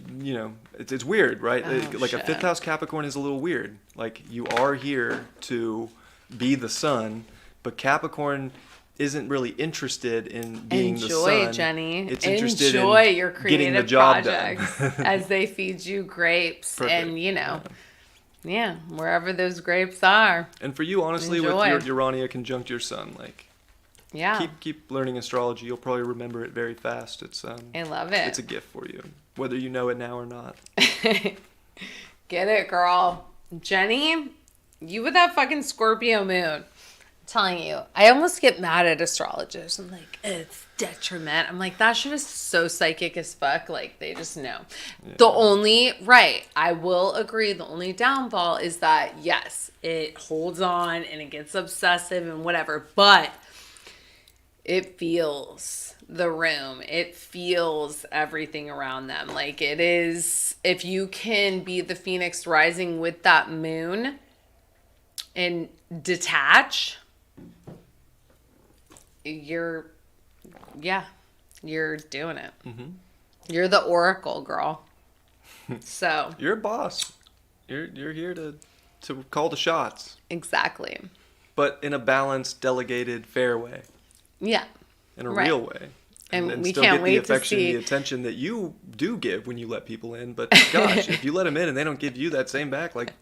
Speaker 1: it's weird, right?
Speaker 2: Oh,
Speaker 1: Like
Speaker 2: shit.
Speaker 1: a 5th house Capricorn is a little weird. Like you are here to be the sun, but Capricorn isn't really interested in being the sun.
Speaker 2: Enjoy, Jenny.
Speaker 1: It's interested
Speaker 2: Enjoy
Speaker 1: in
Speaker 2: your
Speaker 1: getting the
Speaker 2: creative
Speaker 1: job
Speaker 2: projects
Speaker 1: done.
Speaker 2: as they feed you grapes.
Speaker 1: Perfect.
Speaker 2: And, yeah, wherever those grapes are.
Speaker 1: And for you, honestly,
Speaker 2: Enjoy.
Speaker 1: with your Urania conjunct your sun, like
Speaker 2: Yeah.
Speaker 1: keep learning astrology. You'll probably remember it very fast. It's
Speaker 2: I love it.
Speaker 1: It's a gift for you, whether you know it now or not.
Speaker 2: Get it, girl. Jenny, you with that fucking Scorpio moon. I'm telling you, I almost get mad at astrologers. I'm like, it's detriment. I'm like, that shit is so psychic as fuck. Like, they just know. Yeah. I will agree, the only downfall is that, yes, it holds on and it gets obsessive and whatever, but it feels the room. It feels everything around them. Like, it is, if you can be the phoenix rising with that moon and detach, you're doing it. Mm-hmm. You're the oracle, girl. So
Speaker 1: You're a boss. You're here to call the shots,
Speaker 2: exactly.
Speaker 1: but in a balanced, delegated, fair way.
Speaker 2: Yeah.
Speaker 1: In a
Speaker 2: Right.
Speaker 1: real way.
Speaker 2: And we
Speaker 1: still
Speaker 2: can't
Speaker 1: get
Speaker 2: wait
Speaker 1: the
Speaker 2: to
Speaker 1: affection,
Speaker 2: see-
Speaker 1: the attention that you do give when you let people in. But gosh, if you let them in and they don't give you that same back, like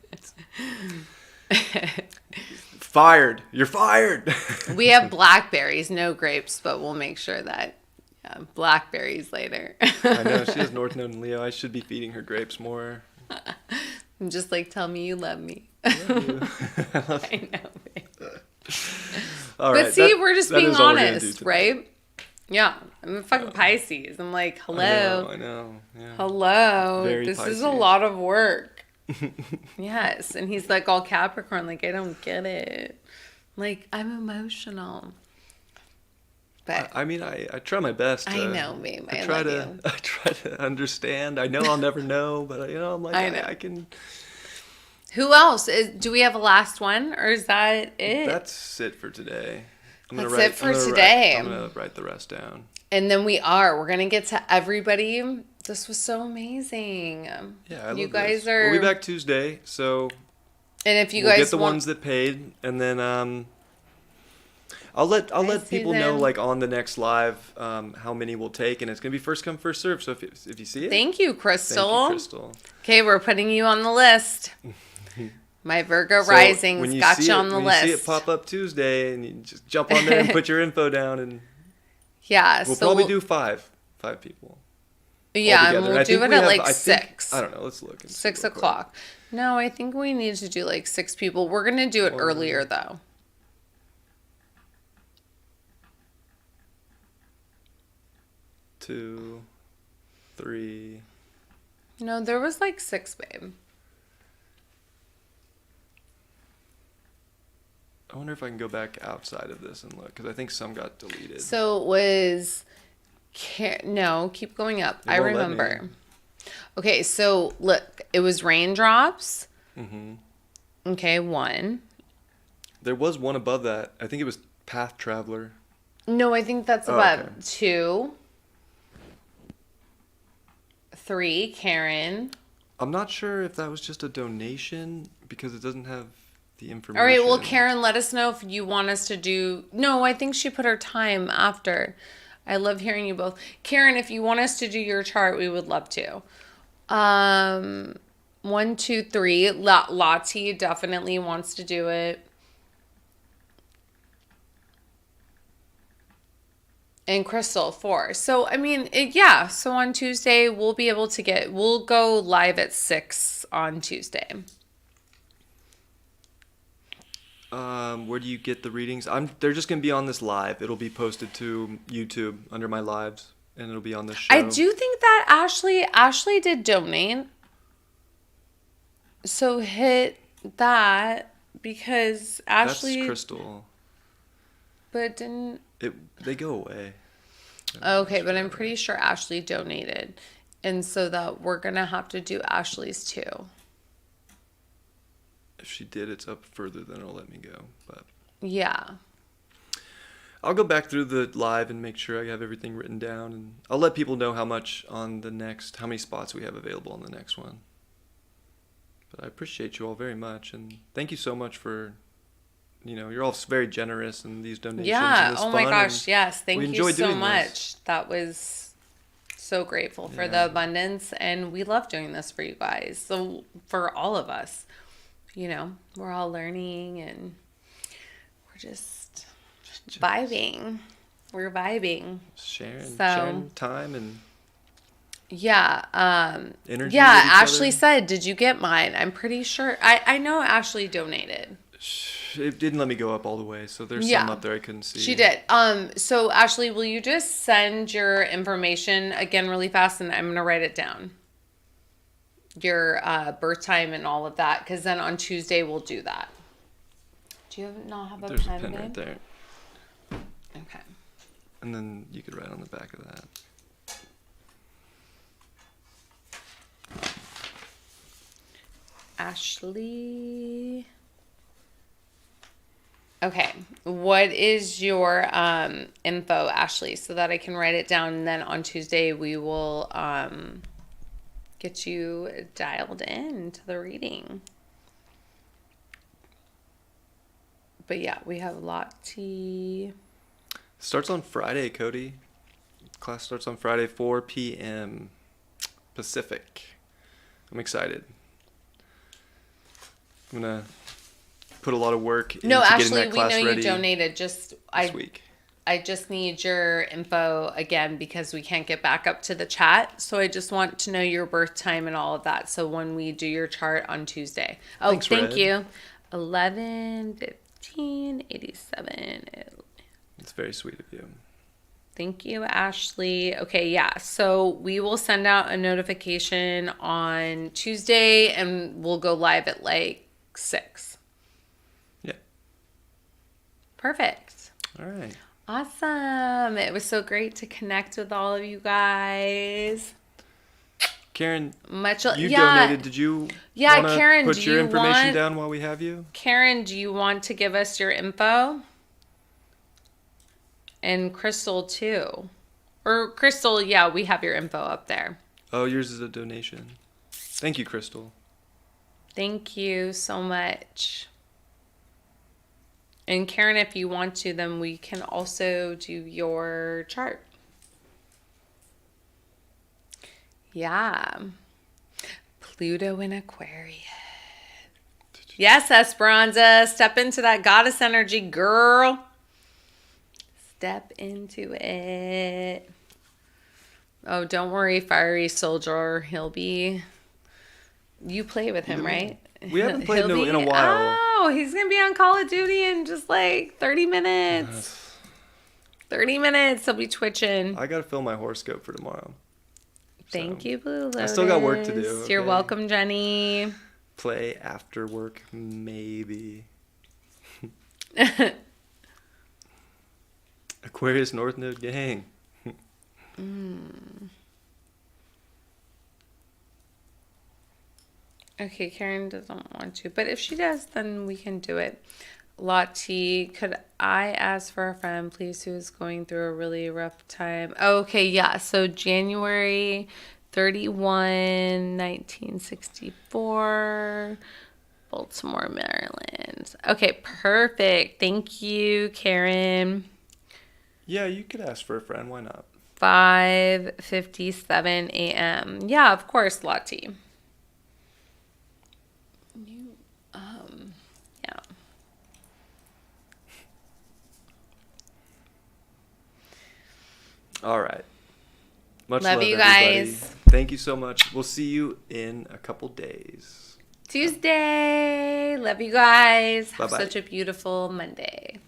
Speaker 1: fired. You're fired.
Speaker 2: We have blackberries, no grapes, but we'll make sure that blackberries later.
Speaker 1: I know she has North Node and Leo. I should be feeding her grapes more.
Speaker 2: I'm just like, tell me you love me.
Speaker 1: I love you.
Speaker 2: I know, babe.
Speaker 1: All
Speaker 2: But
Speaker 1: right,
Speaker 2: see, we're just
Speaker 1: that
Speaker 2: being
Speaker 1: is all we're gonna do
Speaker 2: honest,
Speaker 1: today.
Speaker 2: right? Yeah. I'm a fucking Pisces. I'm like, hello.
Speaker 1: I know. Yeah.
Speaker 2: Hello.
Speaker 1: Very
Speaker 2: This is a
Speaker 1: Pisces.
Speaker 2: lot of work. Yes. And he's like all Capricorn, like, I don't get it. Like, I'm emotional. But
Speaker 1: I mean, I try my best.
Speaker 2: I know, babe. I
Speaker 1: try
Speaker 2: love
Speaker 1: to
Speaker 2: you.
Speaker 1: I try to understand. I know I'll never know, but I'm like
Speaker 2: I know.
Speaker 1: I can.
Speaker 2: who else? Do we have a last one or is that it?
Speaker 1: That's it for today.
Speaker 2: That's it for today.
Speaker 1: I'm gonna write the rest down.
Speaker 2: And then we're going to get to everybody. This was so amazing.
Speaker 1: Yeah,
Speaker 2: You
Speaker 1: love
Speaker 2: guys
Speaker 1: this.
Speaker 2: are.
Speaker 1: We'll be back Tuesday, so
Speaker 2: And if you
Speaker 1: we'll
Speaker 2: guys
Speaker 1: get the
Speaker 2: want,
Speaker 1: ones that paid, and then I'll let people know like on the next live how many we'll take, and it's gonna be first come first serve. So if you see it,
Speaker 2: thank you, Crystal.
Speaker 1: thank you, Crystal.
Speaker 2: Okay, we're putting you on the list. My Virgo
Speaker 1: So
Speaker 2: rising's got you on the
Speaker 1: when
Speaker 2: list.
Speaker 1: you see it pop up Tuesday, and you just jump on there and put your info down, and
Speaker 2: yeah,
Speaker 1: we'll
Speaker 2: so
Speaker 1: probably do five people.
Speaker 2: Yeah, and
Speaker 1: altogether.
Speaker 2: we'll do it at like 6.
Speaker 1: I don't know. Let's look.
Speaker 2: 6 o'clock. No, I think we need to do like 6 people. We're going to do it earlier though.
Speaker 1: Two, three.
Speaker 2: No, there was like 6, babe.
Speaker 1: I wonder if I can go back outside of this and look, because I think some got deleted.
Speaker 2: So it was... No, keep going up. I remember. Okay, so look, it was Raindrops. Mm-hmm. Okay, 1.
Speaker 1: There was one above that. I think it was Path Traveler.
Speaker 2: No, I think that's above. Okay. 2. 3, Karen.
Speaker 1: I'm not sure if that was just a donation because it doesn't have the information.
Speaker 2: All right, well, Karen, let us know if you want us to do... No, I think she put her time after. I love hearing you both. Karen, if you want us to do your chart, we would love to. 1, 2, 3. Lottie definitely wants to do it. And Crystal, 4. So, I mean, yeah. So on Tuesday, we'll be able to we'll go live at 6 on Tuesday.
Speaker 1: Where do you get the readings? They're just gonna be on this live. It'll be posted to YouTube under my lives, and it'll be on the show.
Speaker 2: I do think that Ashley did donate. So hit that because Ashley.
Speaker 1: That's Crystal.
Speaker 2: But it didn't.
Speaker 1: They go away.
Speaker 2: Okay, but I'm pretty sure Ashley donated, and so that we're gonna have to do Ashley's too.
Speaker 1: If she did, it's up further than it'll let me go. But
Speaker 2: yeah,
Speaker 1: I'll go back through the live and make sure I have everything written down, and I'll let people know how many spots we have available on the next one. But I appreciate you all very much, and thank you so much for, you're all very generous in these donations.
Speaker 2: Yeah.
Speaker 1: And
Speaker 2: oh my gosh. Yes. Thank you so much.
Speaker 1: This.
Speaker 2: That was so grateful for the abundance, and we love doing this for you guys. So for all of us. We're all learning and we're just vibing. We're vibing.
Speaker 1: Sharing time and
Speaker 2: energy. Yeah, Ashley said, "Did you get mine?" I'm pretty sure. I know Ashley donated.
Speaker 1: It didn't let me go up all the way, so there's some up there I couldn't see.
Speaker 2: She did. So Ashley, will you just send your information again really fast, and I'm gonna write it down. Your birth time and all of that, because then on Tuesday we'll do that. Do you not have a
Speaker 1: There's
Speaker 2: pen?
Speaker 1: There's a pen right there.
Speaker 2: Okay.
Speaker 1: And then you could write on the back of that.
Speaker 2: Ashley. Okay. What is your info, Ashley, so that I can write it down, and then on Tuesday we will get you dialed in to the reading. But yeah, we have Lottie.
Speaker 1: Starts on Friday, Cody. Class starts on Friday, 4 p.m. Pacific. I'm excited. I'm going to put a lot of work into getting that class ready.
Speaker 2: No, Ashley, we know you donated. This
Speaker 1: week.
Speaker 2: I just need your info again because we can't get back up to the chat. So I just want to know your birth time and all of that. So when we do your chart on Tuesday. Oh, thanks, thank you. 11/15/87.
Speaker 1: It's very sweet of you.
Speaker 2: Thank you, Ashley. Okay, yeah. So we will send out a notification on Tuesday and we'll go live at like 6.
Speaker 1: Yeah.
Speaker 2: Perfect.
Speaker 1: All right.
Speaker 2: Awesome. It was so great to connect with all of you guys.
Speaker 1: Karen, you
Speaker 2: yeah.
Speaker 1: donated. Did you
Speaker 2: Karen,
Speaker 1: put your information down while we have you?
Speaker 2: Karen, do you want to give us your info? And Crystal, too. Or Crystal, yeah, we have your info up there.
Speaker 1: Oh, yours is a donation. Thank you, Crystal.
Speaker 2: Thank you so much. And Karen, if you want to, then we can also do your chart. Yeah. Pluto in Aquarius. Yes, Esperanza. Step into that goddess energy, girl. Step into it. Oh, don't worry, fiery soldier. He'll be... You play with him, right?
Speaker 1: We haven't played
Speaker 2: He'll
Speaker 1: in a while.
Speaker 2: Oh, he's going to be on Call of Duty in just like 30 minutes. 30 minutes. He'll be twitching.
Speaker 1: I gotta fill my horoscope for tomorrow.
Speaker 2: Thank you, Blue Lotus.
Speaker 1: I still got work to do.
Speaker 2: You're
Speaker 1: okay?
Speaker 2: welcome, Jenny.
Speaker 1: Play after work, maybe. Aquarius North Node gang.
Speaker 2: Okay, Karen doesn't want to, but if she does, then we can do it. Lottie, could I ask for a friend, please, who is going through a really rough time? Okay, yeah. So January 31, 1964, Baltimore, Maryland. Okay, perfect. Thank you, Karen.
Speaker 1: Yeah, you could ask for a friend. Why not?
Speaker 2: 5:57 a.m. Yeah, of course, Lottie. Yeah.
Speaker 1: All right. Much
Speaker 2: Love
Speaker 1: love,
Speaker 2: you
Speaker 1: everybody.
Speaker 2: guys.
Speaker 1: Thank you so much. We'll see you in a couple days.
Speaker 2: Tuesday. Love you guys. Have
Speaker 1: Bye-bye.
Speaker 2: such a beautiful Monday.